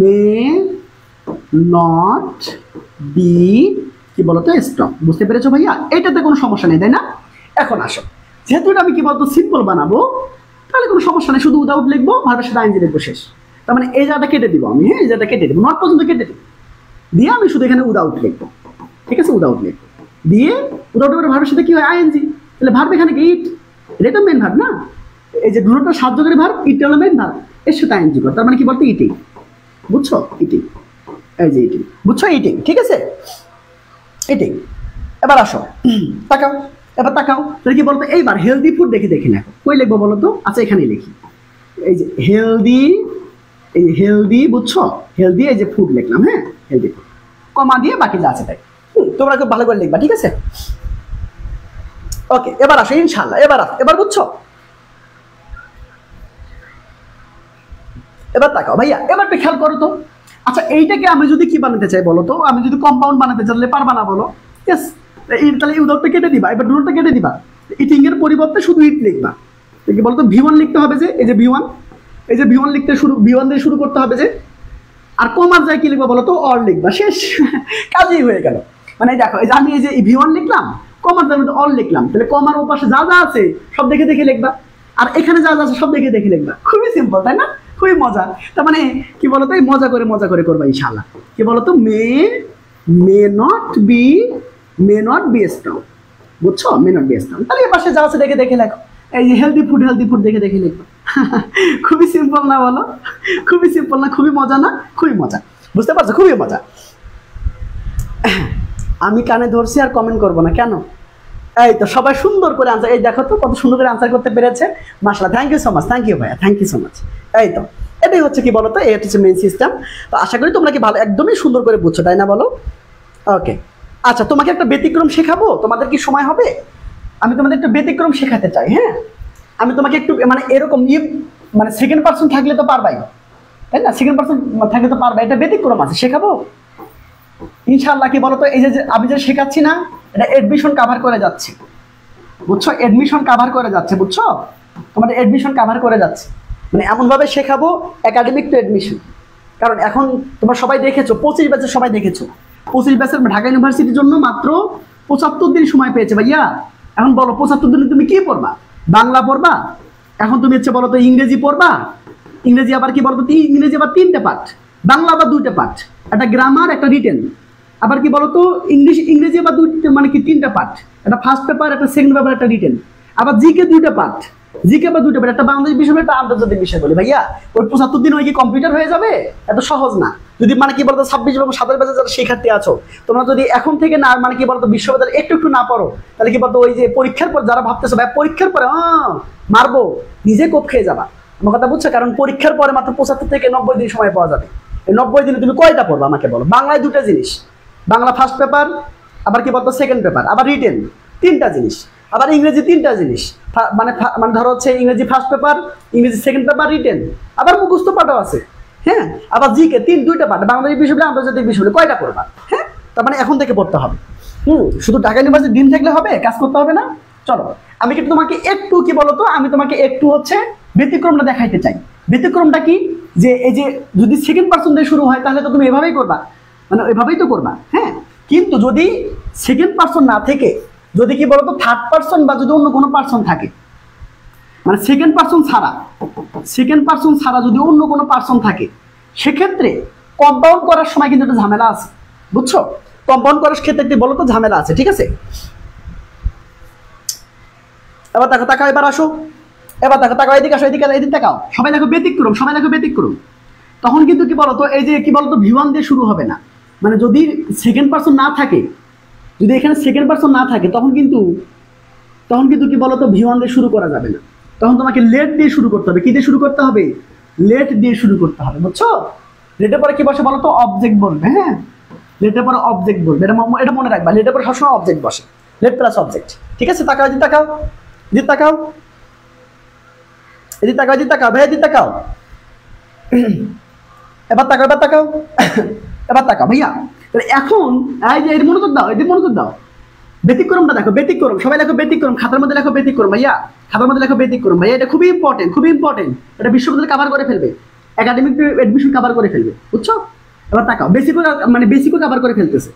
মে নট বি কি বলতো স্ট্রং, বুঝতে পেরেছো ভাইয়া? এটাতে কোনো সমস্যা নেই তাই না? এখন আসো, যেহেতু এটা আমি কি বলতো সিম্পল বানাবো, তাহলে কোনো সমস্যা নেই, শুধু উইদাউট লিখবো, ভার্বের সাথে আইএনজি লিখবো, শেষ। তার মানে এই জায়গাটা কেটে দিব আমি, হ্যাঁ এই জায়গাটা কেটে দিব, নট পর্যন্ত কেটে দিব, দিয়ে আমি শুধু এখানে উইদাউট লিখবো, ঠিক আছে? উইদাউট লিখবো, দিয়ে উইদাউট এর ভার্বের সাথে কি হয়? আইএনজি। তাহলে ভার্ব এখানে কি ইট, এটা তো মেন ভার্ব না? এই যে দুটোটা সাহায্যকারী ভার্ব, ইট হলো মেন ভার্ব, এর সাথে আইএনজি করে, তার মানে কি বলতো ইটিং, বুঝছো? ইটিং, এই যে ইটিং, বুঝছো? ইটিং, ঠিক আছে? ইটিং। এবার আসো, তাকাও, এবার তাকাও, তাহলে কি বলতো, এইবার হেলদি ফুড দেখে দেখি না, কই লিখবো বলো তো? আচ্ছা এখানেই লিখি, এই যে হেলদি, এই হেলদি, বুঝছো? হেলদি, এই যে ফুড লিখলাম, হ্যাঁ হেলদি ফুড, কমা দিয়ে বাকি যা আছে তাই। তোমরা খুব ভালো করে লিখবা, ঠিক আছে? ওকে, এবার আসো ইনশাআল্লাহ, এবার বুঝছো? এবার তাকাও ভাইয়া, এবার একটু খেয়াল করো তো। আচ্ছা এইটাকে আমি যদি কি বানাতে চাই বলো তো, আমি যদি কম্পাউন্ড বানাতে চাইলে পারবা না বলো? ইয়েস, তাহলে এই উদাহরণটা কেটে দিবা, এবার দুটোটা কেটে দিবা, ইটিং এর পরিবর্তে শুধু ইট লিখবা। কি বলতো V1 লিখতে হবে, যে এই যে V1, এই যে V1 লিখতে V1 দিয়ে শুরু করতে হবে, যে আর কমার যায় কি লিখবা বলো তো? অর লিখবা, শেষ। কাজই হয়ে গেল। মানে দেখো, এই যে আমি এই যে V1 লিখলাম, কমার জায়গায় অর লিখলাম, তাহলে কমার ওপাশে যা যা আছে সব দেখে দেখে লিখবা, আর এখানে যা যা আছে সব দেখে দেখে লিখবা। খুবই সিম্পল তাই না? খুবই মজা। তার মানে কি বলতো, এই মজা করে করবা ইনশাআল্লাহ। কি বলতো, মে নট বি স্ট্রং, বুঝছো? মে নট বি স্ট্রং, তাহলে এই পাশে যা আছে দেখে দেখে লেখো। এই যে হেলদি ফুড দেখে দেখে লিখবো। খুবই সিম্পল না বলো? খুবই সিম্পল না? খুবই মজা না? খুবই মজা, বুঝতে পারছো? খুবই মজা। আমি কানে ধরছি আর কমেন্ট করবো না কেন? এই তো সবাই সুন্দর করে আনসার, এই দেখো তো কত সুন্দর করে আনসার করতে পেরেছে, মাশাআল্লাহ, thank you so much, thank you ভাইয়া, থ্যাংক ইউ সো মাচ। এই তো এটাই হচ্ছে কি বলতো, এই হচ্ছে মেইন সিস্টেম। তো আশা করি তোমরা কি ভালো, একদমই সুন্দর করে বুঝছো তাই না বলো? ওকে, আচ্ছা তোমাকে একটা ব্যতিক্রম শেখাবো, তোমাদের কি সময় হবে? আমি তোমাদের একটা ব্যতিক্রম শেখাতে চাই, হ্যাঁ? আমি তোমাকে একটু মানে এরকম মানে সেকেন্ড পার্সন থাকলে তো পারবাই তাই না? সেকেন্ড পার্সন থাকলে তো পারবা, এটা ব্যতিক্রম আছে, শেখাবো ইনশাআল্লাহ। কি বলতো, এই যে আমি যে শেখাচ্ছি না, এটা এডমিশন কাভার করে যাচ্ছে, বুঝছো? এডমিশন কাভার করে যাচ্ছে, বুঝছো? তোমাদের এডমিশন কাভার করে যাচ্ছে। মানে এমনভাবে শেখাবো একাডেমিক টু অ্যাডমিশন। কারণ এখন তোমরা সবাই দেখেছো 25 ব্যাচের সবাই দেখেছো 25 ব্যাচের ঢাকা ইউনিভার্সিটির জন্য মাত্র 75 দিন সময় পেয়েছে ভাইয়া। এখন বলো 75 দিনে তুমি কি পড়বা? বাংলা পড়বা, এখন তুমি হচ্ছে বলো তো ইংরেজি পড়বা, ইংরেজি আবার কি বলতো, ইংরেজি আবার 3টে পার্ট, বাংলা আবার 2টে পার্ট, একটা গ্রামার একটা রিটেন, আবার কি বলতো ইংরেজি আবার 2 মানে কি 3টা পার্ট, একটা ফার্স্ট পেপার একটা সেকেন্ড পেপার একটা রিটেন, আবার জিকে 2টা পার্ট, জিকে আবার 2টা পার্ট, একটা বাংলাদেশ বিষয় একটা আন্তর্জাতিক বিষয়। বলি ভাইয়া ওই 75 দিন ওই কি কমপ্লিটার হয়ে যাবে? এত সহজ না। যদি মানে কি বলতো 26 এবং 27 ব্যাচে যারা শিক্ষার্থী আছো তোমরা যদি এখন থেকে না মানে কি বলতো বিশ্ববিদ্যালয় একটু একটু না পড়ো তাহলে কি বলতো ওই যে পরীক্ষার পর যারা ভাবতেছো ভাই পরীক্ষার পরে মারবো, নিজে কোপ খেয়ে যাবা। আমার কথা বুঝছো? কারণ পরীক্ষার পরে মাত্র 75 থেকে 90 দিন সময় পাওয়া যাবে। এই 90 দিনে তুমি কয়টা পড়বা আমাকে বলো? বাংলায় 2টা জিনিস, বাংলা ফার্স্ট পেপার, আবার কি বলতো সেকেন্ড পেপার, আবার রিটেন 3টা জিনিস, আবার ইংরেজি 3টা জিনিস, মানে মানে ধরো হচ্ছে ইংরেজি ফার্স্ট পেপার, ইংরেজি সেকেন্ড পেপার, রিটেন, আবার মুখস্থ পাঠও আছে। হ্যাঁ, আবার জিকে 2টা পাঠ, বাংলাদেশ বিষয় আন্তর্জাতিক বিষয় কয়টা পড়বা? হ্যাঁ, তার মানে এখন থেকে পড়তে হবে। শুধু ঢাকা ইউনিভার্সিটি দিন থাকলে হবে, কাজ করতে হবে না। চলো আমি কিন্তু তোমাকে একটু কি বলতো, আমি তোমাকে একটু হচ্ছে ব্যতিক্রমটা দেখাইতে চাই। ব্যতিক্রমটা কি, যে এই যে যদি সেকেন্ড পার্সন দিয়ে শুরু হয় তাহলে তো তুমি এভাবেই করবা, মানে ওইভাবেই তো করবা। হ্যাঁ, কিন্তু যদি সেকেন্ড পার্সন না থেকে যদি কি বলতো থার্ড পার্সন বা যদি অন্য কোনো পার্সন থাকে, মানে সেকেন্ড পার্সন ছাড়া যদি অন্য কোনো পার্সন থাকে, সেক্ষেত্রে কম্পাউন্ড করার সময় কিন্তু একটা ঝামেলা আছে, বুঝছো? কম্পাউন্ড করার ক্ষেত্রে একটি বলতো ঝামেলা আছে, ঠিক আছে? এবার দেখো, তাকাও, এবার আসো, এবার দেখো, তাকাও, এদিকে আসো, এদিকে তাকাও, সবাই দেখো ব্যতিক্রম, সবাই দেখো ব্যতিক্রম। তখন কিন্তু কি বলতো এই যে কি বলতো V1 দিয়ে শুরু হবে না, মানে যদি সেকেন্ড পার্সন না থাকে, যদি এখানে সেকেন্ড পার্সন না থাকে তখন কিন্তু কি বলতো V1 দিয়ে শুরু করা যাবে না। তখন তোমাকে লেট দিয়ে শুরু করতে হবে। কি দিয়ে শুরু করতে হবে? লেট দিয়ে শুরু করতে হবে, বুঝছো? লেটের পরে কি বসে বলতো? অবজেক্ট বলবে। হ্যাঁ, লেটের পরে অবজেক্ট বলবে, এটা মনে রাখবা। লেটের পরে সবসময় অবজেক্ট বসে, লেট প্লাস অবজেক্ট, ঠিক আছে? তাকাও, এদিকে তাকাও, এদিকে তাকাও, এদিকে তাকাও, এদিকে তাকাও ভাই, এদিকে তাকাও, এবার তাকাও, এবার তাকাও, এবার তাকাও ভাইয়া। এখন এই যে এর মনোযোগ দাও, এদিকে মনোযোগ দাও। ব্যতিক্রমটা দেখো, ব্যতিক্রম, সবাই লেখো ব্যতিক্রম, খাতার মধ্যে লেখো ব্যতিক্রম ভাইয়া, খাতার মধ্যে লেখো ব্যতিক্রম ভাইয়া। এটা খুবই ইম্পর্টেন্ট, খুবই ইম্পর্টেন্ট। এটা বিশ্ববিদ্যালয় কভার করে ফেলবে, একাডেমিক এডমিশন কভার করে ফেলবে, বুঝছো? এবার তাকাও, বেসিকও কভার করে ফেলতেছে।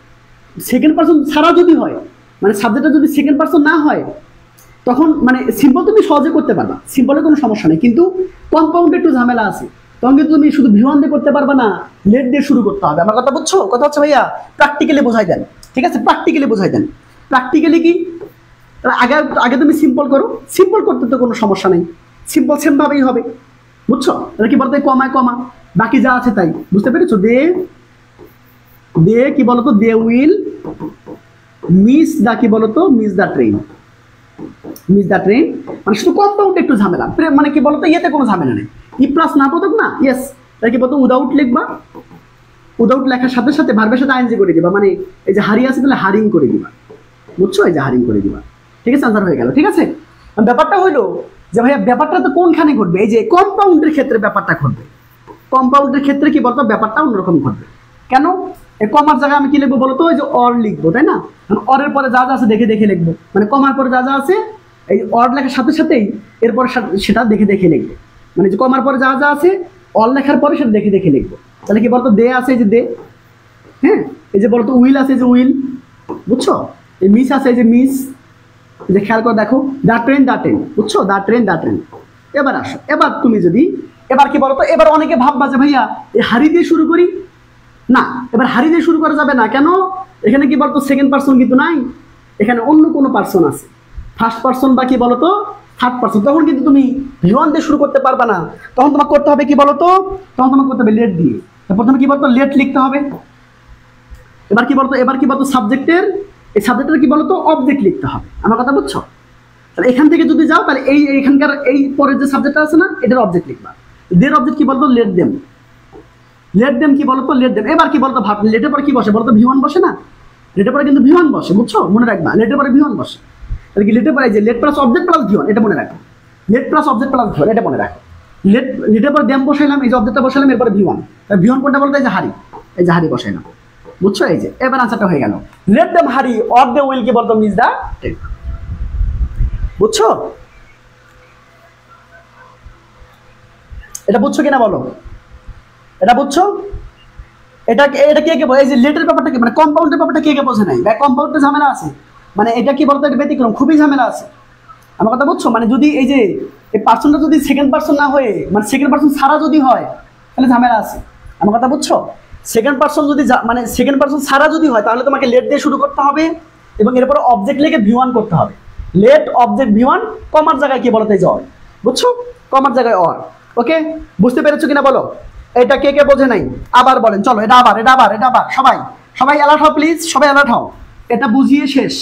সেকেন্ড পার্সন ছাড়া যদি হয়, মানে সাবজেক্টটা যদি সেকেন্ড পার্সন না হয়, তখন মানে সিম্পল তুমি সহজে করতে পারবা, সিম্পলের কোনো সমস্যা নেই। কিন্তু কম্পাউন্ডে একটু ঝামেলা আছে, তখন কিন্তু তুমি শুধু V1 দিয়ে করতে পারবা না, লেট দিয়ে শুরু করতে হবে। আমার কথা বুঝছো? কথা হচ্ছে ভাইয়া প্র্যাকটিক্যালি বোঝাই দেন, ঠিক আছে? প্র্যাকটিক্যালি বোঝাই দেন। প্র্যাকটিক্যালি কি, আগে তুমি সিম্পল করো, সিম্পল করতে তো কোনো সমস্যা নেই, সিম্পল সেম ভাবেই হবে, বুঝছো? এটা কি বলতো কমায় কমা, বাকি যা আছে তাই, বুঝতে পেরেছো? দে কি বলতো, দে উইল মিস দা কি বলতো, miss the train, miss the train. মানে শুধু কম্পাউন্ড একটু ঝামেলা, মানে কি বলতো ইয়েতে কোনো ঝামেলা নেই। ই প্লাস না পদক না, ইয়েস, তাই কি বলতো উইদাউট লিখবা, উইদাউট লেখার সাথে সাথে ভার্বের সাথে আইএনজি করে দিবা, মানে এই যে হারি আছে তাহলে হারিং করে দিবা, বুঝছো? এই যে হারিং করে দিবা, ঠিক আছে? আনসার হয়ে গেল, ঠিক আছে? ব্যাপারটা হইলো যে ভাইয়া ব্যাপারটা তো কোনখানে ঘটবে? এই যে কম্পাউন্ডের ক্ষেত্রে ব্যাপারটা ঘটবে। কম্পাউন্ডের ক্ষেত্রে কি বলতো ব্যাপারটা অন্যরকম ঘটবে। কেন? এই কমার জায়গায় আমি কি লিখবো বলতো? ওই যে অর লিখবো, তাই না? অরের পরে যা যা আছে দেখে দেখে লিখবো, মানে কমার পরে যা যা আছে এই অর লেখার সাথে সাথেই এরপর সেটা দেখে দেখে লিখবো, মানে যে কমার পরে যা যা আছে অর লেখার পরে সেটা দেখে দেখে লিখবো। তাহলে কি বলতো দে আছে, এই যে দে, হ্যাঁ, এই যে বলতো উইল আছে, এই যে উইল, বুঝছো? এই মিস আছে, এই যে মিস, এই যে খেয়াল করে দেখো, দা ট্রেন, বুঝছো? The train. এবার আসো, এবার তুমি যদি এবার কি বলতো, এবার অনেকে ভাববা যে ভাইয়া এই হারি দিয়ে শুরু করি না, এবার হারি দিয়ে শুরু করা যাবে না। কেন? এখানে কি বলতো সেকেন্ড পার্সন কিন্তু নাই, এখানে অন্য কোনো পার্সন আছে, ফার্স্ট পার্সন বা কি বলতো থার্ড পার্সন। তখন কিন্তু তুমি V1 দিয়ে শুরু করতে পারবা না, তখন তোমাকে করতে হবে কি বলতো, তখন তোমাকে করতে হবে লেট দিয়ে। প্রথমে কি বলতো লেট লিখতে হবে। এবার কি বলতো সাবজেক্টের, এই সাবজেক্টের কি বলতো অবজেক্ট লিখতে হবে। আমার কথা বুঝছো? তাহলে এখান থেকে যদি যাও তাহলে এখানকার এই পরের যে সাবজেক্টটা আছে না, এটার অবজেক্ট লিখবা। দের অবজেক্ট কি বলতো লেট দেম, কি বলতো লেট দেম। এবার কি বলতো ভাব, লেটের পরে কি বসে বলতো V1 বসে না, লেটের পরে কিন্তু V1 বসে, বুঝছো? মনে রাখবা লেটের পরে V1 বসে। তাহলে কি লেটের পরে যে let plus object plus V1, এটা মনে রাখো, let plus object plus V1, এটা মনে রাখো। লেটের পরে দেম বসাইলাম, এই যে অবজেক্টটা বসাইলাম, এরপরে V1। V1 কোনটা বলতো? এই যে হারি, এই যে হারি বসাইলাম, বুঝছো? এই যে এবার আনসারটা হয়ে গেল, late them hurry or they will কি বলতো মিস দা ট্রেন, বুঝছো? এটা বুঝছো কিনা বলো, এটা বুঝছো? এটা এটা কে কে এই যে লেটের ব্যাপারটা কি, মানে কম্পাউন্ডের ব্যাপারটা কে কে বোঝে নাই? বা কম্পাউন্ডের ঝামেলা আছে, মানে এটা কি বলতো, এটা ব্যতিক্রম, খুবই ঝামেলা আছে। আমার কথা বুঝছো? মানে যদি এই যে এই পার্সনটা যদি সেকেন্ড পার্সন না হয়ে মানে সেকেন্ড পার্সন ছাড়া যদি হয় তাহলে ঝামেলা আছে। আমার কথা বুঝছো? সেকেন্ড পার্সন যদি মানে সেকেন্ড পার্সন ছাড়া যদি হয় তাহলে তোমাকে লেট দিয়ে শুরু করতে হবে এবং এরপরে অবজেক্ট লিখে V1 করতে হবে। লেট অবজেক্ট V1, কমার জায়গায় কি বলতে জয়, বুঝছো? কমার জায়গায় অর। ওকে, বুঝতে পেরেছো কিনা বলো? এটা কে কে বোঝে নাই আবার বলেন। চলো এটা আবার সবাই সবাই অ্যালার্ট হও প্লিজ, সবাই অ্যালার্ট হও। এটা বুঝিয়ে শেষ,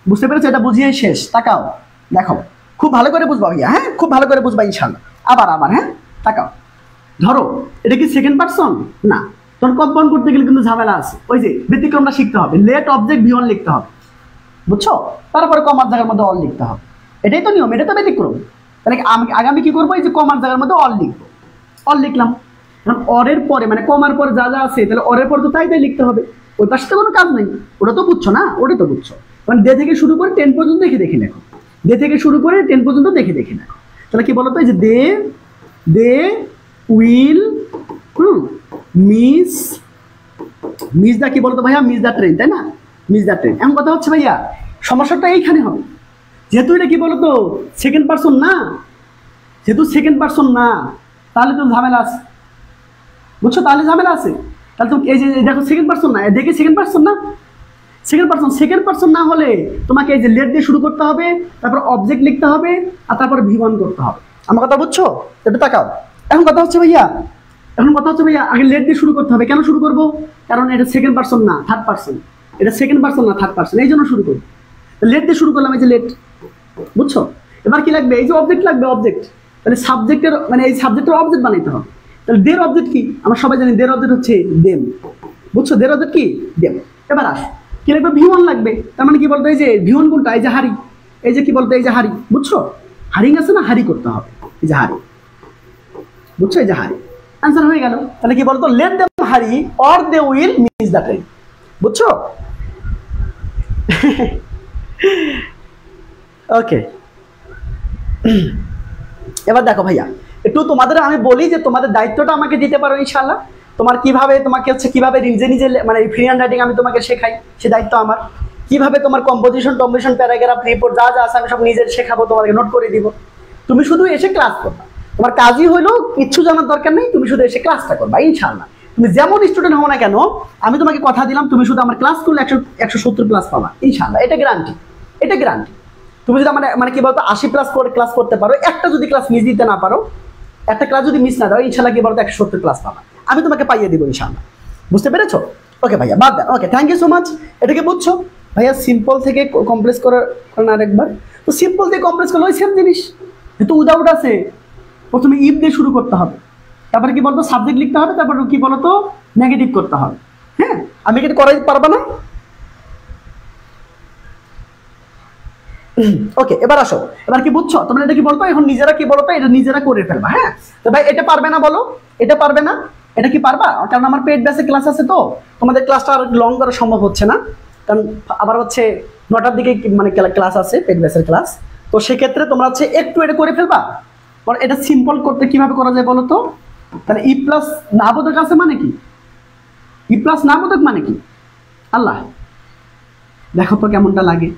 বুঝতে পেরেছো? এটা বুঝিয়ে শেষ। তাকাও, দেখো, খুব ভালো করে বুঝবা ভাইয়া, হ্যাঁ খুব ভালো করে বুঝবা ইনশাল্লাহ। আবার হ্যাঁ, তাকাও। ধরো এটা কি সেকেন্ড পার্সন না, তখন কম্পাউন্ড করতে গেলে কিন্তু ঝামেলা আছে। ওই যে ব্যতিক্রমটা শিখতে হবে, লেট অবজেক্ট V1 লিখতে হবে, বুঝছো? তারপরে কমার জায়গার মধ্যে অল লিখতে হবে। এটাই তো নিয়ম, এটা তো ব্যতিক্রম। তাহলে আগামী কি করবো, এই যে কমার জায়গার মধ্যে অল লিখবো, অল লিখলাম। কারণ অরের পরে মানে কমার পরে যা যা আছে তাহলে অরের পরে তো তাই লিখতে হবে, ওই পাশে তো কোনো কাজ নেই। ওটা তো বুঝছো না, ওটা তো বুঝছো। কারণ দে থেকে শুরু করে 10 পর্যন্ত দেখে লেখো, দে থেকে শুরু করে 10 পর্যন্ত দেখে লেখো। তাহলে কি বলতো, এই যে দে উইল মিস দা, কি বলতো ভাইয়া, মিস দা ট্রেন, তাই না? Miss the train. এমন কথা হচ্ছে ভাইয়া, সমস্যাটা এইখানে হবে, যেহেতু এটা কি বলতো সেকেন্ড পার্সন না, যেহেতু সেকেন্ড পার্সন না তাহলে তো ঝামেলা আছে, বুঝছো? তাহলে ঝামেলা আছে। তাহলে তো এই যে দেখো সেকেন্ড পার্সন না, দেখে সেকেন্ড পার্সন না, সেকেন্ড পার্সন না হলে তোমাকে এই যে লেট দিয়ে শুরু করতে হবে, তারপর অবজেক্ট লিখতে হবে, আর তারপর V1 করতে হবে। আমার কথা বুঝছো? একটু তাকাও। এখন কথা হচ্ছে ভাইয়া, আগে লেট দিয়ে শুরু করতে হবে। কেন শুরু করবো? কারণ এটা সেকেন্ড পার্সন না, থার্ড পার্সন। এটা সেকেন্ড পার্সন না, থার্ড পার্সন, এই জন্য শুরু করবো। লেট দিয়ে শুরু করলাম, এই যে লেট, বুঝছো? এবার কি লাগবে, এই যে অবজেক্ট লাগবে, অবজেক্ট। তাহলে সাবজেক্টের মানে এই সাবজেক্টের অবজেক্ট বানাইতে হবে। তাহলে দের অবজেক্ট কি, আমরা সবাই জানি দের অবজেক্ট হচ্ছে দেম, বুঝছো? দের অবজেক্ট কি, দেম। এবার আস কি লাগবে, V1 লাগবে। তার মানে কি বলতো, এই যে V1 কোনটা, এই যে হাড়ি, এই যে কি বলতো, এই যে হাড়ি, বুঝছো? হারিং আছে না, হাড়ি করতে হবে, এই যে হাড়ি, বুঝছো? এই যে হাড়ি, অ্যান্সার হয়ে গেল। তাহলে কি বলতো, let them hurry or they will miss the train, বুঝছো? ওকে, এবার দেখো ভাইয়া, একটু তোমাদের আমি বলি যে তোমাদের দায়িত্বটা আমাকে দিতে পারো ইনশাল্লাহ। তোমার কিভাবে তোমাকে হচ্ছে কিভাবে নিজে নিজে মানে ফ্রি হ্যান্ড রাইটিং আমি তোমাকে শেখাই, সে দায়িত্ব আমার। কিভাবে তোমার কম্পোজিশন প্যারাগ্রাফ রিপোর্ট যা যা আছে আমি সব নিজে শেখাবো, তোমাকে নোট করে দিব। তুমি শুধু এসে ক্লাস করবা, তোমার কাজই হলো কিচ্ছু জানার দরকার নেই, তুমি শুধু এসে ক্লাসটা করবা ইনশাল্লাহ। তুমি যেমন স্টুডেন্ট হও না কেন, আমি তোমাকে কথা দিলাম, তুমি শুধু আমার ক্লাস করলে 170 প্লাস পাবা ইনশাল্লাহ, এটা গ্যারান্টি, এটা গ্যারান্টি। তুমি যদি মানে কি বলতো 80 প্লাস করে ক্লাস করতে পারো, একটা যদি ক্লাস মিস দিতে না পারো, একটা ক্লাস যদি মিস না দাও, ইনশাল্লাহ কি বলতো 170 প্লাস পাবা, আমি তোমাকে পাইয়ে দিব ইনশাল্লাহ। বুঝতে পেরেছো? ওকে ভাইয়া, বাদ দেন। ওকে, থ্যাংক ইউ সো মাচ। এটাকে বুঝছো ভাইয়া? সিম্পল থেকে কমপ্লেক্স করার আরেকবার, তো সিম্পল থেকে কমপ্লেক্স করলে ওই সেম জিনিস, যেহেতু উইদাউট আছে প্রথমে ইফ দিয়ে শুরু করতে হবে, তারপরে কি বলতো সাবজেক্ট লিখতে হবে, তারপরে কি বলতো নেগেটিভ করতে হবে। হ্যাঁ, আমি কি করাই পারবা না? ওকে, এবার আসো, এবার কি বুঝছো তোমরা? এটা কি বলতো এখন নিজেরা কি বলতো, এটা নিজেরা করে ফেলবা। হ্যাঁ, তো ভাই এটা পারবে না বলো, এটা পারবে না, এটা কি পারবা? কারণ আমার পেড ব্যাচে ক্লাস আছে, তো তোমাদের ক্লাসটা আর লং করা সম্ভব হচ্ছে না, কারণ আবার হচ্ছে 9টার দিকে মানে ক্লাস আছে, পেড ব্যাচের ক্লাস। তো সেক্ষেত্রে তোমরা হচ্ছে একটু এটা করে ফেলবা। এটা সিম্পল করতে কিভাবে করা যায় বলো তো? তাহলে ই প্লাস না বোধক আছে মানে কি, ই প্লাস না বোধক মানে কি? আল্লাহ, দেখো তো কেমনটা লাগে।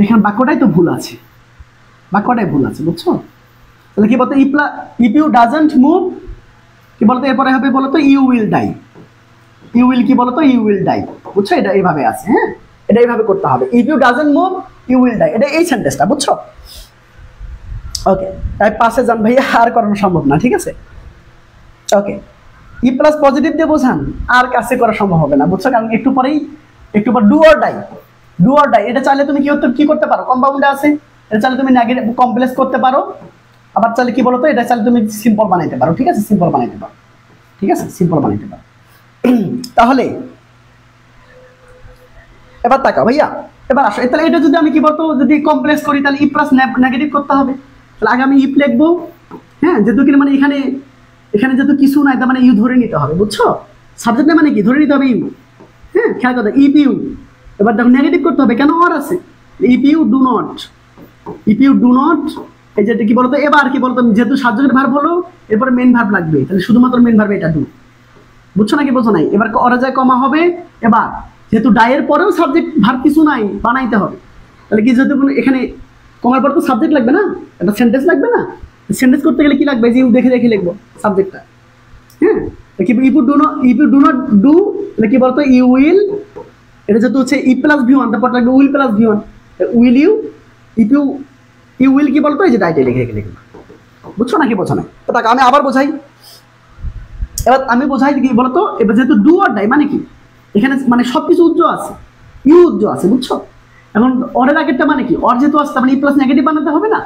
এখানে বাক্যটাই তো ভুল আছে, বাক্যটাই ভুল আছে, বুঝছো? তাহলে কি বলতো, ইফ ইউ ডাজন্ট মুভ কি বলতো, এরপরে হবে বলতো you will die. You will কি বলতো, ইউ উইল ডাই, বুঝছো? এটা এইভাবে আছে। হ্যাঁ, এটা এইভাবে করতে হবে, if you doesn't move you will die, এটা এই সেন্টেন্সটা, বুঝছো? ওকে, তাই পাশে যান ভাইয়া, আর করানো সম্ভব না, ঠিক আছে? ওকে, ই প্লাস পজিটিভ দিয়ে বোঝান, আর কাছে করা সম্ভব হবে না, বুঝছো? কারণ একটু পর do or die, do or die এটা চাইলে তুমি কি করতে পারো, কম্পাউন্ডে আছে, এটা চাইলে তুমি নেগেটিভ কমপ্লেক্স করতে পারো, আবার চাইলে কি বলতো এটা চাইলে তুমি সিম্পল বানাইতে পারো, ঠিক আছে? সিম্পল বানাইতে পারো, ঠিক আছে? সিম্পল বানাইতে পারো। তাহলে এবার তাকাও ভাইয়া, এবার আসো, তাহলে এটা যদি আমি কি বলতো যদি কমপ্লেক্স করি, তাহলে ই প্লাস নেগেটিভ করতে হবে। তাহলে আগে আমি ইফ লিখবো, হ্যাঁ, যেহেতু কি মানে এখানে যেহেতু কিছু নাই, তার মানে ইউ ধরে নিতে হবে, বুঝছো? সাবজেক্ট মানে কি ধরে নিতে হবে ইউ। হ্যাঁ, খেয়াল কথা, ইফ ইউ, এবার দেখো নেগেটিভ করতে হবে, কেন? অর আছে, ইফ ইউ ডু নট এই যে কি বলতো, এবার কি বলতো, যেহেতু সাবজেক্ট ভার্ব হলো এরপরে মেন ভার্ব লাগবে, তাহলে শুধুমাত্র মেন ভার্ব এটা ডু। বুঝছো নাকি বোঝো নাই? এবার অরে যায় কমা হবে। এবার যেহেতু ডায়ের পরেও সাবজেক্ট ভার্ব কিছু নাই, বানাইতে হবে। তাহলে কি, যেহেতু এখানে কমার পর তো সাবজেক্ট লাগবে না, একটা সেন্টেন্স লাগবে না? সেন্টেন্স করতে গেলে কি লাগবে, যে ইউ দেখে দেখে লিখবো সাবজেক্টটা। হ্যাঁ, if you do not do, তাহলে কি বলতো, ইউ উইল, এটা যেহেতু হচ্ছে ই প্লাস ভি ওয়ান, তারপর লাগবে will plus V one, will you, if you will কি বলতো, এই যে ডাইটে লিখে লিখে লিখবো। বুঝছো নাকি বোঝো না? তো তাকে আমি আবার বোঝাই। এবার আমি বোঝাই কি বলতো, এবার যেহেতু ডু অর ডাই মানে কি, এখানে মানে সবকিছু উজ্জ আছে, ইউ উজ্জ আছে। বুঝছো? এখন অরের আগেরটা মানে কি, অর যেহেতু আসছে মানে ই প্লাস নেগেটিভ বানাতে হবে না?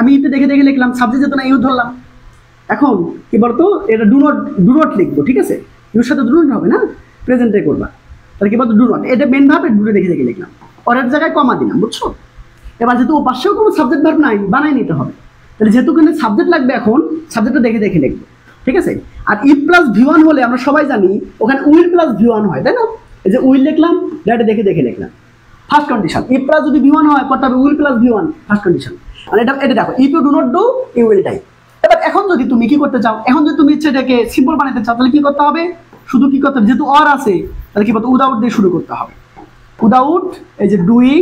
আমি ইতে দেখে দেখে লিখলাম, সাবজেক্ট যেহেতু না ইউ ধরলাম। এখন কি বলতো, এটা ডু নট লিখবো, ঠিক আছে? ইউর সাথে ডু নট হবে না, প্রেজেন্টে করবা। তাহলে কি বলতো, ডু নট, এটা মেন ভাবে ডুরে দেখে দেখে লিখলাম, অরের জায়গায় কমা দিলাম। বুঝছো? এবার যেহেতু ও পাশেও কোনো সাবজেক্ট ভার্ব নাই, বানাই নিতে হবে। তাহলে যেহেতু কিন্তু সাবজেক্ট লাগবে, এখন সাবজেক্টটা দেখে দেখে লিখবো, ঠিক আছে? আর ই প্লাস ভি ওয়ান হলে আমরা সবাই জানি ওখানে উইল প্লাস ভি ওয়ান হয়, তাই না? এই যে উইল লিখলাম, ডাইরেক্ট দেখে দেখে লিখলাম, ফার্স্ট কন্ডিশন। ই প্লাস যদি ভি ওয়ান হয়, করতে হবে will plus V one, first condition. আর এটা দেখো, if you do not do, you will die. এবার এখন যদি তুমি কি করতে চাও, এখন যদি তুমি সেটাকে সিম্পল বানাতে চাও, তাহলে কি করতে হবে, শুধু কি করতে হবে, যেহেতু অর আছে তাহলে কি বলতো, উইদাউট দিয়ে শুরু করতে হবে। উইদাউট, এই যে ডুইং,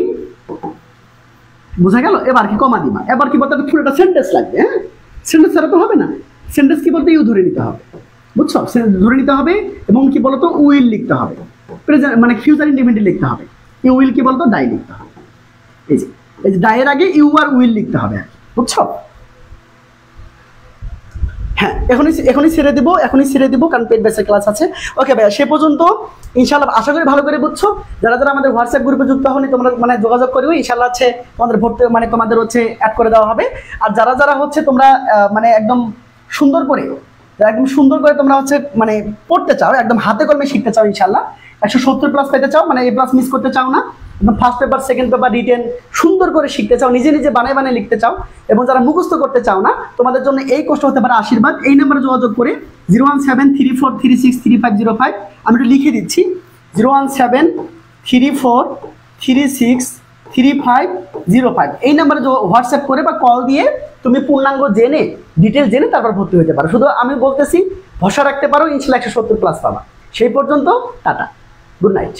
বোঝা গেল? এবার কি কমা দিবা, এবার কি বলতে হবে, পুরোটা সেন্টেন্স লাগবে। হ্যাঁ, সেন্টেন্স ছাড়া তো হবে না, সেন্টেন্স কি বলতে, ইউ ধরে নিতে হবে। বুঝছো? ধরে নিতে হবে, এবং কি বলতো, উইল লিখতে হবে, প্রেজেন্ট মানে ফিউচার ইন্ডিপেন্ডেন্ট লিখতে হবে। ইউ উইল কি বলতো, ডাই লিখতে হবে। এই যে ডাইয়ের আগে ইউ আর উইল লিখতে হবে। বুঝছো? হ্যাঁ, এখনই ছেড়ে দেবো কারণ পেট বেসের ক্লাস আছে। ওকে ভাইয়া, সে পর্যন্ত ইনশাআল্লাহ আশা করি ভালো করে বুঝছো। যারা যারা আমাদের হোয়াটসঅ্যাপ গ্রুপে যুক্ত হয়নি, তোমরা মানে যোগাযোগ করবে, ইনশাআল্লাহ হচ্ছে তোমাদের ভর্তি মানে তোমাদের হচ্ছে অ্যাড করে দেওয়া হবে। আর যারা যারা হচ্ছে তোমরা মানে একদম সুন্দর করে তোমরা হচ্ছে মানে পড়তে চাও, একদম হাতে কলমে শিখতে চাও, ইনশাআল্লাহ 170+ পেতে চাও, মানে A+ মিস করতে চাও না, একদম first paper, second paper, written সুন্দর করে শিখতে চাও, নিজে নিজে বানায় বানায় লিখতে চাও, এবং যারা মুখস্থ করতে চাও না, তোমাদের জন্য এই কোর্সটা হতে পারে আশীর্বাদ। এই নাম্বারে যোগাযোগ করে 01734363505, আমি একটু লিখে দিচ্ছি, 01734363505। এই নাম্বারে হোয়াটসঅ্যাপ করে বা কল দিয়ে তুমি পূর্ণাঙ্গ জেনে, ডিটেল জেনে তারপর ভর্তি হতে পারো। শুধু আমি বলতেছি, ভরসা রাখতে পারো, ইনশাআল্লাহ 170+ পাবা। সেই পর্যন্ত টাটা, গুড নাইট।